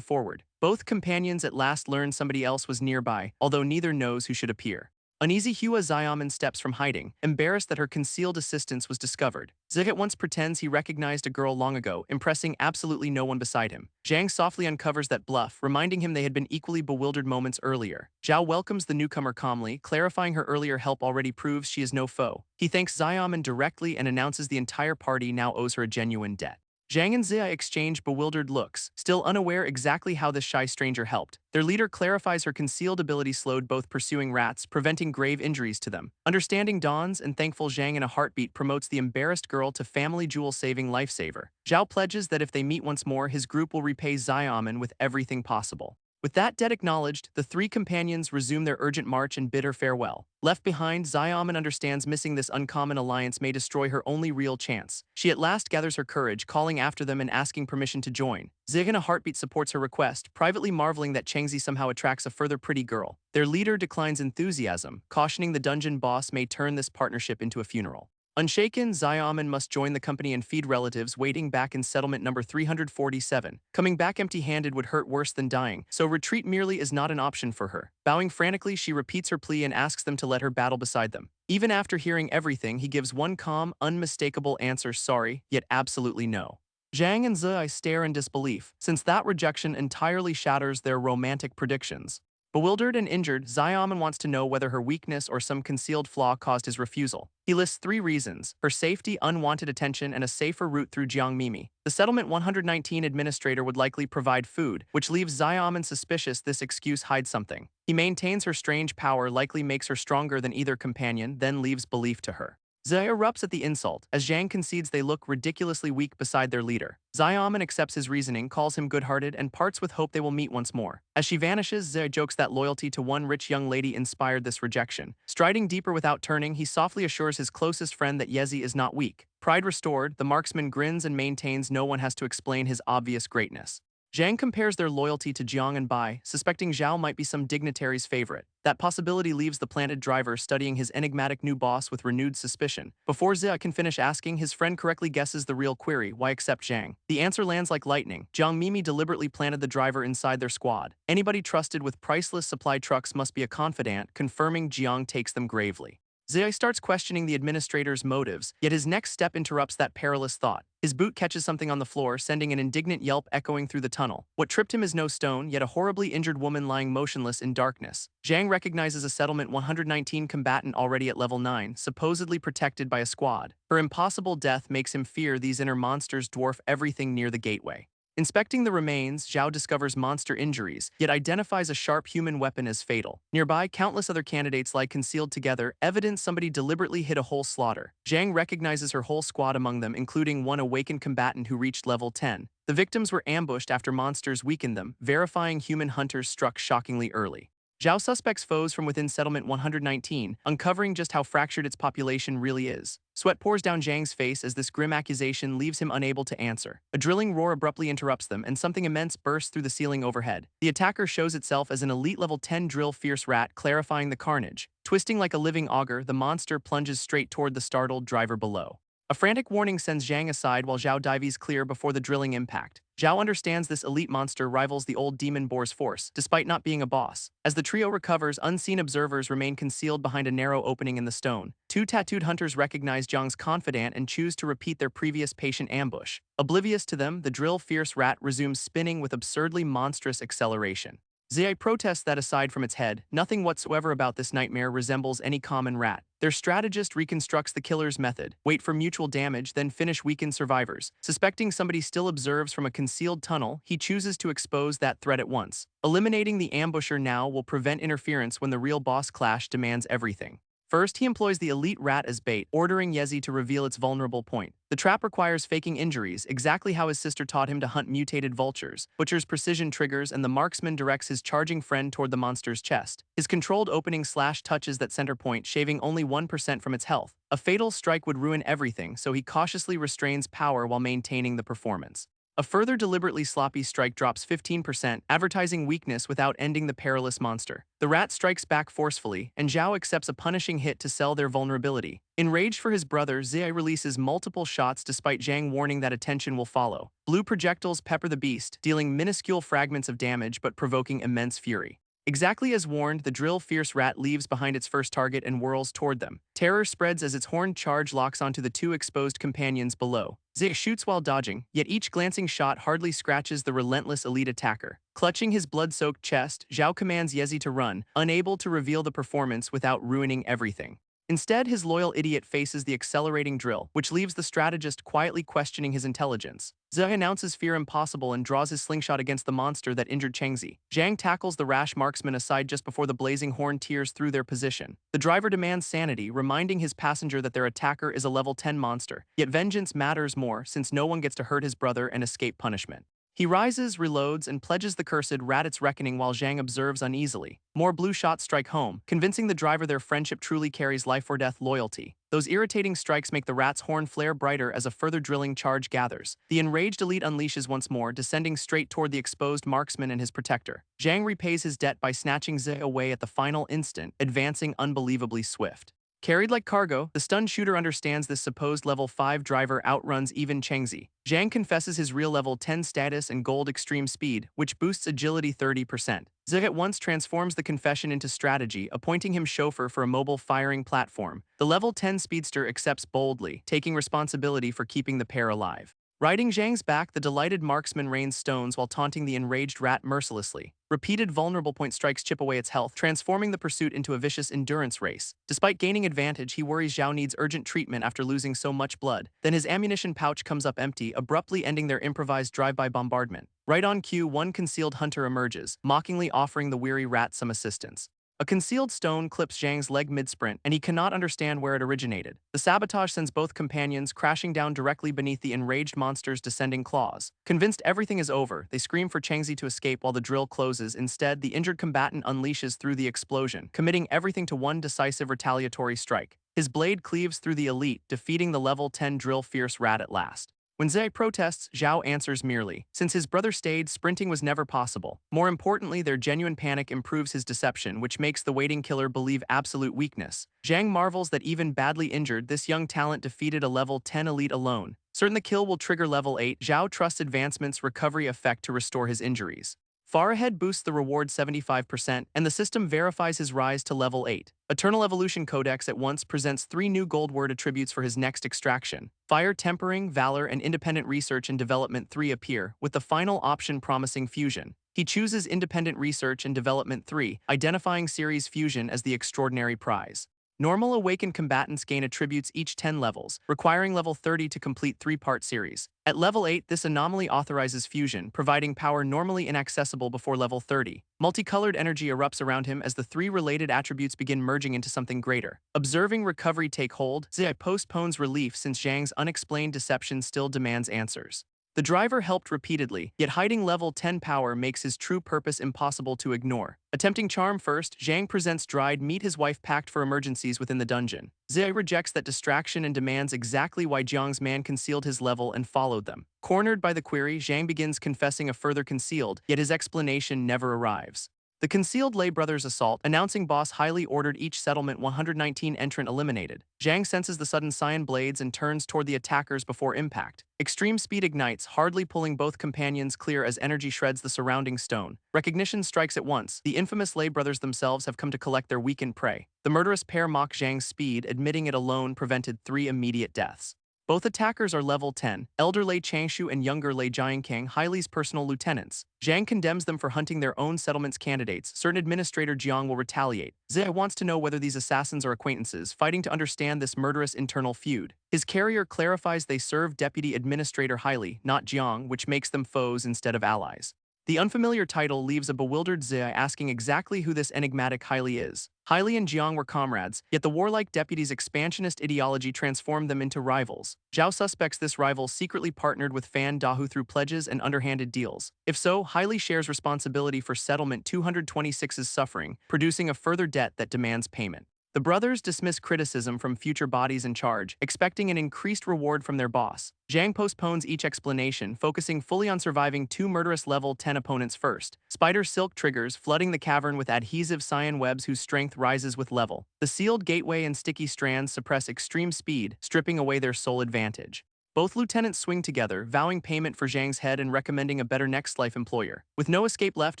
A: forward. Both companions at last learn somebody else was nearby, although neither knows who should appear. Uneasy Hua Xiaomin steps from hiding, embarrassed that her concealed assistance was discovered. Zig at once pretends he recognized a girl long ago, impressing absolutely no one beside him. Zhang softly uncovers that bluff, reminding him they had been equally bewildered moments earlier. Zhao welcomes the newcomer calmly, clarifying her earlier help already proves she is no foe. He thanks Xiaomin directly and announces the entire party now owes her a genuine debt. Zhang and Zia exchange bewildered looks, still unaware exactly how this shy stranger helped. Their leader clarifies her concealed ability slowed both pursuing rats, preventing grave injuries to them. Understanding dawns, and thankful Zhang in a heartbeat promotes the embarrassed girl to family jewel-saving lifesaver. Zhao pledges that if they meet once more, his group will repay Xiaomin with everything possible. With that debt acknowledged, the three companions resume their urgent march and bid her farewell. Left behind, Xiaomin understands missing this uncommon alliance may destroy her only real chance. She at last gathers her courage, calling after them and asking permission to join. Zig in a heartbeat supports her request, privately marveling that Chengzi somehow attracts a further pretty girl. Their leader declines enthusiasm, cautioning the dungeon boss may turn this partnership into a funeral. Unshaken, Xiaomin must join the company and feed relatives waiting back in settlement number 347. Coming back empty-handed would hurt worse than dying, so retreat merely is not an option for her. Bowing frantically, she repeats her plea and asks them to let her battle beside them. Even after hearing everything, he gives one calm, unmistakable answer: sorry, yet absolutely no. Zhang and Zai stare in disbelief, since that rejection entirely shatters their romantic predictions. Bewildered and injured, Xiaomin wants to know whether her weakness or some concealed flaw caused his refusal. He lists 3 reasons: her safety, unwanted attention, and a safer route through Jiangmimi. The Settlement 119 administrator would likely provide food, which leaves Xiaomin suspicious this excuse hides something. He maintains her strange power likely makes her stronger than either companion, then leaves belief to her. Zai erupts at the insult, as Zhang concedes they look ridiculously weak beside their leader. Xiaomin accepts his reasoning, calls him good-hearted, and parts with hope they will meet once more. As she vanishes, Zai jokes that loyalty to one rich young lady inspired this rejection. Striding deeper without turning, he softly assures his closest friend that Yezi is not weak. Pride restored, the marksman grins and maintains no one has to explain his obvious greatness. Zhang compares their loyalty to Jiang and Bai, suspecting Zhao might be some dignitary's favorite. That possibility leaves the planted driver studying his enigmatic new boss with renewed suspicion. Before Zia can finish asking, his friend correctly guesses the real query: why accept Zhang? The answer lands like lightning. Jiang Mimi deliberately planted the driver inside their squad. Anybody trusted with priceless supply trucks must be a confidant, confirming Jiang takes them gravely. Zai starts questioning the administrator's motives, yet his next step interrupts that perilous thought. His boot catches something on the floor, sending an indignant yelp echoing through the tunnel. What tripped him is no stone, yet a horribly injured woman lying motionless in darkness. Zhang recognizes a Settlement 119 combatant already at level 9, supposedly protected by a squad. Her impossible death makes him fear these inner monsters dwarf everything near the gateway. Inspecting the remains, Zhao discovers monster injuries, yet identifies a sharp human weapon as fatal. Nearby, countless other candidates lie concealed together, evidence somebody deliberately hid a whole slaughter. Zhang recognizes her whole squad among them, including one awakened combatant who reached level 10. The victims were ambushed after monsters weakened them, verifying human hunters struck shockingly early. Zhao suspects foes from within Settlement 119, uncovering just how fractured its population really is. Sweat pours down Zhang's face as this grim accusation leaves him unable to answer. A drilling roar abruptly interrupts them, and something immense bursts through the ceiling overhead. The attacker shows itself as an elite level 10 drill fierce rat, clarifying the carnage. Twisting like a living auger, the monster plunges straight toward the startled driver below. A frantic warning sends Zhang aside while Zhao dives clear before the drilling impact. Zhao understands this elite monster rivals the old demon boar's force, despite not being a boss. As the trio recovers, unseen observers remain concealed behind a narrow opening in the stone. Two tattooed hunters recognize Zhang's confidant and choose to repeat their previous patient ambush. Oblivious to them, the drill fierce rat resumes spinning with absurdly monstrous acceleration. Zai protests that aside from its head, nothing whatsoever about this nightmare resembles any common rat. Their strategist reconstructs the killer's method, wait for mutual damage, then finish weakened survivors. Suspecting somebody still observes from a concealed tunnel, he chooses to expose that threat at once. Eliminating the ambusher now will prevent interference when the real boss clash demands everything. First, he employs the elite rat as bait, ordering Yezi to reveal its vulnerable point. The trap requires faking injuries, exactly how his sister taught him to hunt mutated vultures. Butcher's precision triggers, and the marksman directs his charging friend toward the monster's chest. His controlled opening slash touches that center point, shaving only 1% from its health. A fatal strike would ruin everything, so he cautiously restrains power while maintaining the performance. A further deliberately sloppy strike drops 15%, advertising weakness without ending the perilous monster. The rat strikes back forcefully, and Zhao accepts a punishing hit to sell their vulnerability. Enraged for his brother, Zai releases multiple shots despite Zhang warning that attention will follow. Blue projectiles pepper the beast, dealing minuscule fragments of damage but provoking immense fury. Exactly as warned, the drill fierce rat leaves behind its first target and whirls toward them. Terror spreads as its horned charge locks onto the two exposed companions below. Zai shoots while dodging, yet each glancing shot hardly scratches the relentless elite attacker. Clutching his blood-soaked chest, Zhao commands Yezi to run, unable to reveal the performance without ruining everything. Instead, his loyal idiot faces the accelerating drill, which leaves the strategist quietly questioning his intelligence. Zhe announces fear impossible and draws his slingshot against the monster that injured Chengzi. Zhang tackles the rash marksman aside just before the blazing horn tears through their position. The driver demands sanity, reminding his passenger that their attacker is a level 10 monster. Yet vengeance matters more, since no one gets to hurt his brother and escape punishment. He rises, reloads, and pledges the cursed rat its reckoning while Zhang observes uneasily. More blue shots strike home, convincing the driver their friendship truly carries life-or-death loyalty. Those irritating strikes make the rat's horn flare brighter as a further drilling charge gathers. The enraged elite unleashes once more, descending straight toward the exposed marksman and his protector. Zhang repays his debt by snatching Zhe away at the final instant, advancing unbelievably swift. Carried like cargo, the stunned shooter understands this supposed level 5 driver outruns even Chengzi. Zhang confesses his real level 10 status and gold extreme speed, which boosts agility 30%. Zhe at once transforms the confession into strategy, appointing him chauffeur for a mobile firing platform. The level 10 speedster accepts boldly, taking responsibility for keeping the pair alive. Riding Zhang's back, the delighted marksman rains stones while taunting the enraged rat mercilessly. Repeated vulnerable point strikes chip away its health, transforming the pursuit into a vicious endurance race. Despite gaining advantage, he worries Zhao needs urgent treatment after losing so much blood. Then his ammunition pouch comes up empty, abruptly ending their improvised drive-by bombardment. Right on cue, one concealed hunter emerges, mockingly offering the weary rat some assistance. A concealed stone clips Zhang's leg mid-sprint, and he cannot understand where it originated. The sabotage sends both companions crashing down directly beneath the enraged monster's descending claws. Convinced everything is over, they scream for Chengzi to escape while the drill closes. Instead, the injured combatant unleashes through the explosion, committing everything to one decisive retaliatory strike. His blade cleaves through the elite, defeating the level 10 drill fierce rat at last. When Zhe protests, Zhao answers merely. Since his brother stayed, sprinting was never possible. More importantly, their genuine panic improves his deception, which makes the waiting killer believe absolute weakness. Zhang marvels that even badly injured, this young talent defeated a level 10 elite alone. Certain the kill will trigger level 8, Zhao trusts Advancement's recovery effect to restore his injuries. Far Ahead boosts the reward 75%, and the system verifies his rise to level 8. Eternal Evolution Codex at once presents 3 new gold word attributes for his next extraction. Fire Tempering, Valor, and Independent Research and Development 3 appear, with the final option promising fusion. He chooses Independent Research and Development 3, identifying Series Fusion as the extraordinary prize. Normal awakened combatants gain attributes each 10 levels, requiring level 30 to complete 3-part series. At level 8, this anomaly authorizes fusion, providing power normally inaccessible before level 30. Multicolored energy erupts around him as the three related attributes begin merging into something greater. Observing recovery take hold, Zai postpones relief since Zhang's unexplained deception still demands answers. The driver helped repeatedly, yet hiding level 10 power makes his true purpose impossible to ignore. Attempting charm first, Zhang presents dried meat his wife packed for emergencies within the dungeon. Zai rejects that distraction and demands exactly why Jiang's man concealed his level and followed them. Cornered by the query, Zhang begins confessing a further concealed, yet his explanation never arrives. The concealed lay brothers assault, announcing boss highly ordered each settlement 119 entrant eliminated. Zhang senses the sudden cyan blades and turns toward the attackers before impact. Extreme speed ignites, hardly pulling both companions clear as energy shreds the surrounding stone. Recognition strikes at once. The infamous lay brothers themselves have come to collect their weakened prey. The murderous pair mock Zhang's speed, admitting it alone prevented 3 immediate deaths. Both attackers are level 10, elder Lei Changshu and younger Lei Jiankang, Hailei's personal lieutenants. Zhang condemns them for hunting their own settlement's candidates. Certain administrator Jiang will retaliate. Zai wants to know whether these assassins are acquaintances, fighting to understand this murderous internal feud. His carrier clarifies they serve Deputy Administrator Hailey, not Jiang, which makes them foes instead of allies. The unfamiliar title leaves a bewildered Zai asking exactly who this enigmatic Hailey is. Hailey and Jiang were comrades, yet the warlike deputy's expansionist ideology transformed them into rivals. Zhao suspects this rival secretly partnered with Fan Dahu through pledges and underhanded deals. If so, Hailey shares responsibility for Settlement 226's suffering, producing a further debt that demands payment. The brothers dismiss criticism from future bodies in charge, expecting an increased reward from their boss. Zhang postpones each explanation, focusing fully on surviving 2 murderous level 10 opponents first. Spider silk triggers, flooding the cavern with adhesive cyan webs whose strength rises with level. The sealed gateway and sticky strands suppress extreme speed, stripping away their sole advantage. Both lieutenants swing together, vowing payment for Zhang's head and recommending a better next life employer. With no escape left,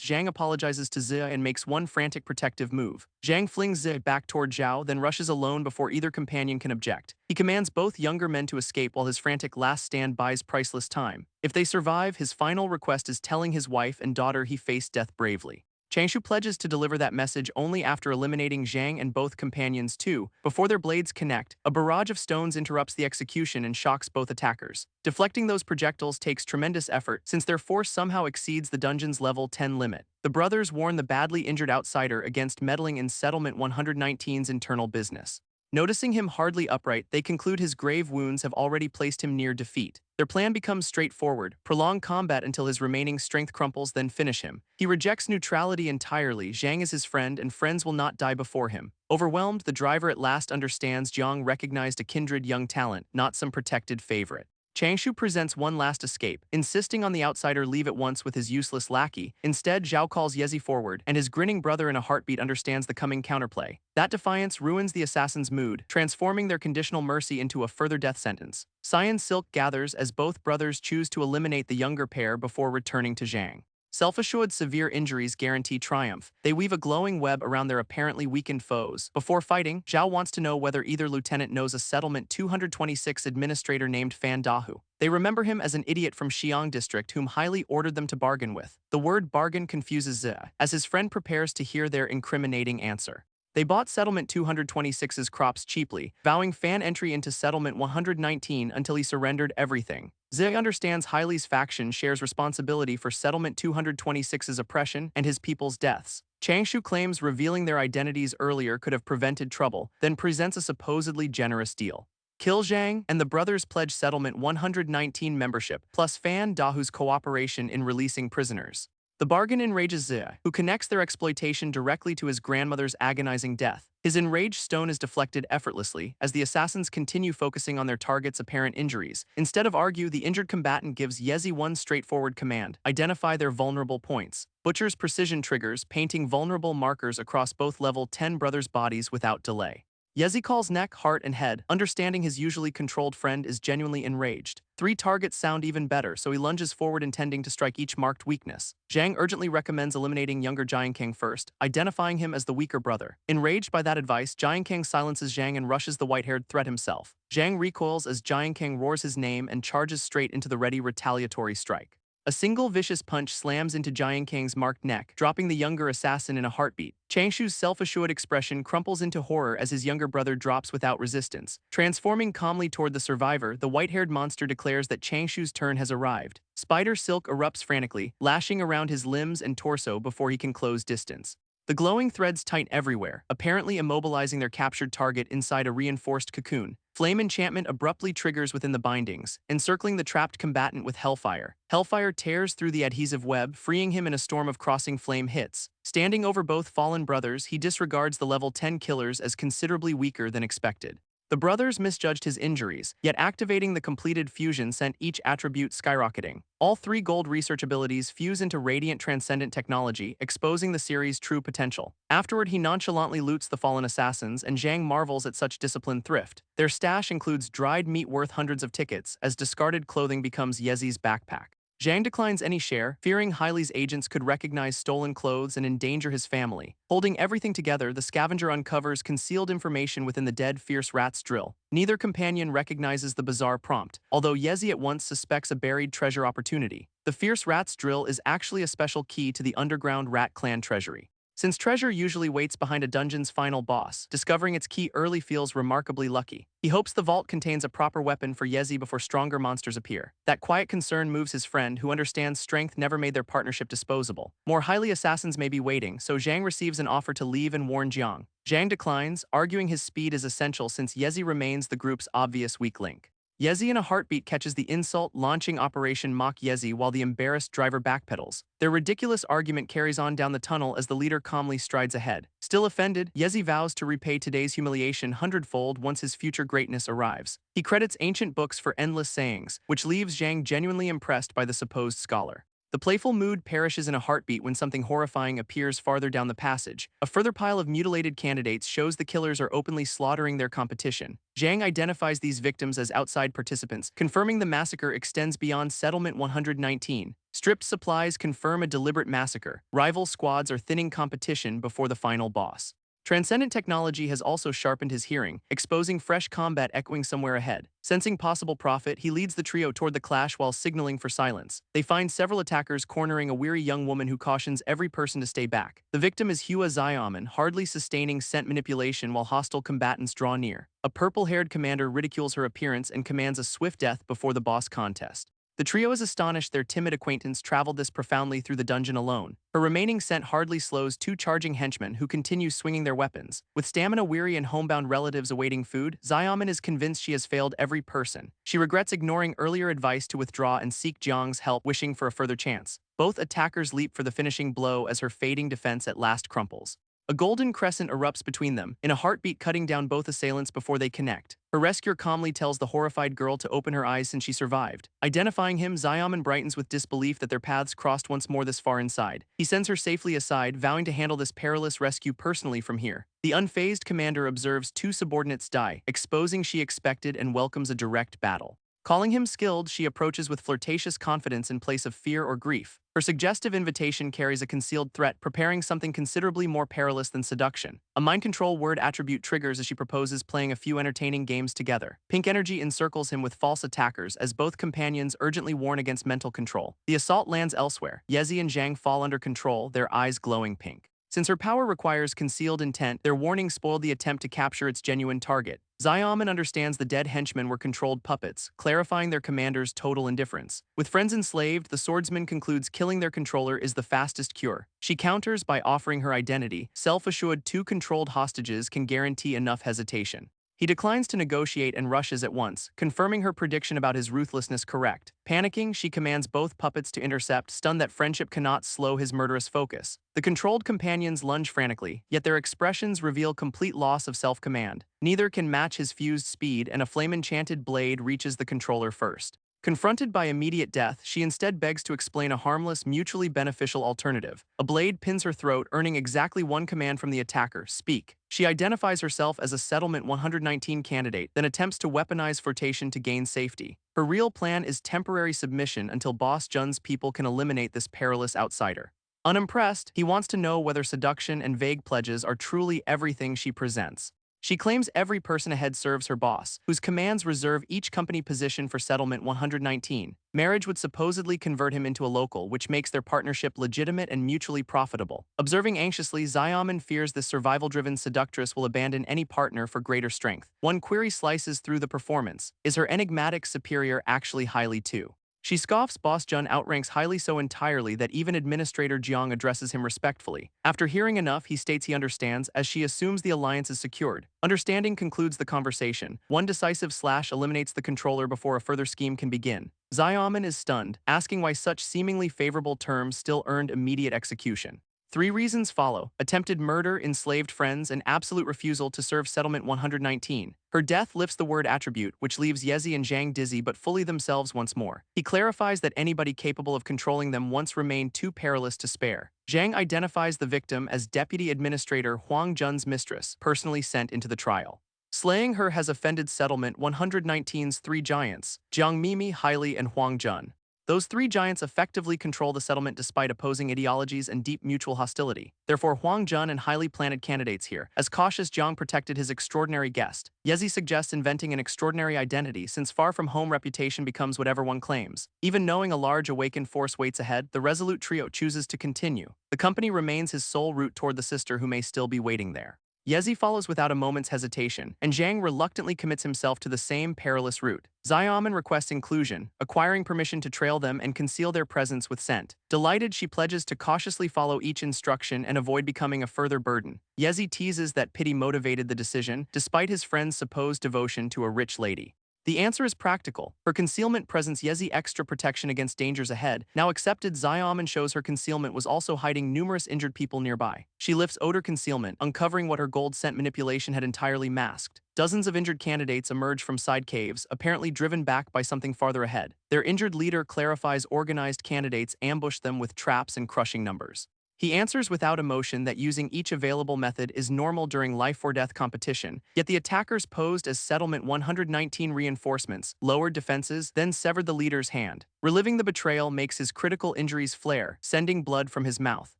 A: Zhang apologizes to Zhe and makes one frantic protective move. Zhang flings Zhe back toward Zhao, then rushes alone before either companion can object. He commands both younger men to escape while his frantic last stand buys priceless time. If they survive, his final request is telling his wife and daughter he faced death bravely. Changshu pledges to deliver that message only after eliminating Zhang and both companions too. Before their blades connect, a barrage of stones interrupts the execution and shocks both attackers. Deflecting those projectiles takes tremendous effort since their force somehow exceeds the dungeon's level 10 limit. The brothers warn the badly injured outsider against meddling in Settlement 119's internal business. Noticing him hardly upright, they conclude his grave wounds have already placed him near defeat. Their plan becomes straightforward: prolong combat until his remaining strength crumples, then finish him. He rejects neutrality entirely. Zhang is his friend, and friends will not die before him. Overwhelmed, the driver at last understands Jiang recognized a kindred young talent, not some protected favorite. Changshu presents one last escape, insisting on the outsider leave at once with his useless lackey. Instead, Zhao calls Yezi forward, and his grinning brother in a heartbeat understands the coming counterplay. That defiance ruins the assassin's mood, transforming their conditional mercy into a further death sentence. Cyan silk gathers as both brothers choose to eliminate the younger pair before returning to Zhang. Self-assured severe injuries guarantee triumph. They weave a glowing web around their apparently weakened foes. Before fighting, Zhao wants to know whether either lieutenant knows a Settlement 226 administrator named Fan Dahu. They remember him as an idiot from Xiang district whom Hailey ordered them to bargain with. The word bargain confuses Zhe, as his friend prepares to hear their incriminating answer. They bought Settlement 226's crops cheaply, vowing fan entry into Settlement 119 until he surrendered everything. Zhe understands Hailey's faction shares responsibility for Settlement 226's oppression and his people's deaths. Changshu claims revealing their identities earlier could have prevented trouble, then presents a supposedly generous deal. Kill Zhang, and the brothers pledge Settlement 119 membership, plus Fan Dahu's cooperation in releasing prisoners. The bargain enrages Zhe, who connects their exploitation directly to his grandmother's agonizing death. His enraged stone is deflected effortlessly as the assassins continue focusing on their target's apparent injuries. Instead of argue, the injured combatant gives Yezi one straightforward command: identify their vulnerable points. Butcher's precision triggers, painting vulnerable markers across both level 10 brothers' bodies without delay. Yezi calls neck, heart, and head, understanding his usually controlled friend is genuinely enraged. 3 targets sound even better, so he lunges forward intending to strike each marked weakness. Zhang urgently recommends eliminating younger Jiankang first, identifying him as the weaker brother. Enraged by that advice, Jiankang silences Zhang and rushes the white-haired threat himself. Zhang recoils as Jiankang roars his name and charges straight into the ready retaliatory strike. A single vicious punch slams into Jiang Kang's marked neck, dropping the younger assassin in a heartbeat. Changshu's self-assured expression crumples into horror as his younger brother drops without resistance. Transforming calmly toward the survivor, the white-haired monster declares that Changshu's turn has arrived. Spider silk erupts frantically, lashing around his limbs and torso before he can close distance. The glowing threads tighten everywhere, apparently immobilizing their captured target inside a reinforced cocoon. Flame enchantment abruptly triggers within the bindings, encircling the trapped combatant with hellfire. Hellfire tears through the adhesive web, freeing him in a storm of crossing flame hits. Standing over both fallen brothers, he disregards the level 10 killers as considerably weaker than expected. The brothers misjudged his injuries, yet activating the completed fusion sent each attribute skyrocketing. All three gold research abilities fuse into radiant transcendent technology, exposing the series' true potential. Afterward, he nonchalantly loots the fallen assassins, and Zhang marvels at such disciplined thrift. Their stash includes dried meat worth hundreds of tickets, as discarded clothing becomes Yezi's backpack. Zhang declines any share, fearing Hailei's agents could recognize stolen clothes and endanger his family. Holding everything together, the scavenger uncovers concealed information within the dead fierce rat's drill. Neither companion recognizes the bizarre prompt, although Yezi at once suspects a buried treasure opportunity. The fierce rat's drill is actually a special key to the underground rat clan treasury. Since treasure usually waits behind a dungeon's final boss, discovering its key early feels remarkably lucky. He hopes the vault contains a proper weapon for Yezi before stronger monsters appear. That quiet concern moves his friend, who understands strength never made their partnership disposable. More highly assassins may be waiting, so Zhang receives an offer to leave and warn Jiang. Zhang declines, arguing his speed is essential since Yezi remains the group's obvious weak link. Yezi in a heartbeat catches the insult, launching Operation Mock Yezi while the embarrassed driver backpedals. Their ridiculous argument carries on down the tunnel as the leader calmly strides ahead. Still offended, Yezi vows to repay today's humiliation hundredfold once his future greatness arrives. He credits ancient books for endless sayings, which leaves Zhang genuinely impressed by the supposed scholar. The playful mood perishes in a heartbeat when something horrifying appears farther down the passage. A further pile of mutilated candidates shows the killers are openly slaughtering their competition. Zhang identifies these victims as outside participants, confirming the massacre extends beyond Settlement 119. Stripped supplies confirm a deliberate massacre. Rival squads are thinning competition before the final boss. Transcendent technology has also sharpened his hearing, exposing fresh combat echoing somewhere ahead. Sensing possible profit, he leads the trio toward the clash while signaling for silence. They find several attackers cornering a weary young woman who cautions every person to stay back. The victim is Hua Xiaoman, hardly sustaining scent manipulation while hostile combatants draw near. A purple-haired commander ridicules her appearance and commands a swift death before the boss contest. The trio is astonished their timid acquaintance traveled this profoundly through the dungeon alone. Her remaining scent hardly slows two charging henchmen who continue swinging their weapons. With stamina-weary and homebound relatives awaiting food, Xiaoman is convinced she has failed every person. She regrets ignoring earlier advice to withdraw and seek Jiang's help, wishing for a further chance. Both attackers leap for the finishing blow as her fading defense at last crumples. A golden crescent erupts between them, in a heartbeat cutting down both assailants before they connect. Her rescuer calmly tells the horrified girl to open her eyes since she survived. Identifying him, Xiaoman brightens with disbelief that their paths crossed once more this far inside. He sends her safely aside, vowing to handle this perilous rescue personally from here. The unfazed commander observes two subordinates die, exposing she expected and welcomes a direct battle. Calling him skilled, she approaches with flirtatious confidence in place of fear or grief. Her suggestive invitation carries a concealed threat, preparing something considerably more perilous than seduction. A mind control word attribute triggers as she proposes playing a few entertaining games together. Pink energy encircles him with false attackers as both companions urgently warn against mental control. The assault lands elsewhere. Yezi and Zhang fall under control, their eyes glowing pink. Since her power requires concealed intent, their warning spoiled the attempt to capture its genuine target. Xiaoman understands the dead henchmen were controlled puppets, clarifying their commander's total indifference. With friends enslaved, the swordsman concludes killing their controller is the fastest cure. She counters by offering her identity. Self-assured, two controlled hostages can guarantee enough hesitation. He declines to negotiate and rushes at once, confirming her prediction about his ruthlessness correct. Panicking, she commands both puppets to intercept, stunned that friendship cannot slow his murderous focus. The controlled companions lunge frantically, yet their expressions reveal complete loss of self-command. Neither can match his fused speed, and a flame-enchanted blade reaches the controller first. Confronted by immediate death, she instead begs to explain a harmless, mutually beneficial alternative. A blade pins her throat, earning exactly one command from the attacker: speak. She identifies herself as a Settlement 119 candidate, then attempts to weaponize flirtation to gain safety. Her real plan is temporary submission until Boss Jun's people can eliminate this perilous outsider. Unimpressed, he wants to know whether seduction and vague pledges are truly everything she presents. She claims every person ahead serves her boss, whose commands reserve each company position for settlement 119. Marriage would supposedly convert him into a local, which makes their partnership legitimate and mutually profitable. Observing anxiously, Xiaomin fears this survival-driven seductress will abandon any partner for greater strength. One query slices through the performance. Is her enigmatic superior actually highly too? She scoffs. Boss Jun outranks highly so entirely that even Administrator Jiang addresses him respectfully. After hearing enough, he states he understands, as she assumes the alliance is secured. Understanding concludes the conversation. One decisive slash eliminates the controller before a further scheme can begin. Xiaomin is stunned, asking why such seemingly favorable terms still earned immediate execution. Three reasons follow: attempted murder, enslaved friends, and absolute refusal to serve settlement 119. Her death lifts the word attribute, which leaves Yezi and Zhang dizzy but fully themselves once more. He clarifies that anybody capable of controlling them once remained too perilous to spare. Zhang identifies the victim as Deputy Administrator Huang Jun's mistress, personally sent into the trial. Slaying her has offended settlement 119's three giants, Jiang Mimi, Haili, and Huang Jun. Those three giants effectively control the settlement despite opposing ideologies and deep mutual hostility. Therefore, Huang Jun and highly planted candidates here. As cautious Jiang protected his extraordinary guest, Yezi suggests inventing an extraordinary identity, since far from home reputation becomes whatever one claims. Even knowing a large awakened force waits ahead, the resolute trio chooses to continue. The company remains his sole route toward the sister who may still be waiting there. Yezi follows without a moment's hesitation, and Zhang reluctantly commits himself to the same perilous route. Xiaomin requests inclusion, acquiring permission to trail them and conceal their presence with scent. Delighted, she pledges to cautiously follow each instruction and avoid becoming a further burden. Yezi teases that pity motivated the decision, despite his friend's supposed devotion to a rich lady. The answer is practical. Her concealment presents Yezi extra protection against dangers ahead. Now accepted, Xiaomin shows her concealment was also hiding numerous injured people nearby. She lifts odor concealment, uncovering what her gold scent manipulation had entirely masked. Dozens of injured candidates emerge from side caves, apparently driven back by something farther ahead. Their injured leader clarifies organized candidates ambush them with traps and crushing numbers. He answers without emotion that using each available method is normal during life-or-death competition, yet the attackers posed as Settlement 119 reinforcements, lowered defenses, then severed the leader's hand. Reliving the betrayal makes his critical injuries flare, sending blood from his mouth.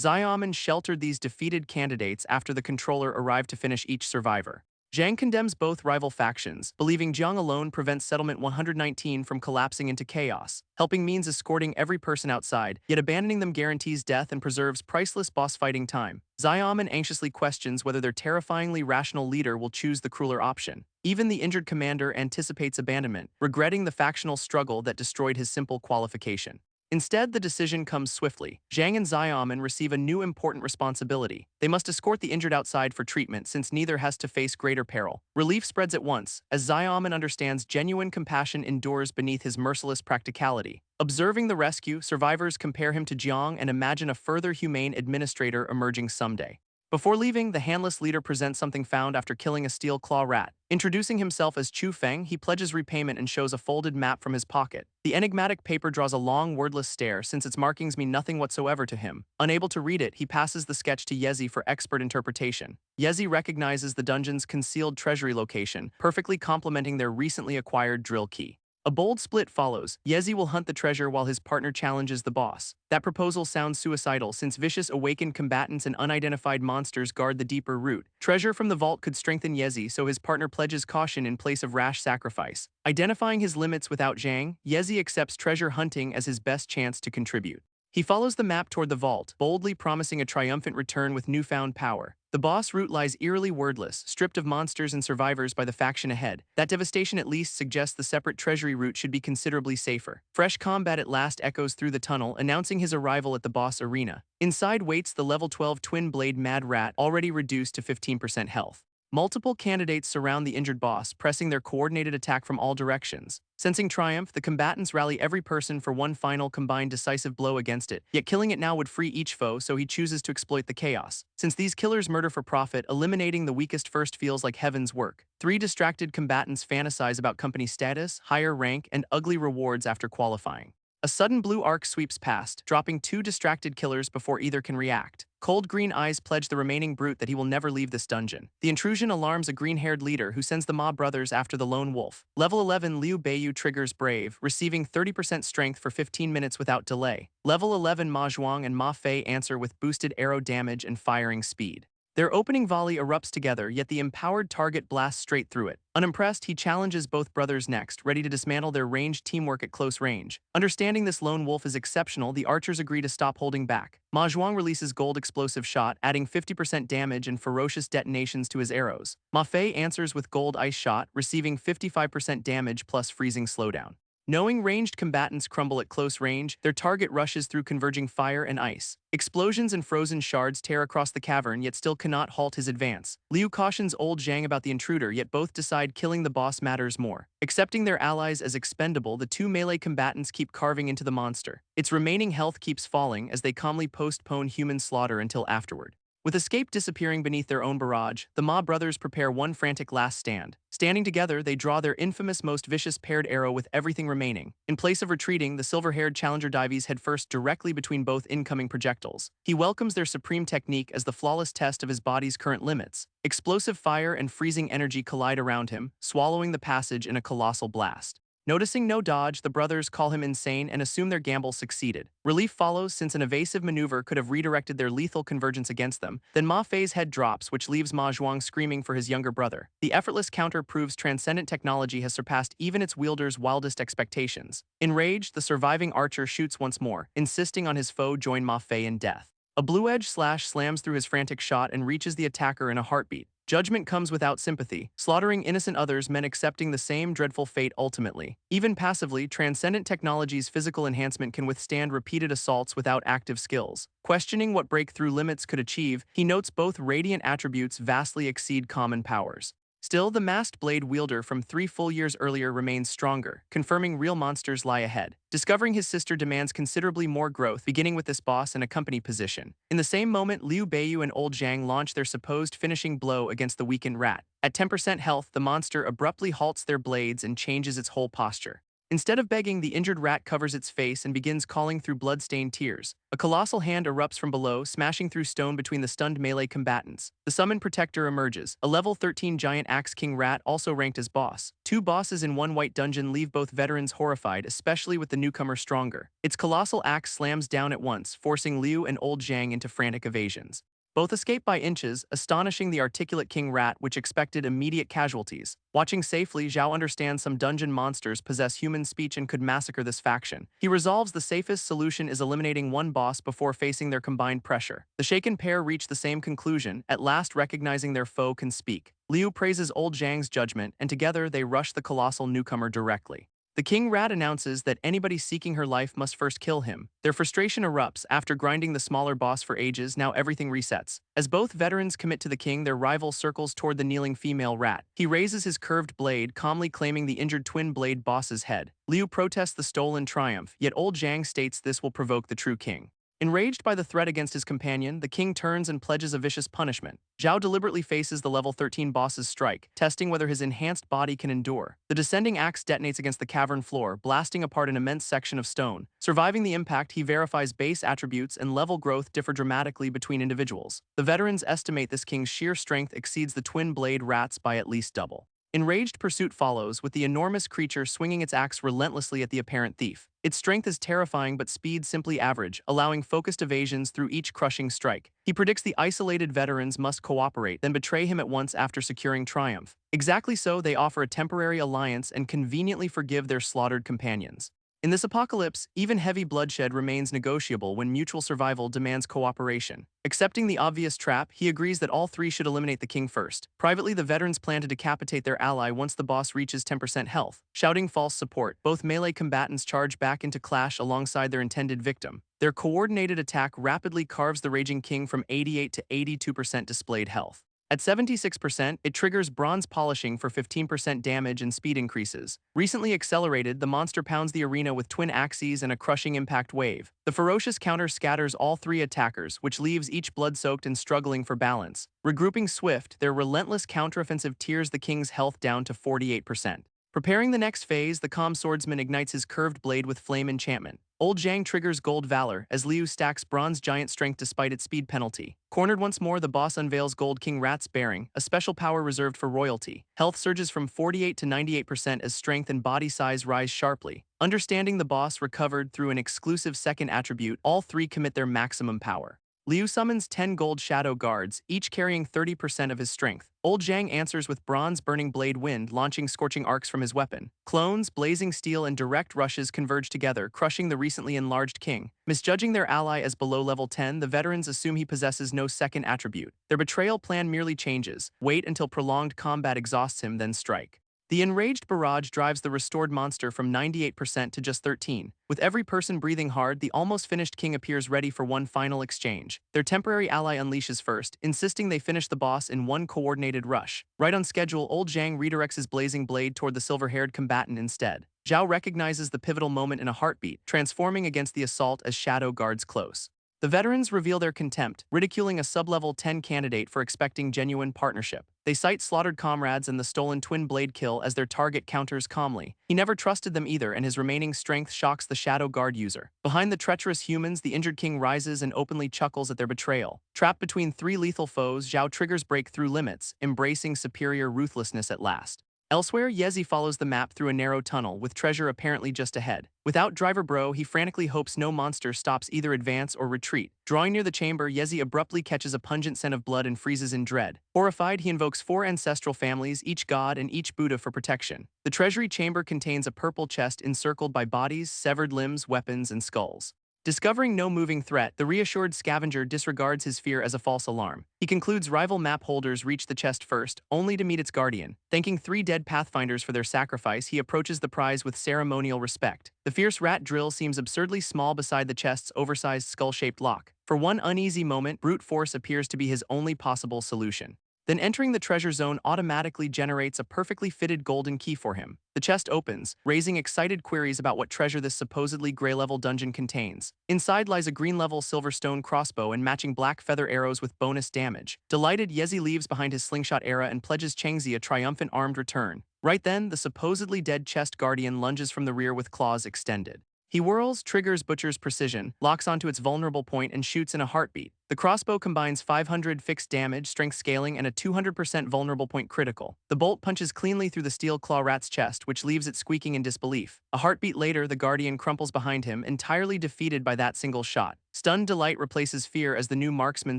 A: Xiaomin sheltered these defeated candidates after the controller arrived to finish each survivor. Zhang condemns both rival factions, believing Jiang alone prevents Settlement 119 from collapsing into chaos. Helping means escorting every person outside, yet abandoning them guarantees death and preserves priceless boss fighting time. Xiaomin anxiously questions whether their terrifyingly rational leader will choose the crueler option. Even the injured commander anticipates abandonment, regretting the factional struggle that destroyed his simple qualification. Instead, the decision comes swiftly. Zhang and Xiaomin receive a new important responsibility. They must escort the injured outside for treatment, since neither has to face greater peril. Relief spreads at once, as Xiaomin understands genuine compassion endures beneath his merciless practicality. Observing the rescue, survivors compare him to Jiang and imagine a further humane administrator emerging someday. Before leaving, the handless leader presents something found after killing a steel claw rat. Introducing himself as Chu Feng, he pledges repayment and shows a folded map from his pocket. The enigmatic paper draws a long, wordless stare, since its markings mean nothing whatsoever to him. Unable to read it, he passes the sketch to Yezi for expert interpretation. Yezi recognizes the dungeon's concealed treasury location, perfectly complementing their recently acquired drill key. A bold split follows. Yezi will hunt the treasure while his partner challenges the boss. That proposal sounds suicidal, since vicious awakened combatants and unidentified monsters guard the deeper route. Treasure from the vault could strengthen Yezi, so his partner pledges caution in place of rash sacrifice. Identifying his limits without Zhang, Yezi accepts treasure hunting as his best chance to contribute. He follows the map toward the vault, boldly promising a triumphant return with newfound power. The boss route lies eerily wordless, stripped of monsters and survivors by the faction ahead. That devastation at least suggests the separate treasury route should be considerably safer. Fresh combat at last echoes through the tunnel, announcing his arrival at the boss arena. Inside waits the level 12 twin-blade Mad Rat, already reduced to 15% health. Multiple candidates surround the injured boss, pressing their coordinated attack from all directions. Sensing triumph, the combatants rally every person for one final combined decisive blow against it, yet killing it now would free each foe, so he chooses to exploit the chaos. Since these killers murder for profit, eliminating the weakest first feels like heaven's work. Three distracted combatants fantasize about company status, higher rank, and ugly rewards after qualifying. A sudden blue arc sweeps past, dropping two distracted killers before either can react. Cold green eyes pledge the remaining brute that he will never leave this dungeon. The intrusion alarms a green-haired leader who sends the Ma brothers after the lone wolf. Level 11 Liu Beiyu triggers Brave, receiving 30% strength for 15 minutes without delay. Level 11 Ma Zhuang and Ma Fei answer with boosted arrow damage and firing speed. Their opening volley erupts together, yet the empowered target blasts straight through it. Unimpressed, he challenges both brothers next, ready to dismantle their ranged teamwork at close range. Understanding this lone wolf is exceptional, the archers agree to stop holding back. Ma Zhuang releases Gold Explosive Shot, adding 50% damage and ferocious detonations to his arrows. Ma Fei answers with Gold Ice Shot, receiving 55% damage plus freezing slowdown. Knowing ranged combatants crumble at close range, their target rushes through converging fire and ice. Explosions and frozen shards tear across the cavern, yet still cannot halt his advance. Liu cautions old Zhang about the intruder, yet both decide killing the boss matters more. Accepting their allies as expendable, the two melee combatants keep carving into the monster. Its remaining health keeps falling as they calmly postpone human slaughter until afterward. With escape disappearing beneath their own barrage, the Ma brothers prepare one frantic last stand. Standing together, they draw their infamous most vicious paired arrow with everything remaining. In place of retreating, the silver-haired challenger dives headfirst directly between both incoming projectiles. He welcomes their supreme technique as the flawless test of his body's current limits. Explosive fire and freezing energy collide around him, swallowing the passage in a colossal blast. Noticing no dodge, the brothers call him insane and assume their gamble succeeded. Relief follows since an evasive maneuver could have redirected their lethal convergence against them. Then Ma Fei's head drops, which leaves Ma Zhuang screaming for his younger brother. The effortless counter proves transcendent technology has surpassed even its wielder's wildest expectations. Enraged, the surviving archer shoots once more, insisting on his foe join Ma Fei in death. A blue-edge slash slams through his frantic shot and reaches the attacker in a heartbeat. Judgment comes without sympathy. Slaughtering innocent others meant accepting the same dreadful fate ultimately. Even passively, transcendent technology's physical enhancement can withstand repeated assaults without active skills. Questioning what breakthrough limits could achieve, he notes both radiant attributes vastly exceed common powers. Still, the masked blade wielder from 3 full years earlier remains stronger, confirming real monsters lie ahead. Discovering his sister demands considerably more growth, beginning with this boss in a company position. In the same moment, Liu Beiyu and Old Zhang launch their supposed finishing blow against the weakened rat. At 10% health, the monster abruptly halts their blades and changes its whole posture. Instead of begging, the injured rat covers its face and begins calling through blood-stained tears. A colossal hand erupts from below, smashing through stone between the stunned melee combatants. The summoned protector emerges, a level 13 giant axe king rat also ranked as boss. 2 bosses in one white dungeon leave both veterans horrified, especially with the newcomer stronger. Its colossal axe slams down at once, forcing Liu and Old Zhang into frantic evasions. Both escape by inches, astonishing the articulate king rat, which expected immediate casualties. Watching safely, Zhao understands some dungeon monsters possess human speech and could massacre this faction. He resolves the safest solution is eliminating one boss before facing their combined pressure. The shaken pair reach the same conclusion, at last recognizing their foe can speak. Liu praises Old Zhang's judgment, and together they rush the colossal newcomer directly. The king rat announces that anybody seeking her life must first kill him. Their frustration erupts after grinding the smaller boss for ages. Now everything resets. As both veterans commit to the king, their rival circles toward the kneeling female rat. He raises his curved blade, calmly claiming the injured twin blade boss's head. Liu protests the stolen triumph, yet Old Zhang states this will provoke the true king. Enraged by the threat against his companion, the king turns and pledges a vicious punishment. Zhao deliberately faces the level 13 boss's strike, testing whether his enhanced body can endure. The descending axe detonates against the cavern floor, blasting apart an immense section of stone. Surviving the impact, he verifies base attributes and level growth differ dramatically between individuals. The veterans estimate this king's sheer strength exceeds the twin blade rat's by at least double. Enraged pursuit follows, with the enormous creature swinging its axe relentlessly at the apparent thief. Its strength is terrifying but speed simply average, allowing focused evasions through each crushing strike. He predicts the isolated veterans must cooperate, then betray him at once after securing triumph. Exactly so, they offer a temporary alliance and conveniently forgive their slaughtered companions. In this apocalypse, even heavy bloodshed remains negotiable when mutual survival demands cooperation. Accepting the obvious trap, he agrees that all 3 should eliminate the king first. Privately, the veterans plan to decapitate their ally once the boss reaches 10% health. Shouting false support, both melee combatants charge back into clash alongside their intended victim. Their coordinated attack rapidly carves the raging king from 88 to 82% displayed health. At 76%, it triggers bronze polishing for 15% damage and speed increases. Recently accelerated, the monster pounds the arena with twin axes and a crushing impact wave. The ferocious counter scatters all 3 attackers, which leaves each blood-soaked and struggling for balance. Regrouping swift, their relentless counteroffensive tears the king's health down to 48%. Preparing the next phase, the calm swordsman ignites his curved blade with flame enchantment. Old Zhang triggers Gold Valor as Liu stacks Bronze Giant Strength despite its speed penalty. Cornered once more, the boss unveils Gold King Rat's Bearing, a special power reserved for royalty. Health surges from 48 to 98% as strength and body size rise sharply. Understanding the boss recovered through an exclusive second attribute, all 3 commit their maximum power. Liu summons 10 gold shadow guards, each carrying 30% of his strength. Old Zhang answers with bronze burning blade wind, launching scorching arcs from his weapon. Clones, blazing steel, and direct rushes converge together, crushing the recently enlarged king. Misjudging their ally as below level 10, the veterans assume he possesses no second attribute. Their betrayal plan merely changes. Wait until prolonged combat exhausts him, then strike. The enraged barrage drives the restored monster from 98% to just 13. With every person breathing hard, the almost finished king appears ready for one final exchange. Their temporary ally unleashes first, insisting they finish the boss in one coordinated rush. Right on schedule, old Zhang redirects his blazing blade toward the silver-haired combatant instead. Zhao recognizes the pivotal moment in a heartbeat, transforming against the assault as shadow guards close. The veterans reveal their contempt, ridiculing a sub-level 10 candidate for expecting genuine partnership. They cite slaughtered comrades and the stolen twin blade kill as their target counters calmly. He never trusted them either, and his remaining strength shocks the Shadow Guard user. Behind the treacherous humans, the injured king rises and openly chuckles at their betrayal. Trapped between three lethal foes, Zhao triggers breakthrough limits, embracing superior ruthlessness at last. Elsewhere, Yezi follows the map through a narrow tunnel, with treasure apparently just ahead. Without Driver Bro, he frantically hopes no monster stops either advance or retreat. Drawing near the chamber, Yezi abruptly catches a pungent scent of blood and freezes in dread. Horrified, he invokes 4 ancestral families, each god and each Buddha for protection. The treasury chamber contains a purple chest encircled by bodies, severed limbs, weapons, and skulls. Discovering no moving threat, the reassured scavenger disregards his fear as a false alarm. He concludes rival map holders reach the chest first, only to meet its guardian. Thanking 3 dead pathfinders for their sacrifice, he approaches the prize with ceremonial respect. The fierce rat drill seems absurdly small beside the chest's oversized skull-shaped lock. For one uneasy moment, brute force appears to be his only possible solution. Then entering the treasure zone automatically generates a perfectly fitted golden key for him. The chest opens, raising excited queries about what treasure this supposedly gray-level dungeon contains. Inside lies a green-level silverstone crossbow and matching black feather arrows with bonus damage. Delighted, Yezi leaves behind his slingshot era and pledges Changzi a triumphant armed return. Right then, the supposedly dead chest guardian lunges from the rear with claws extended. He whirls, triggers Butcher's precision, locks onto its vulnerable point, and shoots in a heartbeat. The crossbow combines 500 fixed damage, strength scaling, and a 200% vulnerable point critical. The bolt punches cleanly through the steel claw rat's chest, which leaves it squeaking in disbelief. A heartbeat later, the Guardian crumples behind him, entirely defeated by that single shot. Stunned delight replaces fear as the new marksman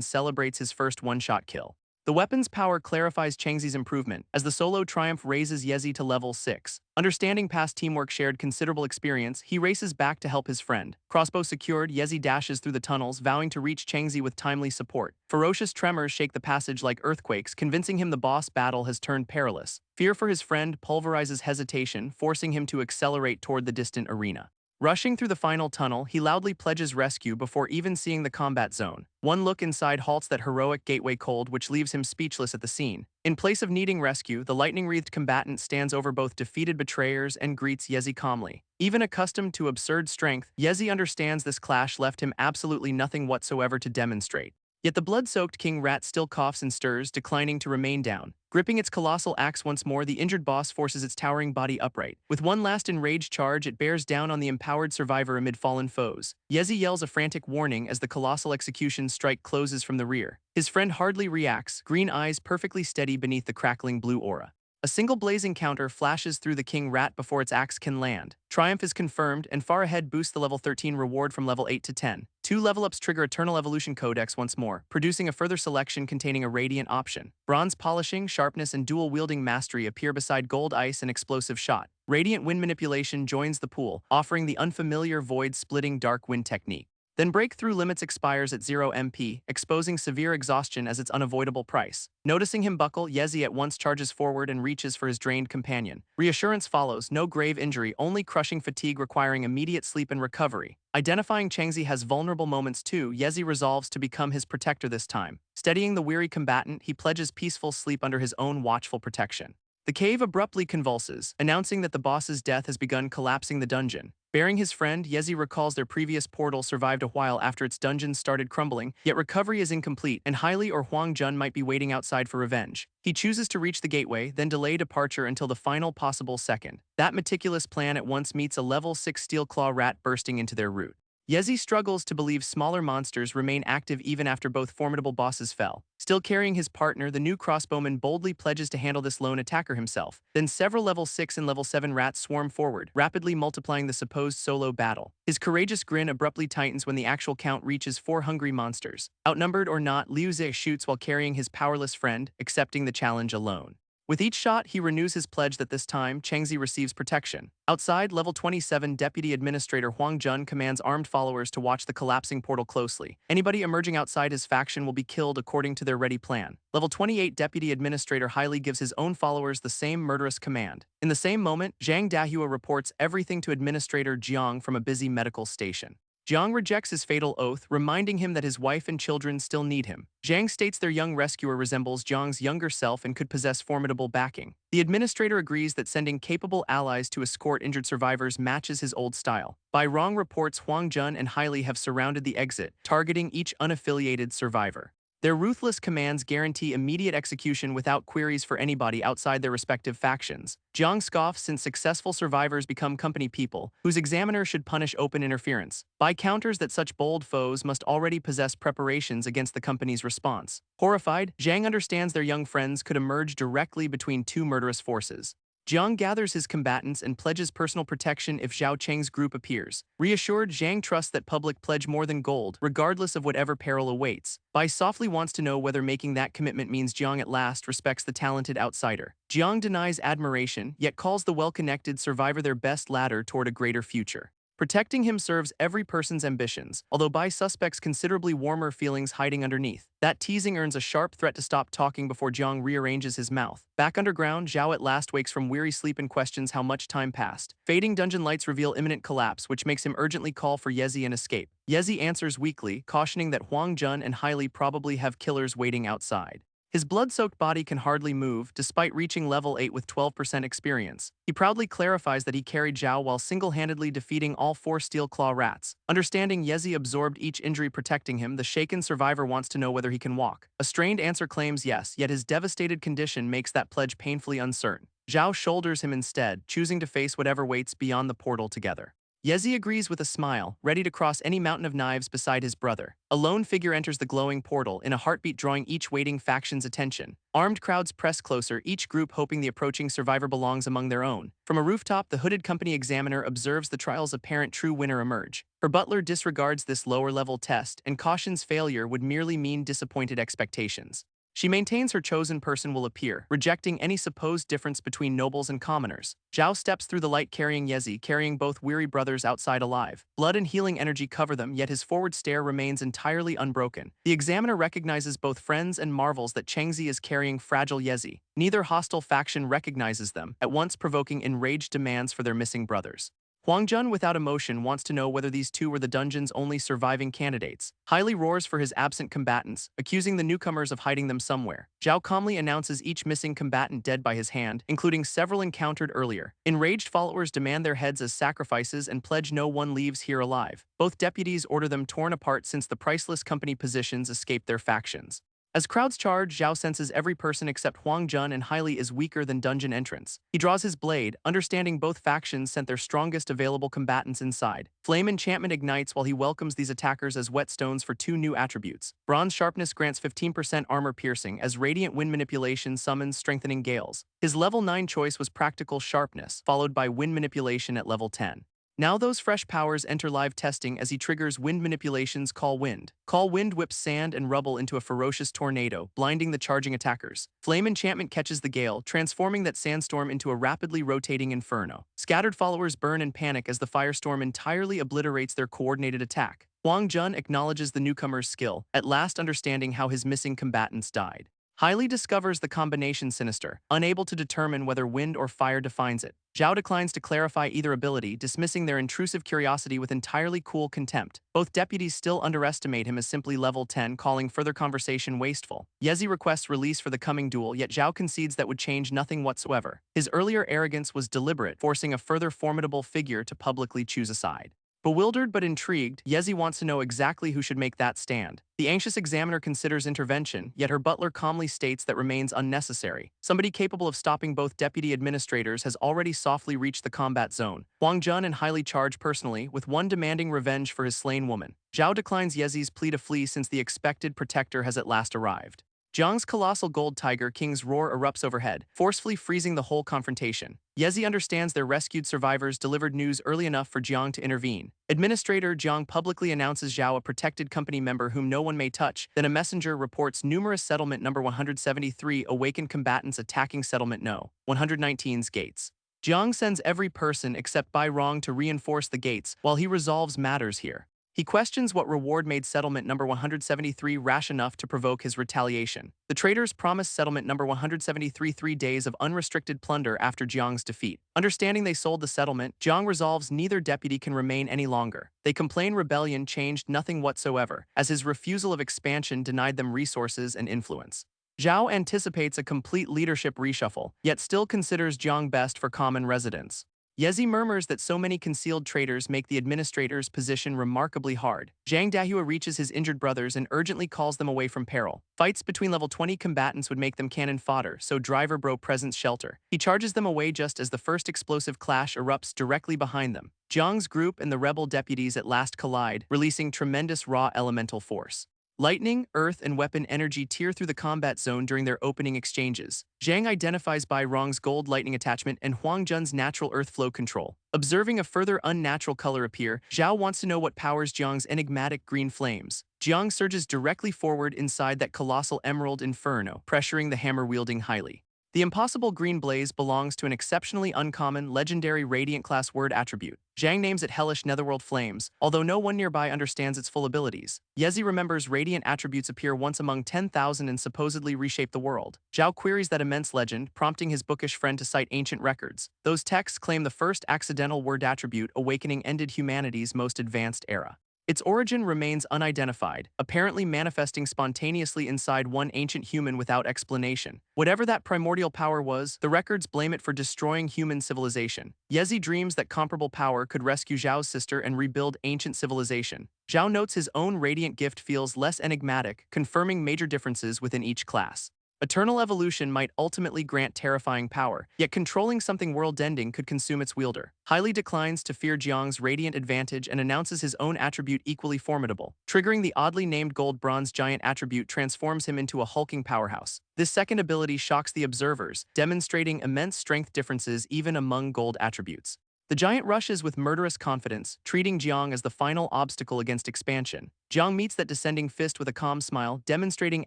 A: celebrates his first one-shot kill. The weapon's power clarifies Changzi's improvement, as the solo triumph raises Yezi to level 6. Understanding past teamwork shared considerable experience, he races back to help his friend. Crossbow secured, Yezi dashes through the tunnels, vowing to reach Changzi with timely support. Ferocious tremors shake the passage like earthquakes, convincing him the boss battle has turned perilous. Fear for his friend pulverizes hesitation, forcing him to accelerate toward the distant arena. Rushing through the final tunnel, he loudly pledges rescue before even seeing the combat zone. One look inside halts that heroic gateway cold, which leaves him speechless at the scene. In place of needing rescue, the lightning-wreathed combatant stands over both defeated betrayers and greets Yezi calmly. Even accustomed to absurd strength, Yezi understands this clash left him absolutely nothing whatsoever to demonstrate. Yet the blood-soaked king rat still coughs and stirs, declining to remain down. Gripping its colossal axe once more, the injured boss forces its towering body upright. With one last enraged charge, it bears down on the empowered survivor amid fallen foes. Yezi yells a frantic warning as the colossal execution strike closes from the rear. His friend hardly reacts, green eyes perfectly steady beneath the crackling blue aura. A single blazing counter flashes through the king rat before its axe can land. Triumph is confirmed, and far ahead boosts the level 13 reward from level 8 to 10. 2 level-ups trigger Eternal Evolution Codex once more, producing a further selection containing a Radiant option. Bronze polishing, sharpness, and dual-wielding mastery appear beside Gold Ice and Explosive Shot. Radiant Wind Manipulation joins the pool, offering the unfamiliar void-splitting Dark Wind technique. Then Breakthrough Limits expires at 0 MP, exposing severe exhaustion as its unavoidable price. Noticing him buckle, Yezi at once charges forward and reaches for his drained companion. Reassurance follows, no grave injury, only crushing fatigue requiring immediate sleep and recovery. Identifying Changzi has vulnerable moments too, Yezi resolves to become his protector this time. Steadying the weary combatant, he pledges peaceful sleep under his own watchful protection. The cave abruptly convulses, announcing that the boss's death has begun collapsing the dungeon. Bearing his friend, Yezi recalls their previous portal survived a while after its dungeon started crumbling, yet recovery is incomplete, and Hailey or Huang Jun might be waiting outside for revenge. He chooses to reach the gateway, then delay departure until the final possible second. That meticulous plan at once meets a level 6 steel claw rat bursting into their route. Yezi struggles to believe smaller monsters remain active even after both formidable bosses fell. Still carrying his partner, the new crossbowman boldly pledges to handle this lone attacker himself. Then several level 6 and level 7 rats swarm forward, rapidly multiplying the supposed solo battle. His courageous grin abruptly tightens when the actual count reaches 4 hungry monsters. Outnumbered or not, Liu Ze shoots while carrying his powerless friend, accepting the challenge alone. With each shot, he renews his pledge that this time, Changzi receives protection. Outside, level 27 Deputy Administrator Huang Jun commands armed followers to watch the collapsing portal closely. Anybody emerging outside his faction will be killed according to their ready plan. Level 28 Deputy Administrator Hailey gives his own followers the same murderous command. In the same moment, Zhang Dahua reports everything to Administrator Jiang from a busy medical station. Jiang rejects his fatal oath, reminding him that his wife and children still need him. Zhang states their young rescuer resembles Jiang's younger self and could possess formidable backing. The administrator agrees that sending capable allies to escort injured survivors matches his old style. By wrong reports, Huang Jun and Hailey have surrounded the exit, targeting each unaffiliated survivor. Their ruthless commands guarantee immediate execution without queries for anybody outside their respective factions. Jiang scoffs since successful survivors become company people, whose examiner should punish open interference. Bai counters that such bold foes must already possess preparations against the company's response. Horrified, Zhang understands their young friends could emerge directly between two murderous forces. Jiang gathers his combatants and pledges personal protection if Zhao Cheng's group appears. Reassured, Zhang trusts that public pledge more than gold, regardless of whatever peril awaits. Bai softly wants to know whether making that commitment means Jiang at last respects the talented outsider. Jiang denies admiration, yet calls the well-connected survivor their best ladder toward a greater future. Protecting him serves every person's ambitions, although Bai suspects considerably warmer feelings hiding underneath. That teasing earns a sharp threat to stop talking before Jiang rearranges his mouth. Back underground, Zhao at last wakes from weary sleep and questions how much time passed. Fading dungeon lights reveal imminent collapse, which makes him urgently call for Yezi and escape. Yezi answers weakly, cautioning that Huang Jun and Hailey probably have killers waiting outside. His blood-soaked body can hardly move, despite reaching level 8 with 12% experience. He proudly clarifies that he carried Zhao while single-handedly defeating all 4 Steel Claw rats. Understanding Yezi absorbed each injury protecting him, the shaken survivor wants to know whether he can walk. A strained answer claims yes, yet his devastated condition makes that pledge painfully uncertain. Zhao shoulders him instead, choosing to face whatever waits beyond the portal together. Yezi agrees with a smile, ready to cross any mountain of knives beside his brother. A lone figure enters the glowing portal, in a heartbeat drawing each waiting faction's attention. Armed crowds press closer, each group hoping the approaching survivor belongs among their own. From a rooftop, the hooded company examiner observes the trial's apparent true winner emerge. Her butler disregards this lower-level test and cautions failure would merely mean disappointed expectations. She maintains her chosen person will appear, rejecting any supposed difference between nobles and commoners. Zhao steps through the light carrying Yezi, carrying both weary brothers outside alive. Blood and healing energy cover them, yet his forward stare remains entirely unbroken. The examiner recognizes both friends and marvels that Chengzi is carrying fragile Yezi. Neither hostile faction recognizes them, at once provoking enraged demands for their missing brothers. Huang Jun, without emotion, wants to know whether these two were the dungeon's only surviving candidates. Hailey roars for his absent combatants, accusing the newcomers of hiding them somewhere. Zhao calmly announces each missing combatant dead by his hand, including several encountered earlier. Enraged followers demand their heads as sacrifices and pledge no one leaves here alive. Both deputies order them torn apart since the priceless company positions escape their factions. As crowds charge, Zhao senses every person except Huang Jun and Hailey is weaker than dungeon entrants. He draws his blade, understanding both factions sent their strongest available combatants inside. Flame enchantment ignites while he welcomes these attackers as whetstones for 2 new attributes. Bronze sharpness grants 15% armor piercing as radiant wind manipulation summons strengthening gales. His level 9 choice was practical sharpness, followed by wind manipulation at level 10. Now those fresh powers enter live testing as he triggers wind manipulation's Call Wind. Call Wind whips sand and rubble into a ferocious tornado, blinding the charging attackers. Flame enchantment catches the gale, transforming that sandstorm into a rapidly rotating inferno. Scattered followers burn and panic as the firestorm entirely obliterates their coordinated attack. Huang Jun acknowledges the newcomer's skill, at last understanding how his missing combatants died. Hailey discovers the combination sinister, unable to determine whether wind or fire defines it. Zhao declines to clarify either ability, dismissing their intrusive curiosity with entirely cool contempt. Both deputies still underestimate him as simply level 10, calling further conversation wasteful. Yezi requests release for the coming duel, yet Zhao concedes that would change nothing whatsoever. His earlier arrogance was deliberate, forcing a further formidable figure to publicly choose a side. Bewildered but intrigued, Yezi wants to know exactly who should make that stand. The anxious examiner considers intervention, yet her butler calmly states that remains unnecessary. Somebody capable of stopping both deputy administrators has already softly reached the combat zone. Huang Jun and highly charged personally, with one demanding revenge for his slain woman. Zhao declines Yezi's plea to flee since the expected protector has at last arrived. Jiang's colossal gold tiger king's roar erupts overhead, forcefully freezing the whole confrontation. Yezi understands their rescued survivors delivered news early enough for Jiang to intervene. Administrator Jiang publicly announces Zhao a protected company member whom no one may touch, then a messenger reports numerous settlement number 173 awakened combatants attacking settlement No. 119's gates. Jiang sends every person except Bai Rong to reinforce the gates while he resolves matters here. He questions what reward made settlement number 173 rash enough to provoke his retaliation. The traitors promised settlement number 173 3 days of unrestricted plunder after Jiang's defeat. Understanding they sold the settlement, Jiang resolves neither deputy can remain any longer. They complain rebellion changed nothing whatsoever, as his refusal of expansion denied them resources and influence. Zhao anticipates a complete leadership reshuffle, yet still considers Jiang best for common residents. Yezi murmurs that so many concealed traitors make the administrator's position remarkably hard. Zhang Dahua reaches his injured brothers and urgently calls them away from peril. Fights between level 20 combatants would make them cannon fodder, so Driver Bro presents shelter. He charges them away just as the first explosive clash erupts directly behind them. Jiang's group and the rebel deputies at last collide, releasing tremendous raw elemental force. Lightning, earth, and weapon energy tear through the combat zone during their opening exchanges. Zhang identifies Bai Rong's gold lightning attachment and Huang Jun's natural earth flow control. Observing a further unnatural color appear, Zhao wants to know what powers Jiang's enigmatic green flames. Jiang surges directly forward inside that colossal emerald inferno, pressuring the hammer-wielding highly. The impossible green blaze belongs to an exceptionally uncommon, legendary Radiant-class word attribute. Zhang names it Hellish Netherworld Flames, although no one nearby understands its full abilities. Yezi remembers Radiant attributes appear once among 10,000 and supposedly reshape the world. Zhao queries that immense legend, prompting his bookish friend to cite ancient records. Those texts claim the first accidental word attribute awakening ended humanity's most advanced era. Its origin remains unidentified, apparently manifesting spontaneously inside one ancient human without explanation. Whatever that primordial power was, the records blame it for destroying human civilization. Yezi dreams that comparable power could rescue Zhao's sister and rebuild ancient civilization. Zhao notes his own radiant gift feels less enigmatic, confirming major differences within each class. Eternal evolution might ultimately grant terrifying power, yet controlling something world-ending could consume its wielder. Highly declines to fear Jiang's radiant advantage and announces his own attribute equally formidable. Triggering the oddly named gold-bronze giant attribute transforms him into a hulking powerhouse. This second ability shocks the observers, demonstrating immense strength differences even among gold attributes. The giant rushes with murderous confidence, treating Jiang as the final obstacle against expansion. Jiang meets that descending fist with a calm smile, demonstrating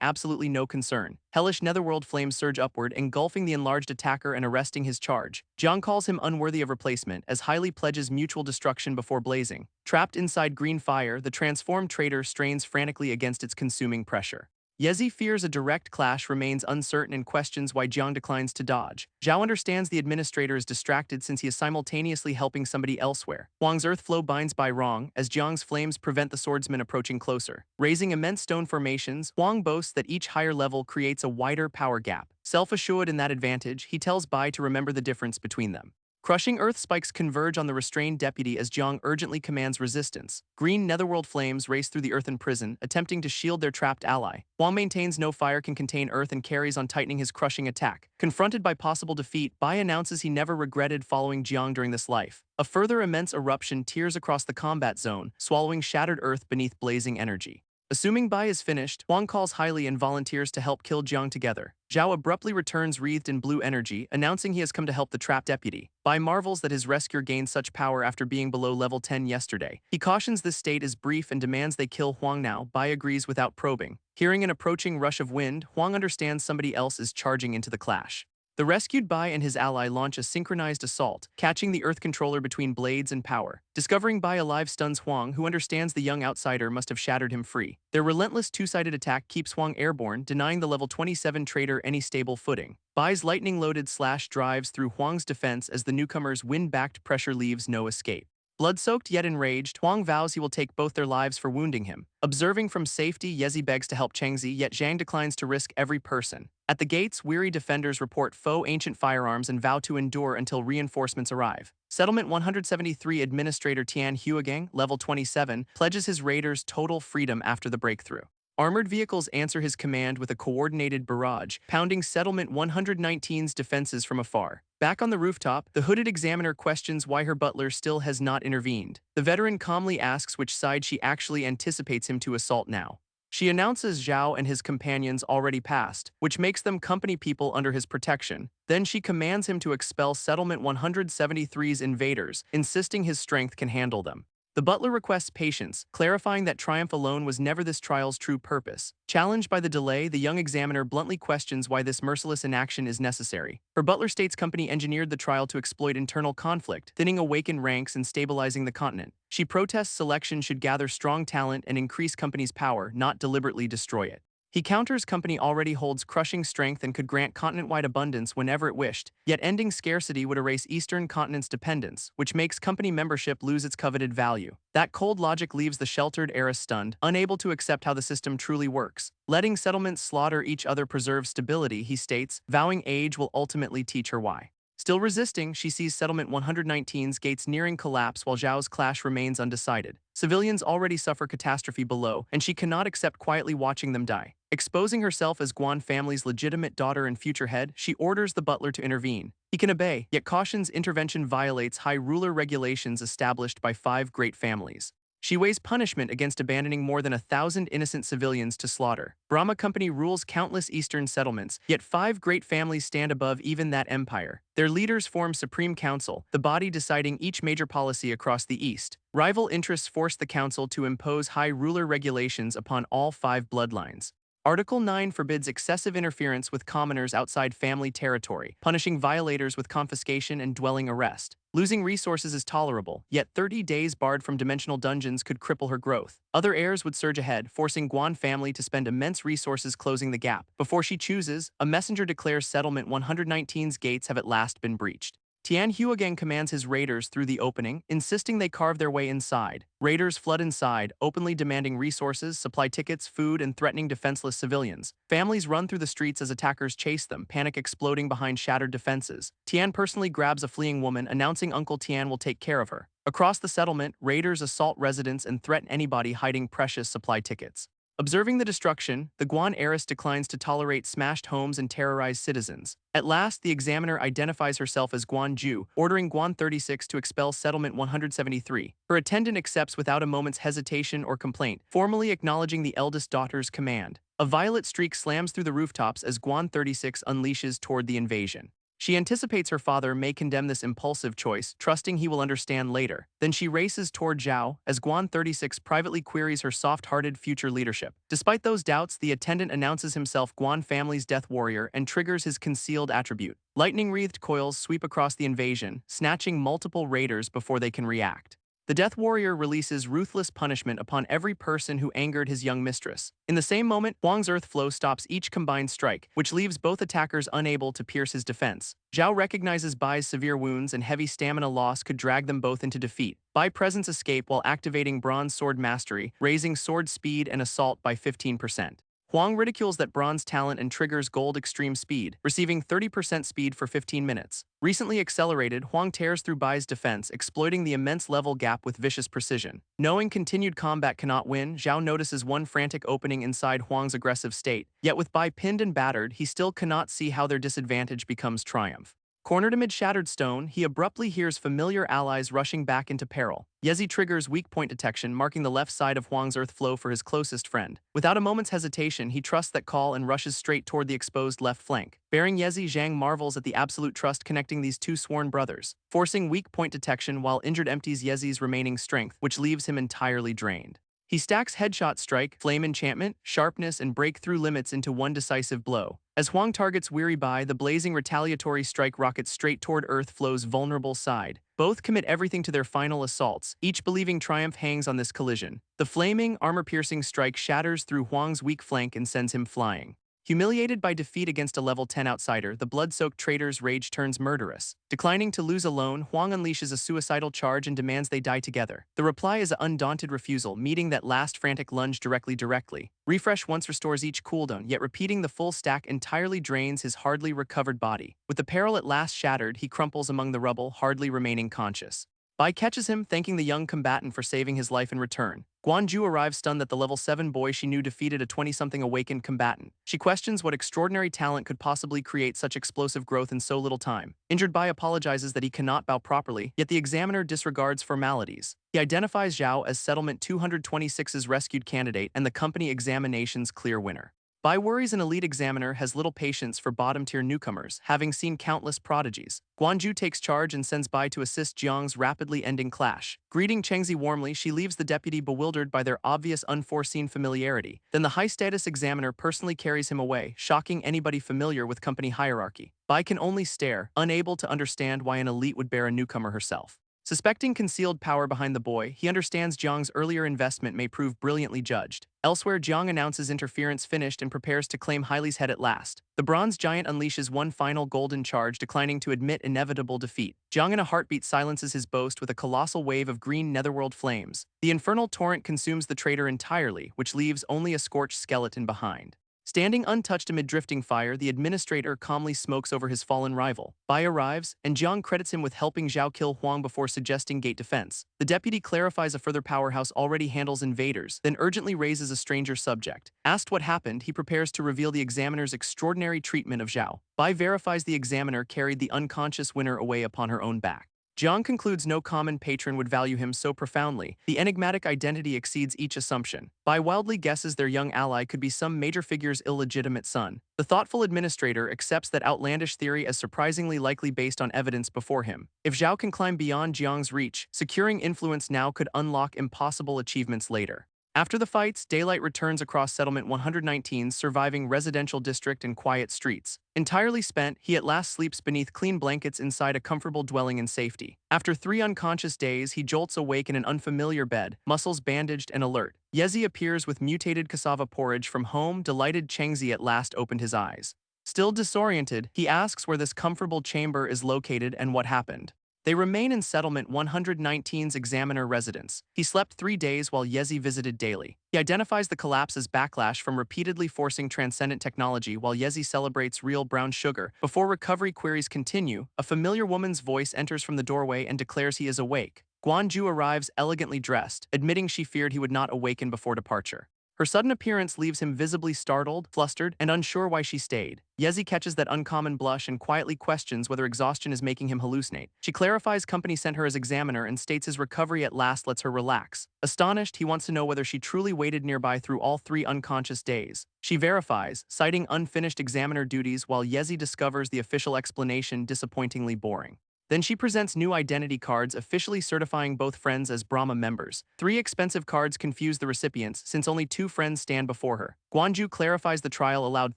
A: absolutely no concern. Hellish netherworld flames surge upward, engulfing the enlarged attacker and arresting his charge. Jiang calls him unworthy of replacement, as highly pledges mutual destruction before blazing. Trapped inside green fire, the transformed traitor strains frantically against its consuming pressure. Yezi fears a direct clash, remains uncertain, and questions why Jiang declines to dodge. Zhao understands the administrator is distracted since he is simultaneously helping somebody elsewhere. Huang's earth flow binds Bai Rong, as Jiang's flames prevent the swordsman approaching closer. Raising immense stone formations, Huang boasts that each higher level creates a wider power gap. Self-assured in that advantage, he tells Bai to remember the difference between them. Crushing earth spikes converge on the restrained deputy as Jiang urgently commands resistance. Green netherworld flames race through the earthen prison, attempting to shield their trapped ally. Huang maintains no fire can contain earth and carries on, tightening his crushing attack. Confronted by possible defeat, Bai announces he never regretted following Jiang during this life. A further immense eruption tears across the combat zone, swallowing shattered earth beneath blazing energy. Assuming Bai is finished, Huang calls highly and volunteers to help kill Jiang together. Zhao abruptly returns wreathed in blue energy, announcing he has come to help the trapped deputy. Bai marvels that his rescuer gained such power after being below level 10 yesterday. He cautions this state is brief and demands they kill Huang now. Bai agrees without probing. Hearing an approaching rush of wind, Huang understands somebody else is charging into the clash. The rescued Bai and his ally launch a synchronized assault, catching the Earth controller between blades and power. Discovering Bai alive stuns Huang, who understands the young outsider must have shattered him free. Their relentless two-sided attack keeps Huang airborne, denying the level 27 traitor any stable footing. Bai's lightning-loaded slash drives through Huang's defense as the newcomer's wind-backed pressure leaves no escape. Blood-soaked yet enraged, Huang vows he will take both their lives for wounding him. Observing from safety, Yezi begs to help Changzi, yet Zhang declines to risk every person. At the gates, weary defenders report faux ancient firearms and vow to endure until reinforcements arrive. Settlement 173 Administrator Tian Huagang, level 27, pledges his raiders total freedom after the breakthrough. Armored vehicles answer his command with a coordinated barrage, pounding Settlement 119's defenses from afar. Back on the rooftop, the hooded examiner questions why her butler still has not intervened. The veteran calmly asks which side she actually anticipates him to assault now. She announces Zhao and his companions already passed, which makes them company people under his protection. Then she commands him to expel Settlement 173's invaders, insisting his strength can handle them. The butler requests patience, clarifying that triumph alone was never this trial's true purpose. Challenged by the delay, the young examiner bluntly questions why this merciless inaction is necessary. Her butler states company engineered the trial to exploit internal conflict, thinning awakened ranks and stabilizing the continent. She protests selection should gather strong talent and increase company's power, not deliberately destroy it. He counters company already holds crushing strength and could grant continent-wide abundance whenever it wished, yet ending scarcity would erase Eastern continent's dependence, which makes company membership lose its coveted value. That cold logic leaves the sheltered heiress stunned, unable to accept how the system truly works. Letting settlements slaughter each other preserves stability, he states, vowing age will ultimately teach her why. Still resisting, she sees Settlement 119's gates nearing collapse while Zhao's clash remains undecided. Civilians already suffer catastrophe below, and she cannot accept quietly watching them die. Exposing herself as Guan family's legitimate daughter and future head, she orders the butler to intervene. He can obey, yet cautions intervention violates high ruler regulations established by 5 great families. She weighs punishment against abandoning more than 1,000 innocent civilians to slaughter. Brahma Company rules countless eastern settlements, yet 5 great families stand above even that empire. Their leaders form Supreme Council, the body deciding each major policy across the east. Rival interests force the council to impose high ruler regulations upon all 5 bloodlines. Article 9 forbids excessive interference with commoners outside family territory, punishing violators with confiscation and dwelling arrest. Losing resources is tolerable, yet 30 days barred from dimensional dungeons could cripple her growth. Other heirs would surge ahead, forcing Guan family to spend immense resources closing the gap. Before she chooses, a messenger declares Settlement 119's gates have at last been breached. Tian Huagang commands his raiders through the opening, insisting they carve their way inside. Raiders flood inside, openly demanding resources, supply tickets, food, and threatening defenseless civilians. Families run through the streets as attackers chase them, panic exploding behind shattered defenses. Tian personally grabs a fleeing woman, announcing Uncle Tian will take care of her. Across the settlement, raiders assault residents and threaten anybody hiding precious supply tickets. Observing the destruction, the Guan heiress declines to tolerate smashed homes and terrorized citizens. At last, the examiner identifies herself as Guan Ju, ordering Guan 36 to expel Settlement 173. Her attendant accepts without a moment's hesitation or complaint, formally acknowledging the eldest daughter's command. A violet streak slams through the rooftops as Guan 36 unleashes toward the invasion. She anticipates her father may condemn this impulsive choice, trusting he will understand later. Then she races toward Zhao, as Guan 36 privately queries her soft-hearted future leadership. Despite those doubts, the attendant announces himself Guan family's death warrior and triggers his concealed attribute. Lightning-wreathed coils sweep across the invasion, snatching multiple raiders before they can react. The Death Warrior releases ruthless punishment upon every person who angered his young mistress. In the same moment, Huang's Earth Flow stops each combined strike, which leaves both attackers unable to pierce his defense. Zhao recognizes Bai's severe wounds and heavy stamina loss could drag them both into defeat. Bai presents escape while activating Bronze Sword Mastery, raising sword speed and assault by 15%. Huang ridicules that bronze talent and triggers gold extreme speed, receiving 30% speed for 15 minutes. Recently accelerated, Huang tears through Bai's defense, exploiting the immense level gap with vicious precision. Knowing continued combat cannot win, Zhao notices one frantic opening inside Huang's aggressive state. Yet with Bai pinned and battered, he still cannot see how their disadvantage becomes triumph. Cornered amid shattered stone, he abruptly hears familiar allies rushing back into peril. Yezi triggers weak point detection, marking the left side of Huang's Earth Flow for his closest friend. Without a moment's hesitation, he trusts that call and rushes straight toward the exposed left flank. Bearing Yezi, Zhang marvels at the absolute trust connecting these 2 sworn brothers. Forcing weak point detection while injured empties Yezi's remaining strength, which leaves him entirely drained. He stacks Headshot Strike, Flame Enchantment, Sharpness, and Breakthrough limits into one decisive blow. As Huang targets Weary Bai, the blazing retaliatory strike rockets straight toward Earth Flow's vulnerable side. Both commit everything to their final assaults, each believing triumph hangs on this collision. The flaming, armor-piercing strike shatters through Huang's weak flank and sends him flying. Humiliated by defeat against a level 10 outsider, the blood-soaked traitor's rage turns murderous. Declining to lose alone, Huang unleashes a suicidal charge and demands they die together. The reply is an undaunted refusal, meeting that last frantic lunge directly. Refresh once restores each cooldown, yet repeating the full stack entirely drains his hardly recovered body. With the peril at last shattered, he crumples among the rubble, hardly remaining conscious. Bai catches him, thanking the young combatant for saving his life in return. Guanju arrives stunned that the level 7 boy she knew defeated a 20-something awakened combatant. She questions what extraordinary talent could possibly create such explosive growth in so little time. Injured Bai apologizes that he cannot bow properly, yet the examiner disregards formalities. He identifies Zhao as Settlement 226's rescued candidate and the company examination's clear winner. Bai worries an elite examiner has little patience for bottom-tier newcomers, having seen countless prodigies. Guanju takes charge and sends Bai to assist Jiang's rapidly ending clash. Greeting Chengzi warmly, she leaves the deputy bewildered by their obvious unforeseen familiarity. Then the high-status examiner personally carries him away, shocking anybody familiar with company hierarchy. Bai can only stare, unable to understand why an elite would bear a newcomer herself. Suspecting concealed power behind the boy, he understands Jiang's earlier investment may prove brilliantly judged. Elsewhere, Jiang announces interference finished and prepares to claim Hailei's head at last. The bronze giant unleashes one final golden charge, declining to admit inevitable defeat. Jiang in a heartbeat silences his boast with a colossal wave of green netherworld flames. The infernal torrent consumes the traitor entirely, which leaves only a scorched skeleton behind. Standing untouched amid drifting fire, the administrator calmly smokes over his fallen rival. Bai arrives, and Jiang credits him with helping Zhao kill Huang before suggesting gate defense. The deputy clarifies a further powerhouse already handles invaders, then urgently raises a stranger subject. Asked what happened, he prepares to reveal the examiner's extraordinary treatment of Zhao. Bai verifies the examiner carried the unconscious winner away upon her own back. Jiang concludes no common patron would value him so profoundly. The enigmatic identity exceeds each assumption. Bai wildly guesses their young ally could be some major figure's illegitimate son. The thoughtful administrator accepts that outlandish theory as surprisingly likely based on evidence before him. If Zhao can climb beyond Jiang's reach, securing influence now could unlock impossible achievements later. After the fights, daylight returns across Settlement 119's surviving residential district and quiet streets. Entirely spent, he at last sleeps beneath clean blankets inside a comfortable dwelling in safety. After 3 unconscious days, he jolts awake in an unfamiliar bed, muscles bandaged and alert. Yezi appears with mutated cassava porridge from home. Delighted Chengzi at last opened his eyes. Still disoriented, he asks where this comfortable chamber is located and what happened. They remain in Settlement 119's examiner residence. He slept 3 days while Yezi visited daily. He identifies the collapse as backlash from repeatedly forcing transcendent technology while Yezi celebrates real brown sugar. Before recovery queries continue, a familiar woman's voice enters from the doorway and declares he is awake. Guanju arrives elegantly dressed, admitting she feared he would not awaken before departure. Her sudden appearance leaves him visibly startled, flustered, and unsure why she stayed. Yezi catches that uncommon blush and quietly questions whether exhaustion is making him hallucinate. She clarifies company sent her as examiner and states his recovery at last lets her relax. Astonished, he wants to know whether she truly waited nearby through all 3 unconscious days. She verifies, citing unfinished examiner duties while Yezi discovers the official explanation disappointingly boring. Then she presents new identity cards officially certifying both friends as Brahma members. 3 expensive cards confuse the recipients since only 2 friends stand before her. Guanju clarifies the trial allowed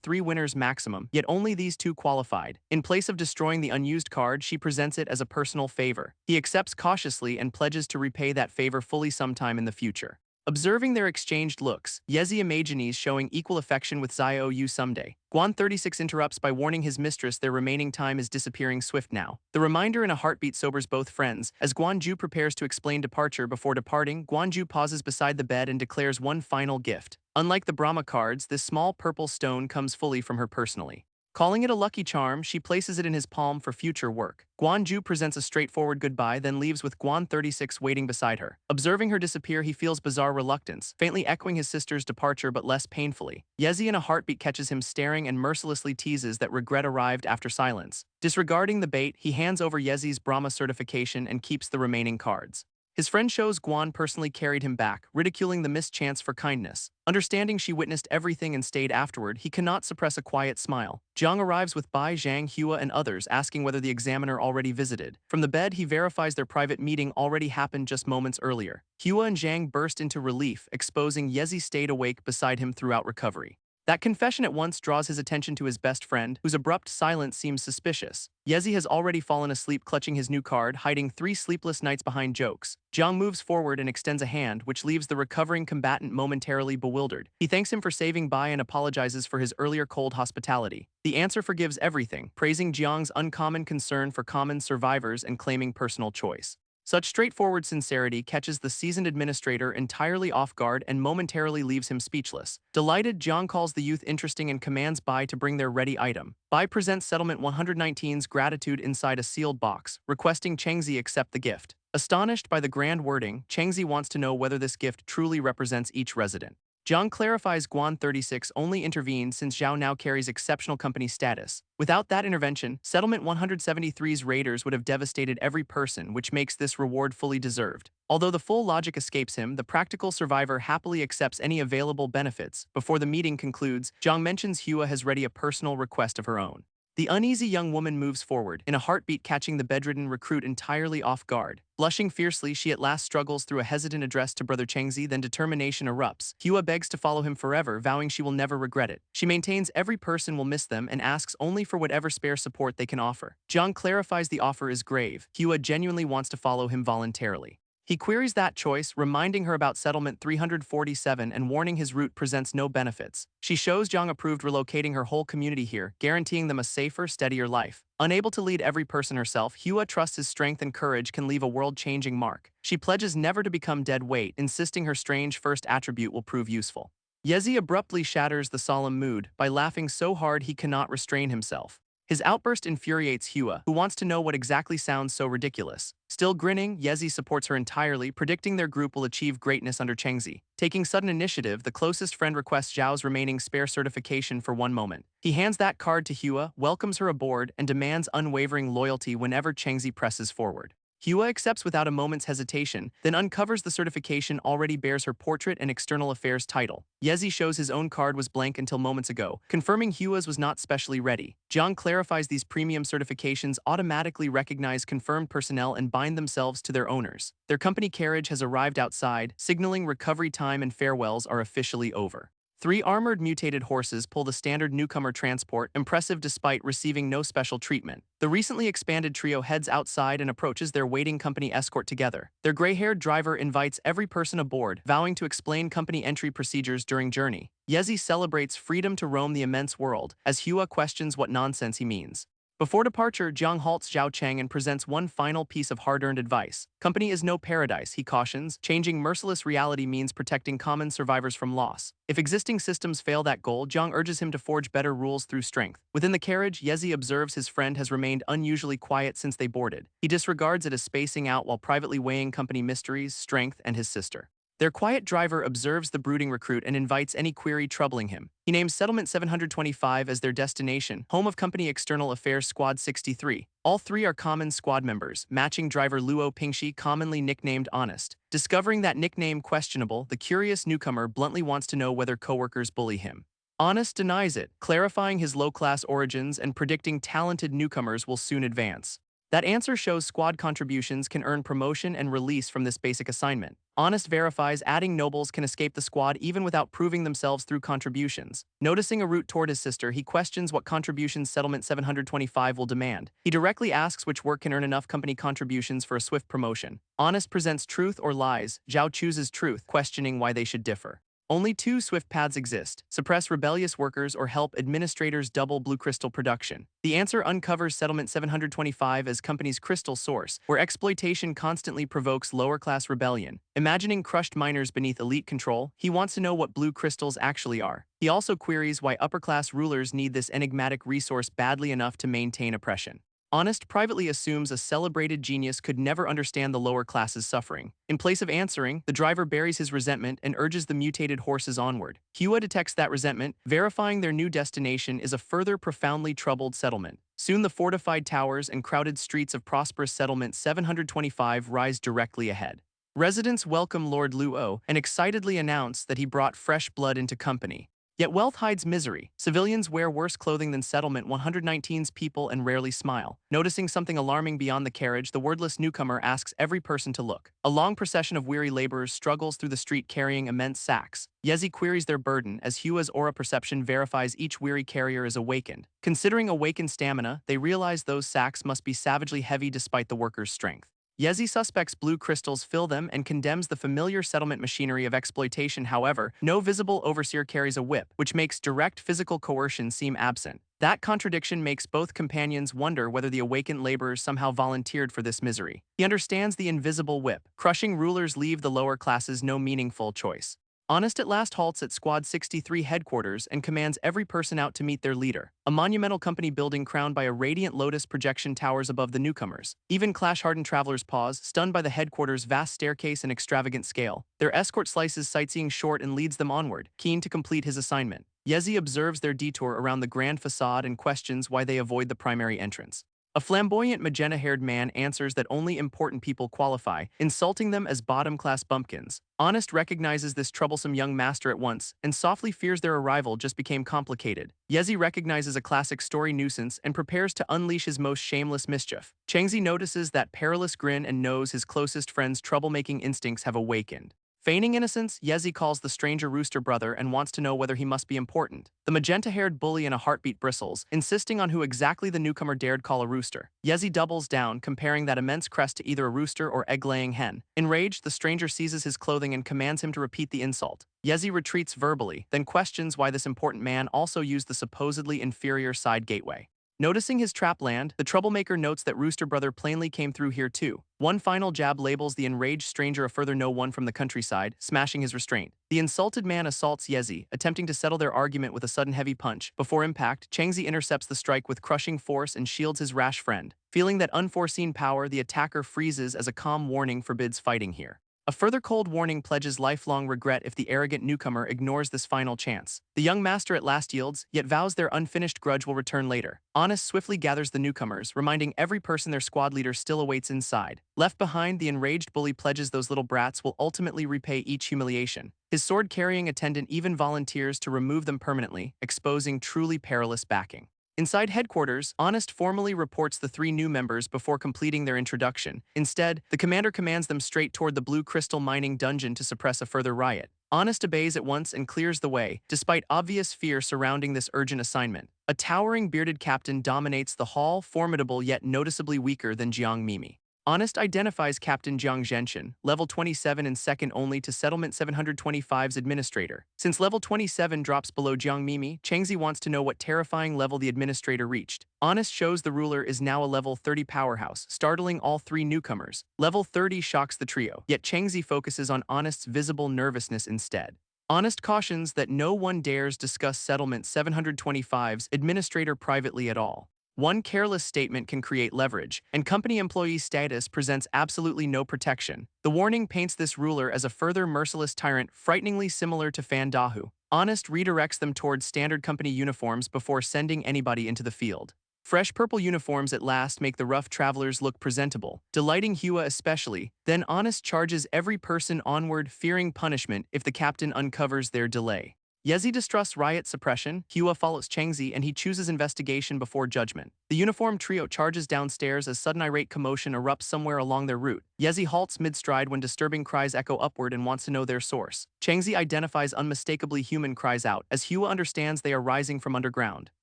A: 3 winners maximum, yet only these 2 qualified. In place of destroying the unused card, she presents it as a personal favor. He accepts cautiously and pledges to repay that favor fully sometime in the future. Observing their exchanged looks, Yezi imagines showing equal affection with Zio Yu someday. Guan 36 interrupts by warning his mistress their remaining time is disappearing swift now. The reminder in a heartbeat sobers both friends. As Guanju prepares to explain departure before departing, Guanju pauses beside the bed and declares one final gift. Unlike the Brahma cards, this small purple stone comes fully from her personally. Calling it a lucky charm, she places it in his palm for future work. Guanju presents a straightforward goodbye, then leaves with Guan 36 waiting beside her. Observing her disappear, he feels bizarre reluctance, faintly echoing his sister's departure but less painfully. Yezi in a heartbeat catches him staring and mercilessly teases that regret arrived after silence. Disregarding the bait, he hands over Yezi's Brahma certification and keeps the remaining cards. His friend shows Guan personally carried him back, ridiculing the missed chance for kindness. Understanding she witnessed everything and stayed afterward, he cannot suppress a quiet smile. Jiang arrives with Bai, Zhang, Hua, and others, asking whether the examiner already visited. From the bed, he verifies their private meeting already happened just moments earlier. Hua and Zhang burst into relief, exposing Yezi stayed awake beside him throughout recovery. That confession at once draws his attention to his best friend, whose abrupt silence seems suspicious. Yezi has already fallen asleep clutching his new card, hiding 3 sleepless nights behind jokes. Jiang moves forward and extends a hand, which leaves the recovering combatant momentarily bewildered. He thanks him for saving Bai and apologizes for his earlier cold hospitality. The answer forgives everything, praising Jiang's uncommon concern for common survivors and claiming personal choice. Such straightforward sincerity catches the seasoned administrator entirely off guard and momentarily leaves him speechless. Delighted, Jiang calls the youth interesting and commands Bai to bring their ready item. Bai presents Settlement 119's gratitude inside a sealed box, requesting Chengzi accept the gift. Astonished by the grand wording, Chengzi wants to know whether this gift truly represents each resident. Jiang clarifies Guan 36 only intervened since Zhao now carries exceptional company status. Without that intervention, Settlement 173's raiders would have devastated every person, which makes this reward fully deserved. Although the full logic escapes him, the practical survivor happily accepts any available benefits. Before the meeting concludes, Jiang mentions Hua has ready a personal request of her own. The uneasy young woman moves forward, in a heartbeat catching the bedridden recruit entirely off guard. Blushing fiercely, she at last struggles through a hesitant address to Brother Chengzi, then determination erupts. Hua begs to follow him forever, vowing she will never regret it. She maintains every person will miss them and asks only for whatever spare support they can offer. Jiang clarifies the offer is grave. Hua genuinely wants to follow him voluntarily. He queries that choice, reminding her about Settlement 347 and warning his route presents no benefits. She shows Jiang approved relocating her whole community here, guaranteeing them a safer, steadier life. Unable to lead every person herself, Hua trusts his strength and courage can leave a world-changing mark. She pledges never to become dead weight, insisting her strange first attribute will prove useful. Yezi abruptly shatters the solemn mood by laughing so hard he cannot restrain himself. His outburst infuriates Hua, who wants to know what exactly sounds so ridiculous. Still grinning, Yezi supports her entirely, predicting their group will achieve greatness under Chengzi. Taking sudden initiative, the closest friend requests Zhao's remaining spare certification for one moment. He hands that card to Hua, welcomes her aboard, and demands unwavering loyalty whenever Chengzi presses forward. Hua accepts without a moment's hesitation, then uncovers the certification already bears her portrait and external affairs title. Yezi shows his own card was blank until moments ago, confirming Hua's was not specially ready. Jiang clarifies these premium certifications automatically recognize confirmed personnel and bind themselves to their owners. Their company carriage has arrived outside, signaling recovery time and farewells are officially over. 3 armored mutated horses pull the standard newcomer transport, impressive despite receiving no special treatment. The recently expanded trio heads outside and approaches their waiting company escort together. Their gray-haired driver invites every person aboard, vowing to explain company entry procedures during journey. Yezi celebrates freedom to roam the immense world, as Hua questions what nonsense he means. Before departure, Jiang halts Zhao Cheng and presents one final piece of hard-earned advice. Company is no paradise, he cautions. Changing merciless reality means protecting common survivors from loss. If existing systems fail that goal, Jiang urges him to forge better rules through strength. Within the carriage, Yezi observes his friend has remained unusually quiet since they boarded. He disregards it as spacing out while privately weighing company mysteries, strength, and his sister. Their quiet driver observes the brooding recruit and invites any query troubling him. He names Settlement 725 as their destination, home of Company External Affairs Squad 63. All 3 are common squad members, matching driver Luo Pingxi, commonly nicknamed Honest. Discovering that nickname questionable, the curious newcomer bluntly wants to know whether coworkers bully him. Honest denies it, clarifying his low-class origins and predicting talented newcomers will soon advance. That answer shows squad contributions can earn promotion and release from this basic assignment. Honest verifies adding nobles can escape the squad even without proving themselves through contributions. Noticing a route toward his sister, he questions what contributions Settlement 725 will demand. He directly asks which work can earn enough company contributions for a swift promotion. Honest presents truth or lies. Zhao chooses truth, questioning why they should differ. Only 2 swift paths exist: suppress rebellious workers or help administrators double blue crystal production. The answer uncovers Settlement 725 as company's crystal source, where exploitation constantly provokes lower-class rebellion. Imagining crushed miners beneath elite control, he wants to know what blue crystals actually are. He also queries why upper-class rulers need this enigmatic resource badly enough to maintain oppression. Honest privately assumes a celebrated genius could never understand the lower class's suffering. In place of answering, the driver buries his resentment and urges the mutated horses onward. Hua detects that resentment, verifying their new destination is a further profoundly troubled settlement. Soon the fortified towers and crowded streets of prosperous Settlement 725 rise directly ahead. Residents welcome Lord Luo and excitedly announce that he brought fresh blood into company. Yet wealth hides misery. Civilians wear worse clothing than Settlement 119's people and rarely smile. Noticing something alarming beyond the carriage, the wordless newcomer asks every person to look. A long procession of weary laborers struggles through the street carrying immense sacks. Yezi queries their burden as Hua's aura perception verifies each weary carrier is awakened. Considering awakened stamina, they realize those sacks must be savagely heavy despite the workers' strength. Yezi suspects blue crystals fill them and condemns the familiar settlement machinery of exploitation. However, no visible overseer carries a whip, which makes direct physical coercion seem absent. That contradiction makes both companions wonder whether the awakened laborers somehow volunteered for this misery. He understands the invisible whip. Crushing rulers leave the lower classes no meaningful choice. Honest at last halts at Squad 63 headquarters and commands every person out to meet their leader. A monumental company building crowned by a radiant lotus projection towers above the newcomers. Even clash-hardened travelers pause, stunned by the headquarters' vast staircase and extravagant scale. Their escort slices sightseeing short and leads them onward, keen to complete his assignment. Yezi observes their detour around the grand facade and questions why they avoid the primary entrance. A flamboyant magenta-haired man answers that only important people qualify, insulting them as bottom-class bumpkins. Honest recognizes this troublesome young master at once and softly fears their arrival just became complicated. Yezi recognizes a classic story nuisance and prepares to unleash his most shameless mischief. Changzi notices that perilous grin and knows his closest friend's troublemaking instincts have awakened. Feigning innocence, Yezi calls the stranger Rooster brother and wants to know whether he must be important. The magenta-haired bully in a heartbeat bristles, insisting on who exactly the newcomer dared call a rooster. Yezi doubles down, comparing that immense crest to either a rooster or egg-laying hen. Enraged, the stranger seizes his clothing and commands him to repeat the insult. Yezi retreats verbally, then questions why this important man also used the supposedly inferior side gateway. Noticing his trap land, the troublemaker notes that Rooster Brother plainly came through here too. One final jab labels the enraged stranger a further no one from the countryside, smashing his restraint. The insulted man assaults Yezi, attempting to settle their argument with a sudden heavy punch. Before impact, Changzi intercepts the strike with crushing force and shields his rash friend. Feeling that unforeseen power, the attacker freezes as a calm warning forbids fighting here. A further cold warning pledges lifelong regret if the arrogant newcomer ignores this final chance. The young master at last yields, yet vows their unfinished grudge will return later. Honest swiftly gathers the newcomers, reminding every person their squad leader still awaits inside. Left behind, the enraged bully pledges those little brats will ultimately repay each humiliation. His sword-carrying attendant even volunteers to remove them permanently, exposing truly perilous backing. Inside headquarters, Honest formally reports the three new members before completing their introduction. Instead, the commander commands them straight toward the blue crystal mining dungeon to suppress a further riot. Honest obeys at once and clears the way, despite obvious fear surrounding this urgent assignment. A towering bearded captain dominates the hall, formidable yet noticeably weaker than Jiang Mimi. Honest identifies Captain Jiang Zhenshin, level 27 and second only to Settlement 725's administrator. Since level 27 drops below Jiang Mimi, Changzi wants to know what terrifying level the administrator reached. Honest shows the ruler is now a level 30 powerhouse, startling all three newcomers. Level 30 shocks the trio, yet Changzi focuses on Honest's visible nervousness instead. Honest cautions that no one dares discuss Settlement 725's administrator privately at all. One careless statement can create leverage, and company employee status presents absolutely no protection. The warning paints this ruler as a further merciless tyrant frighteningly similar to Fan Dahu. Honest redirects them towards standard company uniforms before sending anybody into the field. Fresh purple uniforms at last make the rough travelers look presentable, delighting Hua especially. Then Honest charges every person onward, fearing punishment if the captain uncovers their delay. Yezi distrusts riot suppression, Hua follows Changzi, and he chooses investigation before judgment. The uniformed trio charges downstairs as sudden irate commotion erupts somewhere along their route. Yezi halts mid-stride when disturbing cries echo upward and wants to know their source. Changzi identifies unmistakably human cries out, as Hua understands they are rising from underground.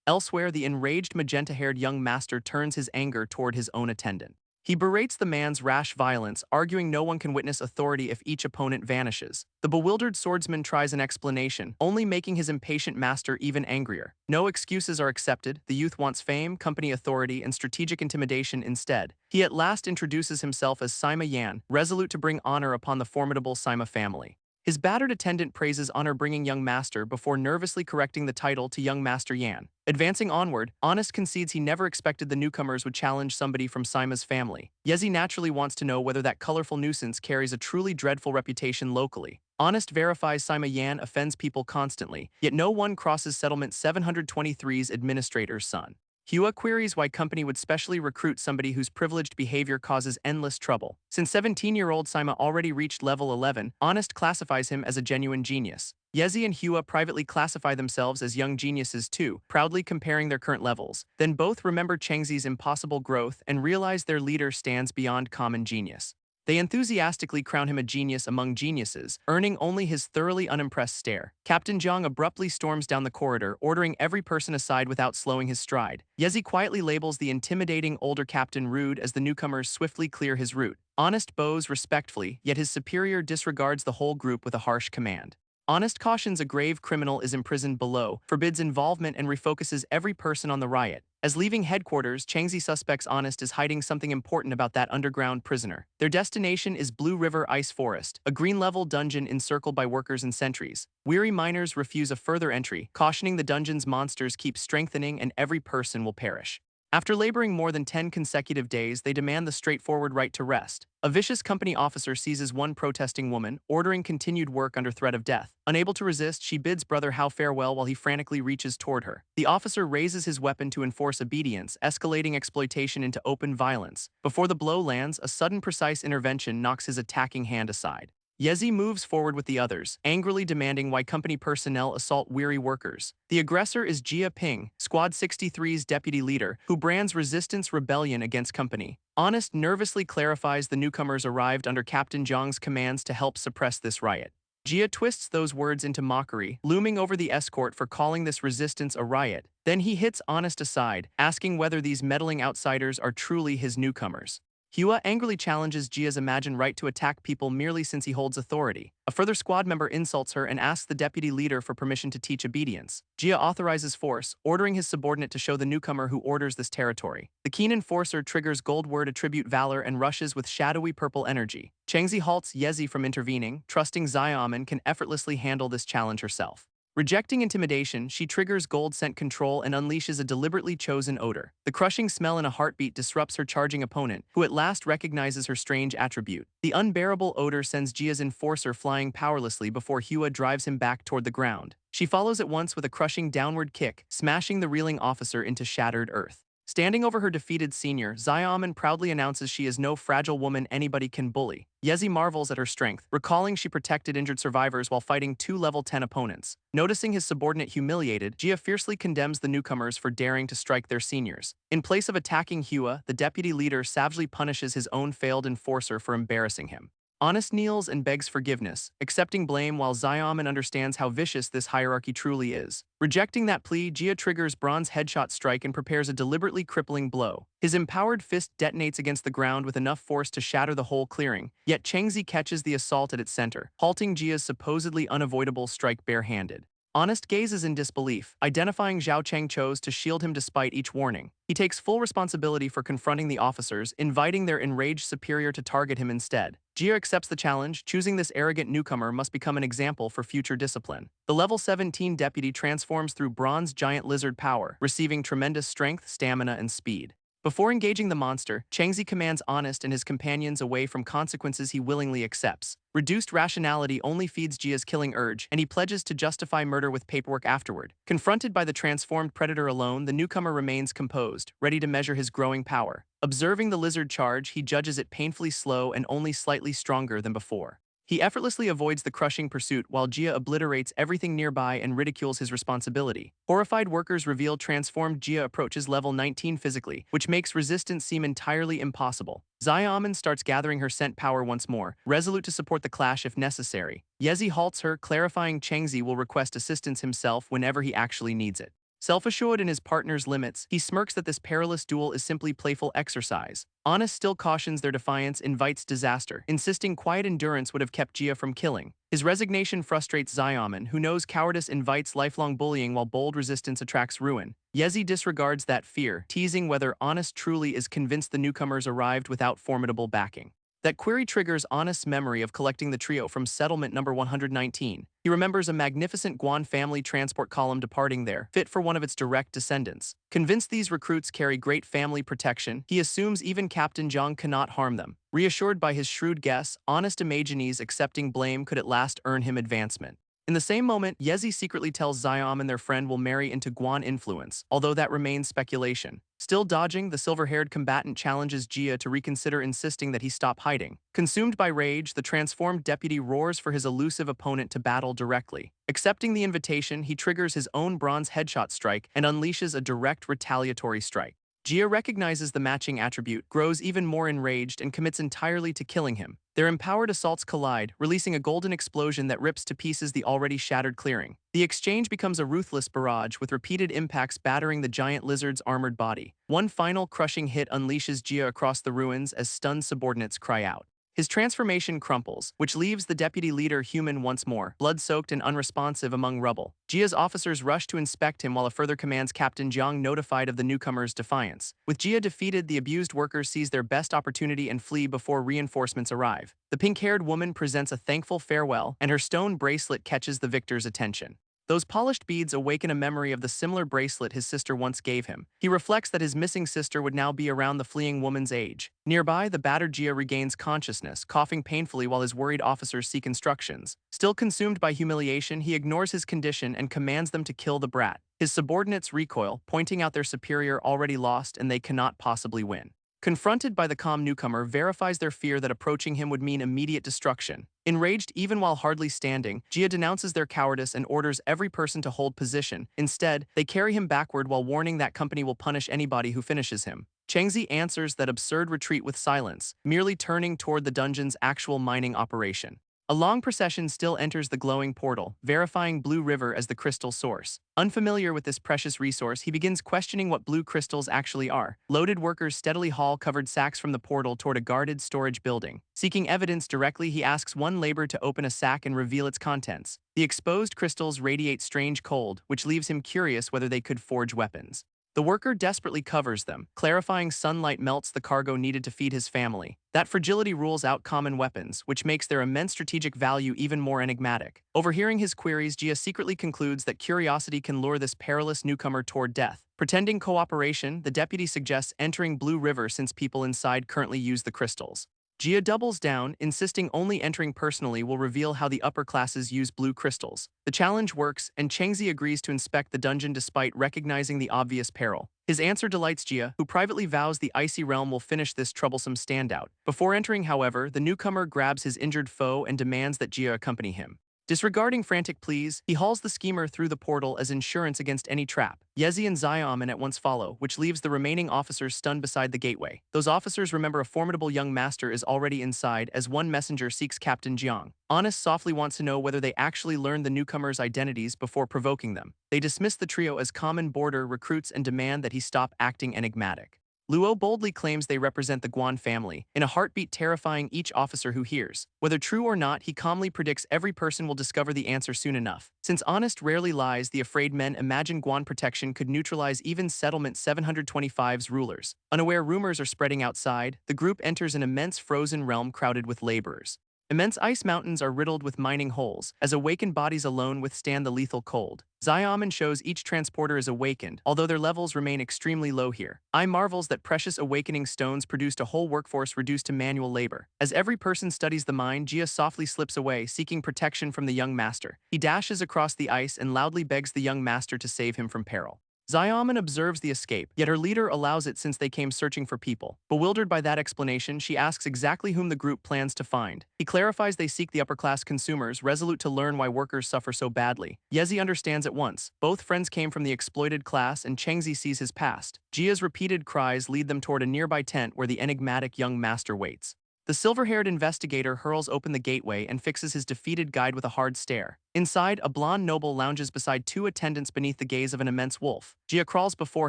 A: Elsewhere, the enraged magenta-haired young master turns his anger toward his own attendant. He berates the man's rash violence, arguing no one can witness authority if each opponent vanishes. The bewildered swordsman tries an explanation, only making his impatient master even angrier. No excuses are accepted. The youth wants fame, company authority, and strategic intimidation instead. He at last introduces himself as Sima Yan, resolute to bring honor upon the formidable Sima family. His battered attendant praises honor bringing young master before nervously correcting the title to young master Yan. Advancing onward, Honest concedes he never expected the newcomers would challenge somebody from Sima's family. Yezi naturally wants to know whether that colorful nuisance carries a truly dreadful reputation locally. Honest verifies Sima Yan offends people constantly, yet no one crosses Settlement 723's administrator's son. Hua queries why company would specially recruit somebody whose privileged behavior causes endless trouble. Since 17-year-old Sima already reached level 11, Honest classifies him as a genuine genius. Yezi and Hua privately classify themselves as young geniuses too, proudly comparing their current levels. Then both remember Chengxi's impossible growth and realize their leader stands beyond common genius. They enthusiastically crown him a genius among geniuses, earning only his thoroughly unimpressed stare. Captain Zhang abruptly storms down the corridor, ordering every person aside without slowing his stride. Yezi quietly labels the intimidating older captain rude as the newcomers swiftly clear his route. Honest bows respectfully, yet his superior disregards the whole group with a harsh command. Honest cautions a grave criminal is imprisoned below, forbids involvement and refocuses every person on the riot. As leaving headquarters, Changxi suspects Honest is hiding something important about that underground prisoner. Their destination is Blue River Ice Forest, a green-level dungeon encircled by workers and sentries. Weary miners refuse a further entry, cautioning the dungeon's monsters keep strengthening and every person will perish. After laboring more than 10 consecutive days, they demand the straightforward right to rest. A vicious company officer seizes one protesting woman, ordering continued work under threat of death. Unable to resist, she bids Brother Hao farewell while he frantically reaches toward her. The officer raises his weapon to enforce obedience, escalating exploitation into open violence. Before the blow lands, a sudden precise intervention knocks his attacking hand aside. Yezi moves forward with the others, angrily demanding why company personnel assault weary workers. The aggressor is Jia Ping, Squad 63's deputy leader, who brands resistance rebellion against company. Honest nervously clarifies the newcomers arrived under Captain Zhang's commands to help suppress this riot. Jia twists those words into mockery, looming over the escort for calling this resistance a riot. Then he hits Honest aside, asking whether these meddling outsiders are truly his newcomers. Hua angrily challenges Jia's imagined right to attack people merely since he holds authority. A further squad member insults her and asks the deputy leader for permission to teach obedience. Jia authorizes force, ordering his subordinate to show the newcomer who orders this territory. The keen enforcer triggers gold word attribute valor and rushes with shadowy purple energy. Changxi halts Yezi from intervening, trusting Xiaomin can effortlessly handle this challenge herself. Rejecting intimidation, she triggers gold scent control and unleashes a deliberately chosen odor. The crushing smell in a heartbeat disrupts her charging opponent, who at last recognizes her strange attribute. The unbearable odor sends Jia's enforcer flying powerlessly before Hua drives him back toward the ground. She follows at once with a crushing downward kick, smashing the reeling officer into shattered earth. Standing over her defeated senior, Xiaomin proudly announces she is no fragile woman anybody can bully. Yezi marvels at her strength, recalling she protected injured survivors while fighting two level 10 opponents. Noticing his subordinate humiliated, Jia fiercely condemns the newcomers for daring to strike their seniors. In place of attacking Hua, the deputy leader savagely punishes his own failed enforcer for embarrassing him. Honest kneels and begs forgiveness, accepting blame while Xiaomin understands how vicious this hierarchy truly is. Rejecting that plea, Jia triggers Bronze Headshot Strike and prepares a deliberately crippling blow. His empowered fist detonates against the ground with enough force to shatter the whole clearing, yet Chengxi catches the assault at its center, halting Jia's supposedly unavoidable strike barehanded. Honest gazes in disbelief, identifying Zhao Changcho's to shield him despite each warning. He takes full responsibility for confronting the officers, inviting their enraged superior to target him instead. Jia accepts the challenge, choosing this arrogant newcomer must become an example for future discipline. The level 17 deputy transforms through bronze giant lizard power, receiving tremendous strength, stamina, and speed. Before engaging the monster, Changxi commands Honest and his companions away from consequences he willingly accepts. Reduced rationality only feeds Jia's killing urge, and he pledges to justify murder with paperwork afterward. Confronted by the transformed predator alone, the newcomer remains composed, ready to measure his growing power. Observing the lizard charge, he judges it painfully slow and only slightly stronger than before. He effortlessly avoids the crushing pursuit while Jia obliterates everything nearby and ridicules his responsibility. Horrified workers reveal transformed Jia approaches level 19 physically, which makes resistance seem entirely impossible. Xiaomin starts gathering her scent power once more, resolute to support the clash if necessary. Yezi halts her, clarifying Chengxi will request assistance himself whenever he actually needs it. Self-assured in his partner's limits, he smirks that this perilous duel is simply playful exercise. Honest still cautions their defiance invites disaster, insisting quiet endurance would have kept Jia from killing. His resignation frustrates Xiaomin, who knows cowardice invites lifelong bullying while bold resistance attracts ruin. Yezi disregards that fear, teasing whether Honest truly is convinced the newcomers arrived without formidable backing. That query triggers Honest's memory of collecting the trio from settlement number 119. He remembers a magnificent Guan family transport column departing there, fit for one of its direct descendants. Convinced these recruits carry great family protection, he assumes even Captain Zhang cannot harm them. Reassured by his shrewd guess, Honest imagines accepting blame could at last earn him advancement. In the same moment, Yezi secretly tells Xiaom and their friend will marry into Guan influence, although that remains speculation. Still dodging, the silver-haired combatant challenges Jia to reconsider, insisting that he stop hiding. Consumed by rage, the transformed deputy roars for his elusive opponent to battle directly. Accepting the invitation, he triggers his own bronze headshot strike and unleashes a direct retaliatory strike. Jia recognizes the matching attribute, grows even more enraged, and commits entirely to killing him. Their empowered assaults collide, releasing a golden explosion that rips to pieces the already shattered clearing. The exchange becomes a ruthless barrage, with repeated impacts battering the giant lizard's armored body. One final crushing hit unleashes Jia across the ruins as stunned subordinates cry out. His transformation crumples, which leaves the deputy leader human once more, blood-soaked and unresponsive among rubble. Jia's officers rush to inspect him while a further commands Captain Jiang notified of the newcomer's defiance. With Jia defeated, the abused workers seize their best opportunity and flee before reinforcements arrive. The pink-haired woman presents a thankful farewell, and her stone bracelet catches the victor's attention. Those polished beads awaken a memory of the similar bracelet his sister once gave him. He reflects that his missing sister would now be around the fleeing woman's age. Nearby, the battered Jia regains consciousness, coughing painfully while his worried officers seek instructions. Still consumed by humiliation, he ignores his condition and commands them to kill the brat. His subordinates recoil, pointing out their superior already lost and they cannot possibly win. Confronted by the calm newcomer, verifies their fear that approaching him would mean immediate destruction. Enraged even while hardly standing, Jia denounces their cowardice and orders every person to hold position. Instead, they carry him backward while warning that company will punish anybody who finishes him. Chengzi answers that absurd retreat with silence, merely turning toward the dungeon's actual mining operation. A long procession still enters the glowing portal, verifying Blue River as the crystal source. Unfamiliar with this precious resource, he begins questioning what blue crystals actually are. Loaded workers steadily haul covered sacks from the portal toward a guarded storage building. Seeking evidence directly, he asks one laborer to open a sack and reveal its contents. The exposed crystals radiate strange cold, which leaves him curious whether they could forge weapons. The worker desperately covers them, clarifying sunlight melts the cargo needed to feed his family. That fragility rules out common weapons, which makes their immense strategic value even more enigmatic. Overhearing his queries, Jia secretly concludes that curiosity can lure this perilous newcomer toward death. Pretending cooperation, the deputy suggests entering Blue River since people inside currently use the crystals. Jia doubles down, insisting only entering personally will reveal how the upper classes use blue crystals. The challenge works, and Chengzi agrees to inspect the dungeon despite recognizing the obvious peril. His answer delights Jia, who privately vows the icy realm will finish this troublesome standout. Before entering, however, the newcomer grabs his injured foe and demands that Jia accompany him. Disregarding frantic pleas, he hauls the schemer through the portal as insurance against any trap. Yezi and Xiaoman at once follow, which leaves the remaining officers stunned beside the gateway. Those officers remember a formidable young master is already inside as one messenger seeks Captain Jiang. Honest softly wants to know whether they actually learned the newcomers' identities before provoking them. They dismiss the trio as common border recruits and demand that he stop acting enigmatic. Luo boldly claims they represent the Guan family, in a heartbeat terrifying each officer who hears. Whether true or not, he calmly predicts every person will discover the answer soon enough. Since honest rarely lies, the afraid men imagine Guan protection could neutralize even Settlement 725's rulers. Unaware rumors are spreading outside, the group enters an immense frozen realm crowded with laborers. Immense ice mountains are riddled with mining holes, as awakened bodies alone withstand the lethal cold. Xiaoman shows each transporter is awakened, although their levels remain extremely low here. I marvels that precious awakening stones produced a whole workforce reduced to manual labor. As every person studies the mine, Jia softly slips away, seeking protection from the young master. He dashes across the ice and loudly begs the young master to save him from peril. Xiaoman observes the escape, yet her leader allows it since they came searching for people. Bewildered by that explanation, she asks exactly whom the group plans to find. He clarifies they seek the upper-class consumers, resolute to learn why workers suffer so badly. Yezi understands at once. Both friends came from the exploited class, and Chengzi sees his past. Jia's repeated cries lead them toward a nearby tent where the enigmatic young master waits. The silver-haired investigator hurls open the gateway and fixes his defeated guide with a hard stare. Inside, a blonde noble lounges beside two attendants beneath the gaze of an immense wolf. Jia crawls before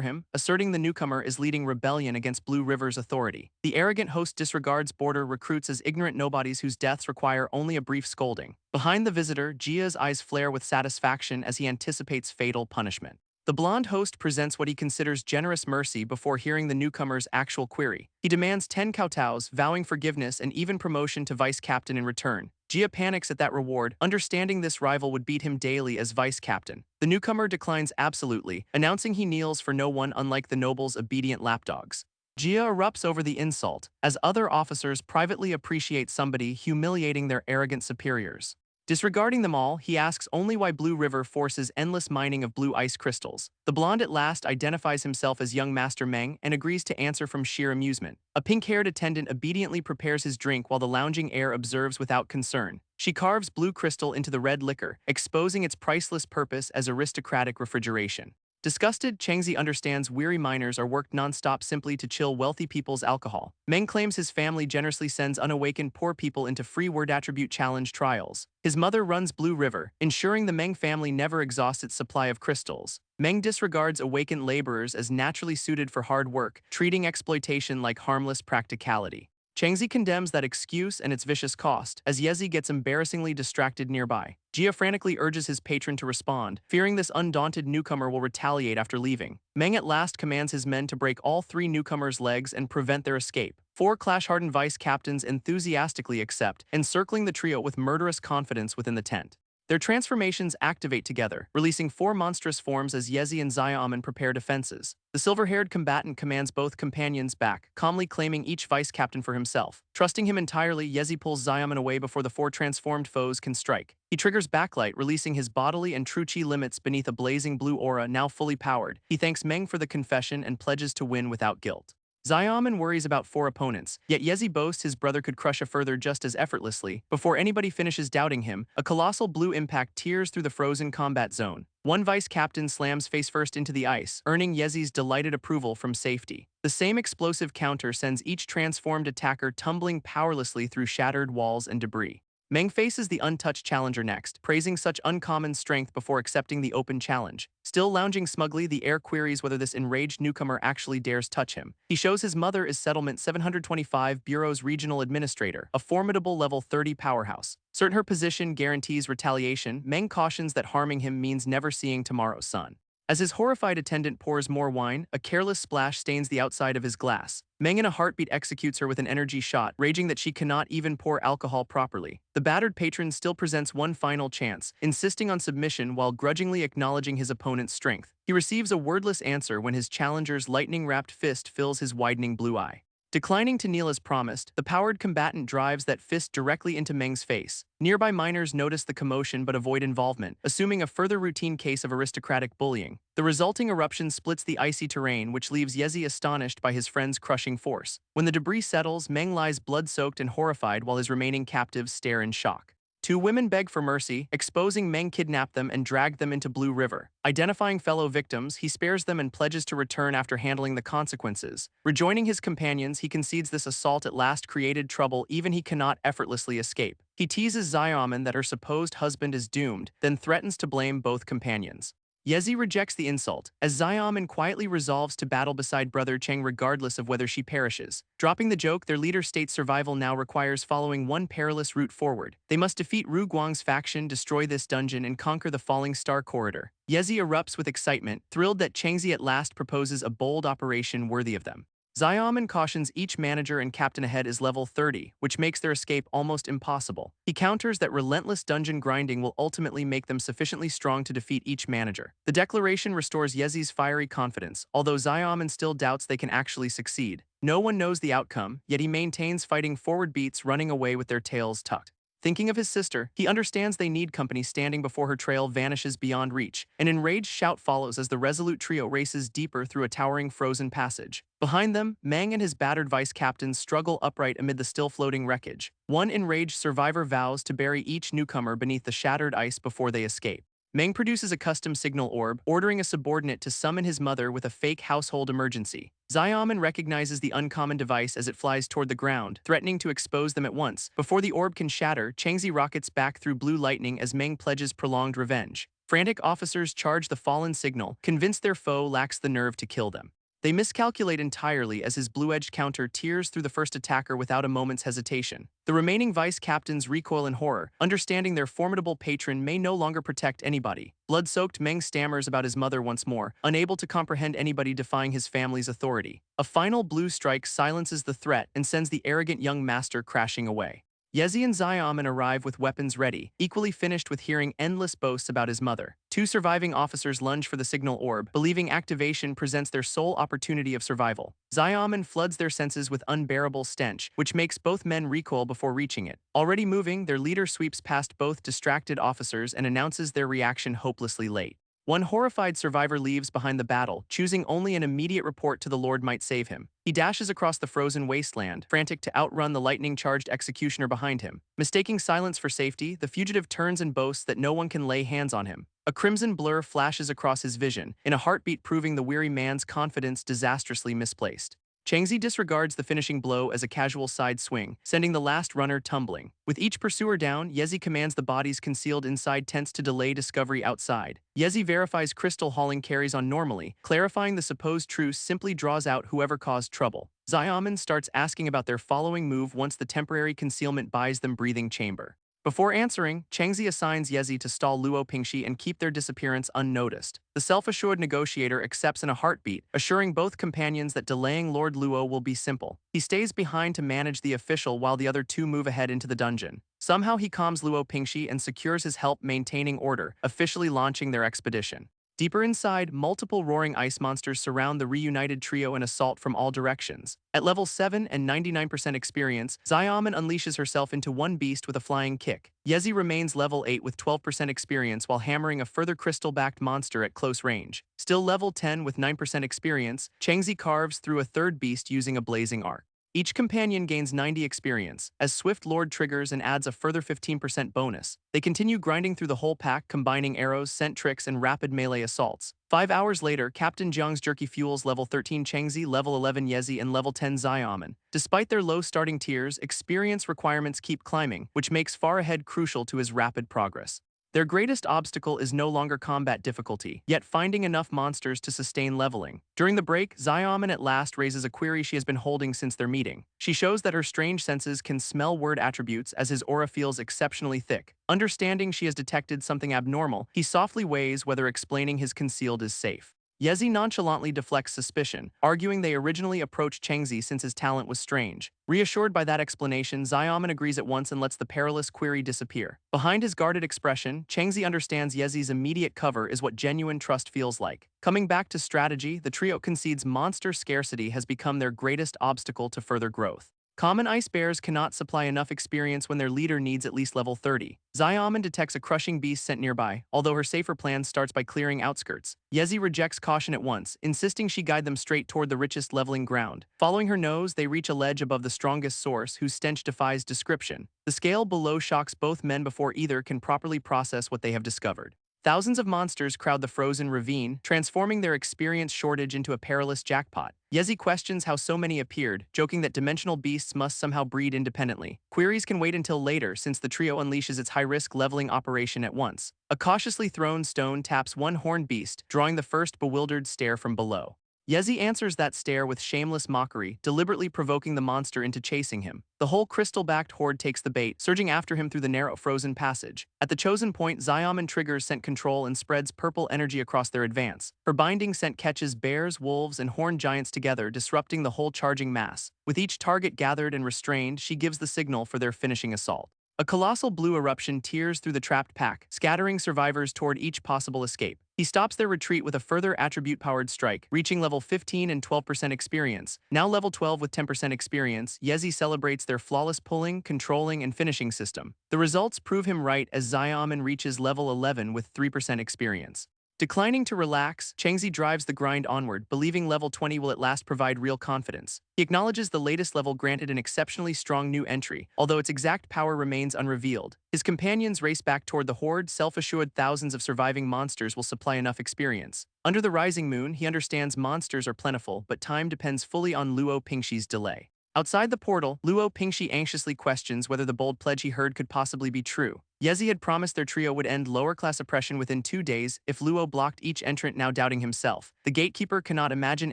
A: him, asserting the newcomer is leading rebellion against Blue River's authority. The arrogant host disregards border recruits as ignorant nobodies whose deaths require only a brief scolding. Behind the visitor, Jia's eyes flare with satisfaction as he anticipates fatal punishment. The blonde host presents what he considers generous mercy before hearing the newcomer's actual query. He demands 10 kowtows, vowing forgiveness and even promotion to vice captain in return. Jia panics at that reward, understanding this rival would beat him daily as vice captain. The newcomer declines absolutely, announcing he kneels for no one unlike the noble's obedient lapdogs. Jia erupts over the insult, as other officers privately appreciate somebody humiliating their arrogant superiors. Disregarding them all, he asks only why Blue River forces endless mining of blue ice crystals. The blonde at last identifies himself as young Master Meng and agrees to answer from sheer amusement. A pink-haired attendant obediently prepares his drink while the lounging heir observes without concern. She carves blue crystal into the red liquor, exposing its priceless purpose as aristocratic refrigeration. Disgusted, Changzi understands weary miners are worked non-stop simply to chill wealthy people's alcohol. Meng claims his family generously sends unawakened poor people into free word attribute challenge trials. His mother runs Blue River, ensuring the Meng family never exhausts its supply of crystals. Meng disregards awakened laborers as naturally suited for hard work, treating exploitation like harmless practicality. Changzi condemns that excuse and its vicious cost, as Yezi gets embarrassingly distracted nearby. Jia frantically urges his patron to respond, fearing this undaunted newcomer will retaliate after leaving. Meng at last commands his men to break all three newcomers' legs and prevent their escape. Four clash-hardened vice captains enthusiastically accept, encircling the trio with murderous confidence within the tent. Their transformations activate together, releasing four monstrous forms as Yezi and Xiaoman prepare defenses. The silver-haired combatant commands both companions back, calmly claiming each vice-captain for himself. Trusting him entirely, Yezi pulls Xiaoman away before the four transformed foes can strike. He triggers backlight, releasing his bodily and true chi limits beneath a blazing blue aura now fully powered. He thanks Meng for the confession and pledges to win without guilt. Xiaoman worries about four opponents, yet Yezi boasts his brother could crush a further just as effortlessly. Before anybody finishes doubting him, a colossal blue impact tears through the frozen combat zone. One vice-captain slams face-first into the ice, earning Yezi's delighted approval from safety. The same explosive counter sends each transformed attacker tumbling powerlessly through shattered walls and debris. Meng faces the untouched challenger next, praising such uncommon strength before accepting the open challenge. Still lounging smugly, the heir queries whether this enraged newcomer actually dares touch him. He shows his mother is Settlement 725 Bureau's regional administrator, a formidable level 30 powerhouse. Certain her position guarantees retaliation, Meng cautions that harming him means never seeing tomorrow's sun. As his horrified attendant pours more wine, a careless splash stains the outside of his glass. Meng in a heartbeat executes her with an energy shot, raging that she cannot even pour alcohol properly. The battered patron still presents one final chance, insisting on submission while grudgingly acknowledging his opponent's strength. He receives a wordless answer when his challenger's lightning-wrapped fist fills his widening blue eye. Declining to kneel as promised, the powered combatant drives that fist directly into Meng's face. Nearby miners notice the commotion but avoid involvement, assuming a further routine case of aristocratic bullying. The resulting eruption splits the icy terrain, which leaves Yezi astonished by his friend's crushing force. When the debris settles, Meng lies blood-soaked and horrified while his remaining captives stare in shock. Two women beg for mercy, exposing Meng kidnapped them and dragged them into Blue River. Identifying fellow victims, he spares them and pledges to return after handling the consequences. Rejoining his companions, he concedes this assault at last created trouble even he cannot effortlessly escape. He teases Xiaoman that her supposed husband is doomed, then threatens to blame both companions. Yezi rejects the insult, as Xiaoman quietly resolves to battle beside brother Cheng regardless of whether she perishes. Dropping the joke, their leader states survival now requires following one perilous route forward. They must defeat Ru Guang's faction, destroy this dungeon, and conquer the Falling Star Corridor. Yezi erupts with excitement, thrilled that Changzi at last proposes a bold operation worthy of them. Xiaoman cautions each manager and captain ahead is level 30, which makes their escape almost impossible. He counters that relentless dungeon grinding will ultimately make them sufficiently strong to defeat each manager. The declaration restores Yezi's fiery confidence, although Xiaoman still doubts they can actually succeed. No one knows the outcome, yet he maintains fighting forward beats, running away with their tails tucked. Thinking of his sister, he understands they need company. Standing before her, trail vanishes beyond reach. An enraged shout follows as the resolute trio races deeper through a towering frozen passage. Behind them, Meng and his battered vice-captains struggle upright amid the still-floating wreckage. One enraged survivor vows to bury each newcomer beneath the shattered ice before they escape. Meng produces a custom signal orb, ordering a subordinate to summon his mother with a fake household emergency. Xiaoman recognizes the uncommon device as it flies toward the ground, threatening to expose them at once. Before the orb can shatter, Changzi rockets back through blue lightning as Meng pledges prolonged revenge. Frantic officers charge the fallen signal, convinced their foe lacks the nerve to kill them. They miscalculate entirely as his blue-edged counter tears through the first attacker without a moment's hesitation. The remaining vice-captains recoil in horror, understanding their formidable patron may no longer protect anybody. Blood-soaked, Meng stammers about his mother once more, unable to comprehend anybody defying his family's authority. A final blue strike silences the threat and sends the arrogant young master crashing away. Yezi and Xiaomin arrive with weapons ready, equally finished with hearing endless boasts about his mother. Two surviving officers lunge for the signal orb, believing activation presents their sole opportunity of survival. Xiaomin floods their senses with unbearable stench, which makes both men recoil before reaching it. Already moving, their leader sweeps past both distracted officers and announces their reaction hopelessly late. One horrified survivor leaves behind the battle, choosing only an immediate report to the Lord might save him. He dashes across the frozen wasteland, frantic to outrun the lightning-charged executioner behind him. Mistaking silence for safety, the fugitive turns and boasts that no one can lay hands on him. A crimson blur flashes across his vision, in a heartbeat proving the weary man's confidence disastrously misplaced. Changzi disregards the finishing blow as a casual side swing, sending the last runner tumbling. With each pursuer down, Yezi commands the bodies concealed inside tents to delay discovery outside. Yezi verifies crystal hauling carries on normally, clarifying the supposed truce simply draws out whoever caused trouble. Xiaomin starts asking about their following move once the temporary concealment buys them breathing chamber. Before answering, Changzi assigns Yezi to stall Luo Pingxi and keep their disappearance unnoticed. The self-assured negotiator accepts in a heartbeat, assuring both companions that delaying Lord Luo will be simple. He stays behind to manage the official while the other two move ahead into the dungeon. Somehow he calms Luo Pingxi and secures his help maintaining order, officially launching their expedition. Deeper inside, multiple roaring ice monsters surround the reunited trio and assault from all directions. At level 7 and 99% experience, Xiaomin unleashes herself into one beast with a flying kick. Yezi remains level 8 with 12% experience while hammering a further crystal-backed monster at close range. Still level 10 with 9% experience, Changzi carves through a third beast using a blazing arc. Each companion gains 90 experience, as Swift Lord triggers and adds a further 15% bonus. They continue grinding through the whole pack, combining arrows, scent tricks, and rapid melee assaults. 5 hours later, Captain Jiang's jerky fuels level 13 Changzi, level 11 Yezi, and level 10 Xiaomin. Despite their low starting tiers, experience requirements keep climbing, which makes far ahead crucial to his rapid progress. Their greatest obstacle is no longer combat difficulty, yet finding enough monsters to sustain leveling. During the break, Xiaomin at last raises a query she has been holding since their meeting. She shows that her strange senses can smell word attributes as his aura feels exceptionally thick. Understanding she has detected something abnormal, he softly weighs whether explaining his concealed is safe. Yezi nonchalantly deflects suspicion, arguing they originally approached Changzi since his talent was strange. Reassured by that explanation, Xiaomin agrees at once and lets the perilous query disappear. Behind his guarded expression, Changzi understands Yezi's immediate cover is what genuine trust feels like. Coming back to strategy, the trio concedes monster scarcity has become their greatest obstacle to further growth. Common ice bears cannot supply enough experience when their leader needs at least level 30. Xiaomin detects a crushing beast sent nearby, although her safer plan starts by clearing outskirts. Yezi rejects caution at once, insisting she guide them straight toward the richest leveling ground. Following her nose, they reach a ledge above the strongest source, whose stench defies description. The scale below shocks both men before either can properly process what they have discovered. Thousands of monsters crowd the frozen ravine, transforming their experience shortage into a perilous jackpot. Yezi questions how so many appeared, joking that dimensional beasts must somehow breed independently. Queries can wait until later since the trio unleashes its high-risk leveling operation at once. A cautiously thrown stone taps one horned beast, drawing the first bewildered stare from below. Yezi answers that stare with shameless mockery, deliberately provoking the monster into chasing him. The whole crystal-backed horde takes the bait, surging after him through the narrow frozen passage. At the chosen point, Xiaomin triggers scent control and spreads purple energy across their advance. Her binding scent catches bears, wolves, and horned giants together, disrupting the whole charging mass. With each target gathered and restrained, she gives the signal for their finishing assault. A colossal blue eruption tears through the trapped pack, scattering survivors toward each possible escape. He stops their retreat with a further attribute-powered strike, reaching level 15 and 12% experience. Now level 12 with 10% experience, Yezi celebrates their flawless pulling, controlling, and finishing system. The results prove him right as Xiaomin reaches level 11 with 3% experience. Declining to relax, Changzi drives the grind onward, believing level 20 will at last provide real confidence. He acknowledges the latest level granted an exceptionally strong new entry, although its exact power remains unrevealed. His companions race back toward the horde, self-assured thousands of surviving monsters will supply enough experience. Under the rising moon, he understands monsters are plentiful, but time depends fully on Luo Pingxi's delay. Outside the portal, Luo Pingxi anxiously questions whether the bold pledge he heard could possibly be true. Yezi had promised their trio would end lower-class oppression within 2 days if Luo blocked each entrant, now doubting himself. The gatekeeper cannot imagine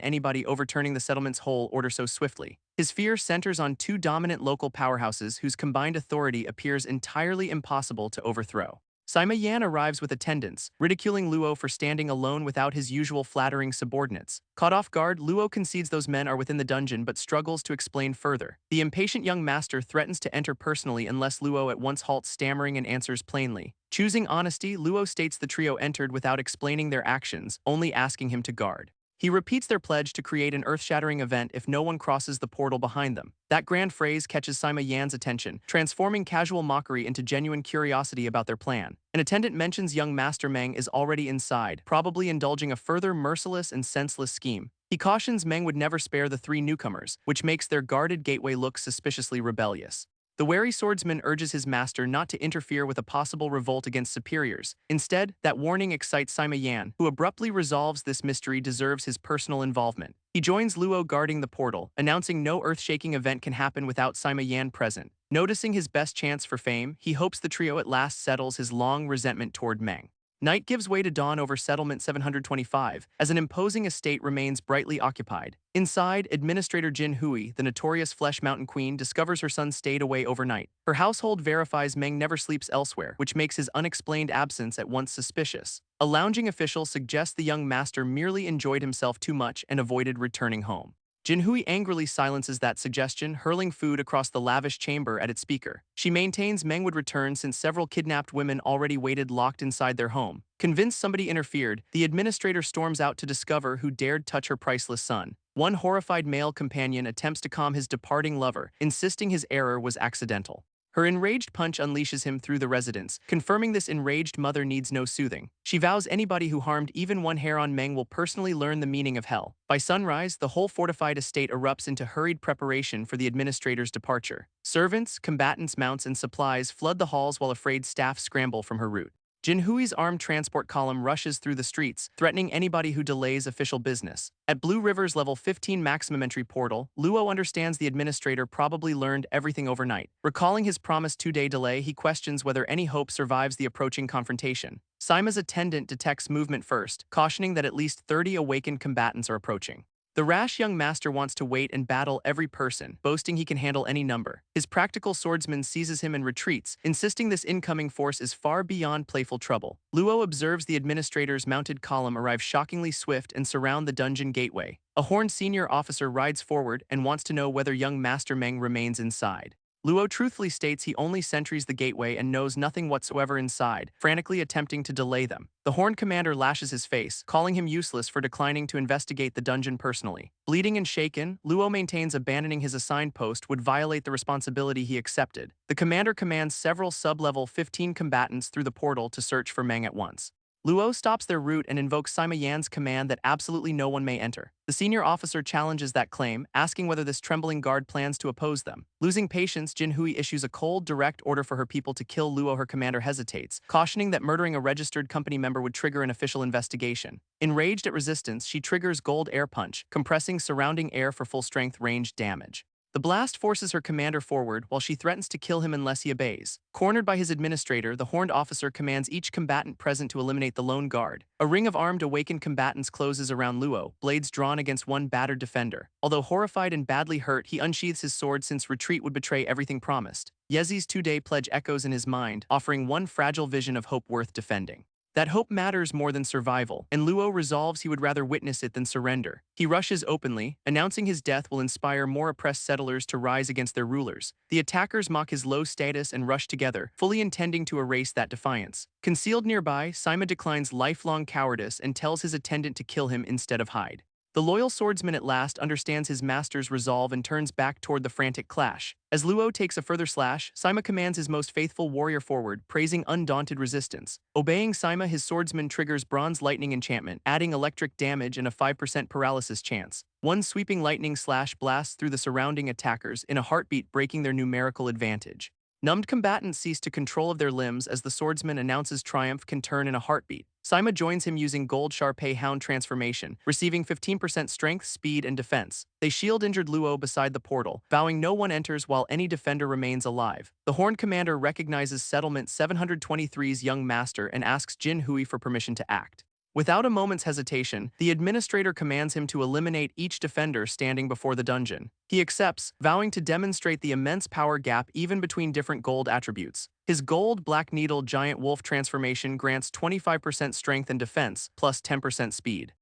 A: anybody overturning the settlement's whole order so swiftly. His fear centers on 2 dominant local powerhouses whose combined authority appears entirely impossible to overthrow. Sima Yan arrives with attendants, ridiculing Luo for standing alone without his usual flattering subordinates. Caught off guard, Luo concedes those men are within the dungeon but struggles to explain further. The impatient young master threatens to enter personally unless Luo at once halts stammering and answers plainly. Choosing honesty, Luo states the trio entered without explaining their actions, only asking him to guard. He repeats their pledge to create an earth-shattering event if no one crosses the portal behind them. That grand phrase catches Sima Yan's attention, transforming casual mockery into genuine curiosity about their plan. An attendant mentions young Master Meng is already inside, probably indulging a further merciless and senseless scheme. He cautions Meng would never spare the three newcomers, which makes their guarded gateway look suspiciously rebellious. The wary swordsman urges his master not to interfere with a possible revolt against superiors. Instead, that warning excites Sima Yan, who abruptly resolves this mystery deserves his personal involvement. He joins Luo guarding the portal, announcing no earth-shaking event can happen without Sima Yan present. Noticing his best chance for fame, he hopes the trio at last settles his long resentment toward Meng. Night gives way to dawn over Settlement 725, as an imposing estate remains brightly occupied. Inside, Administrator Jin Hui, the notorious Flesh Mountain Queen, discovers her son stayed away overnight. Her household verifies Meng never sleeps elsewhere, which makes his unexplained absence at once suspicious. A lounging official suggests the young master merely enjoyed himself too much and avoided returning home. Jinhui angrily silences that suggestion, hurling food across the lavish chamber at its speaker. She maintains Meng would return since several kidnapped women already waited locked inside their home. Convinced somebody interfered, the administrator storms out to discover who dared touch her priceless son. One horrified male companion attempts to calm his departing lover, insisting his error was accidental. Her enraged punch unleashes him through the residence, confirming this enraged mother needs no soothing. She vows anybody who harmed even one hair on Meng will personally learn the meaning of hell. By sunrise, the whole fortified estate erupts into hurried preparation for the administrator's departure. Servants, combatants, mounts, and supplies flood the halls while afraid staff scramble from her route. Jinhui's armed transport column rushes through the streets, threatening anybody who delays official business. At Blue River's level 15 maximum entry portal, Luo understands the administrator probably learned everything overnight. Recalling his promised 2-day delay, he questions whether any hope survives the approaching confrontation. Sima's attendant detects movement first, cautioning that at least 30 awakened combatants are approaching. The rash young master wants to wait and battle every person, boasting he can handle any number. His practical swordsman seizes him and retreats, insisting this incoming force is far beyond playful trouble. Luo observes the administrator's mounted column arrive shockingly swift and surround the dungeon gateway. A horned senior officer rides forward and wants to know whether young Master Meng remains inside. Luo truthfully states he only sentries the gateway and knows nothing whatsoever inside, frantically attempting to delay them. The Horned Commander lashes his face, calling him useless for declining to investigate the dungeon personally. Bleeding and shaken, Luo maintains abandoning his assigned post would violate the responsibility he accepted. The commander commands several sub-level 15 combatants through the portal to search for Meng at once. Luo stops their route and invokes Sima Yan's command that absolutely no one may enter. The senior officer challenges that claim, asking whether this trembling guard plans to oppose them. Losing patience, Jinhui issues a cold, direct order for her people to kill Luo. Her commander hesitates, cautioning that murdering a registered company member would trigger an official investigation. Enraged at resistance, she triggers Gold Air Punch, compressing surrounding air for full-strength ranged damage. The blast forces her commander forward while she threatens to kill him unless he obeys. Cornered by his administrator, the horned officer commands each combatant present to eliminate the lone guard. A ring of armed awakened combatants closes around Luo, blades drawn against one battered defender. Although horrified and badly hurt, he unsheathes his sword since retreat would betray everything promised. Yezi's 2-day pledge echoes in his mind, offering one fragile vision of hope worth defending. That hope matters more than survival, and Luo resolves he would rather witness it than surrender. He rushes openly, announcing his death will inspire more oppressed settlers to rise against their rulers. The attackers mock his low status and rush together, fully intending to erase that defiance. Concealed nearby, Sima declines lifelong cowardice and tells his attendant to kill him instead of hide. The loyal swordsman at last understands his master's resolve and turns back toward the frantic clash. As Luo takes a further slash, Sima commands his most faithful warrior forward, praising undaunted resistance. Obeying Sima, his swordsman triggers Bronze Lightning enchantment, adding electric damage and a 5% paralysis chance. One sweeping lightning slash blasts through the surrounding attackers in a heartbeat, breaking their numerical advantage. Numbed combatants cease to control of their limbs as the swordsman announces triumph can turn in a heartbeat. Sima joins him using Gold Sharpei Hound transformation, receiving 15% strength, speed, and defense. They shield injured Luo beside the portal, vowing no one enters while any defender remains alive. The Horned Commander recognizes Settlement 723's young master and asks Jin Hui for permission to act. Without a moment's hesitation, the administrator commands him to eliminate each defender standing before the dungeon. He accepts, vowing to demonstrate the immense power gap even between different gold attributes. His gold Black Needle Giant Wolf transformation grants 25% strength and defense, plus 10% speed.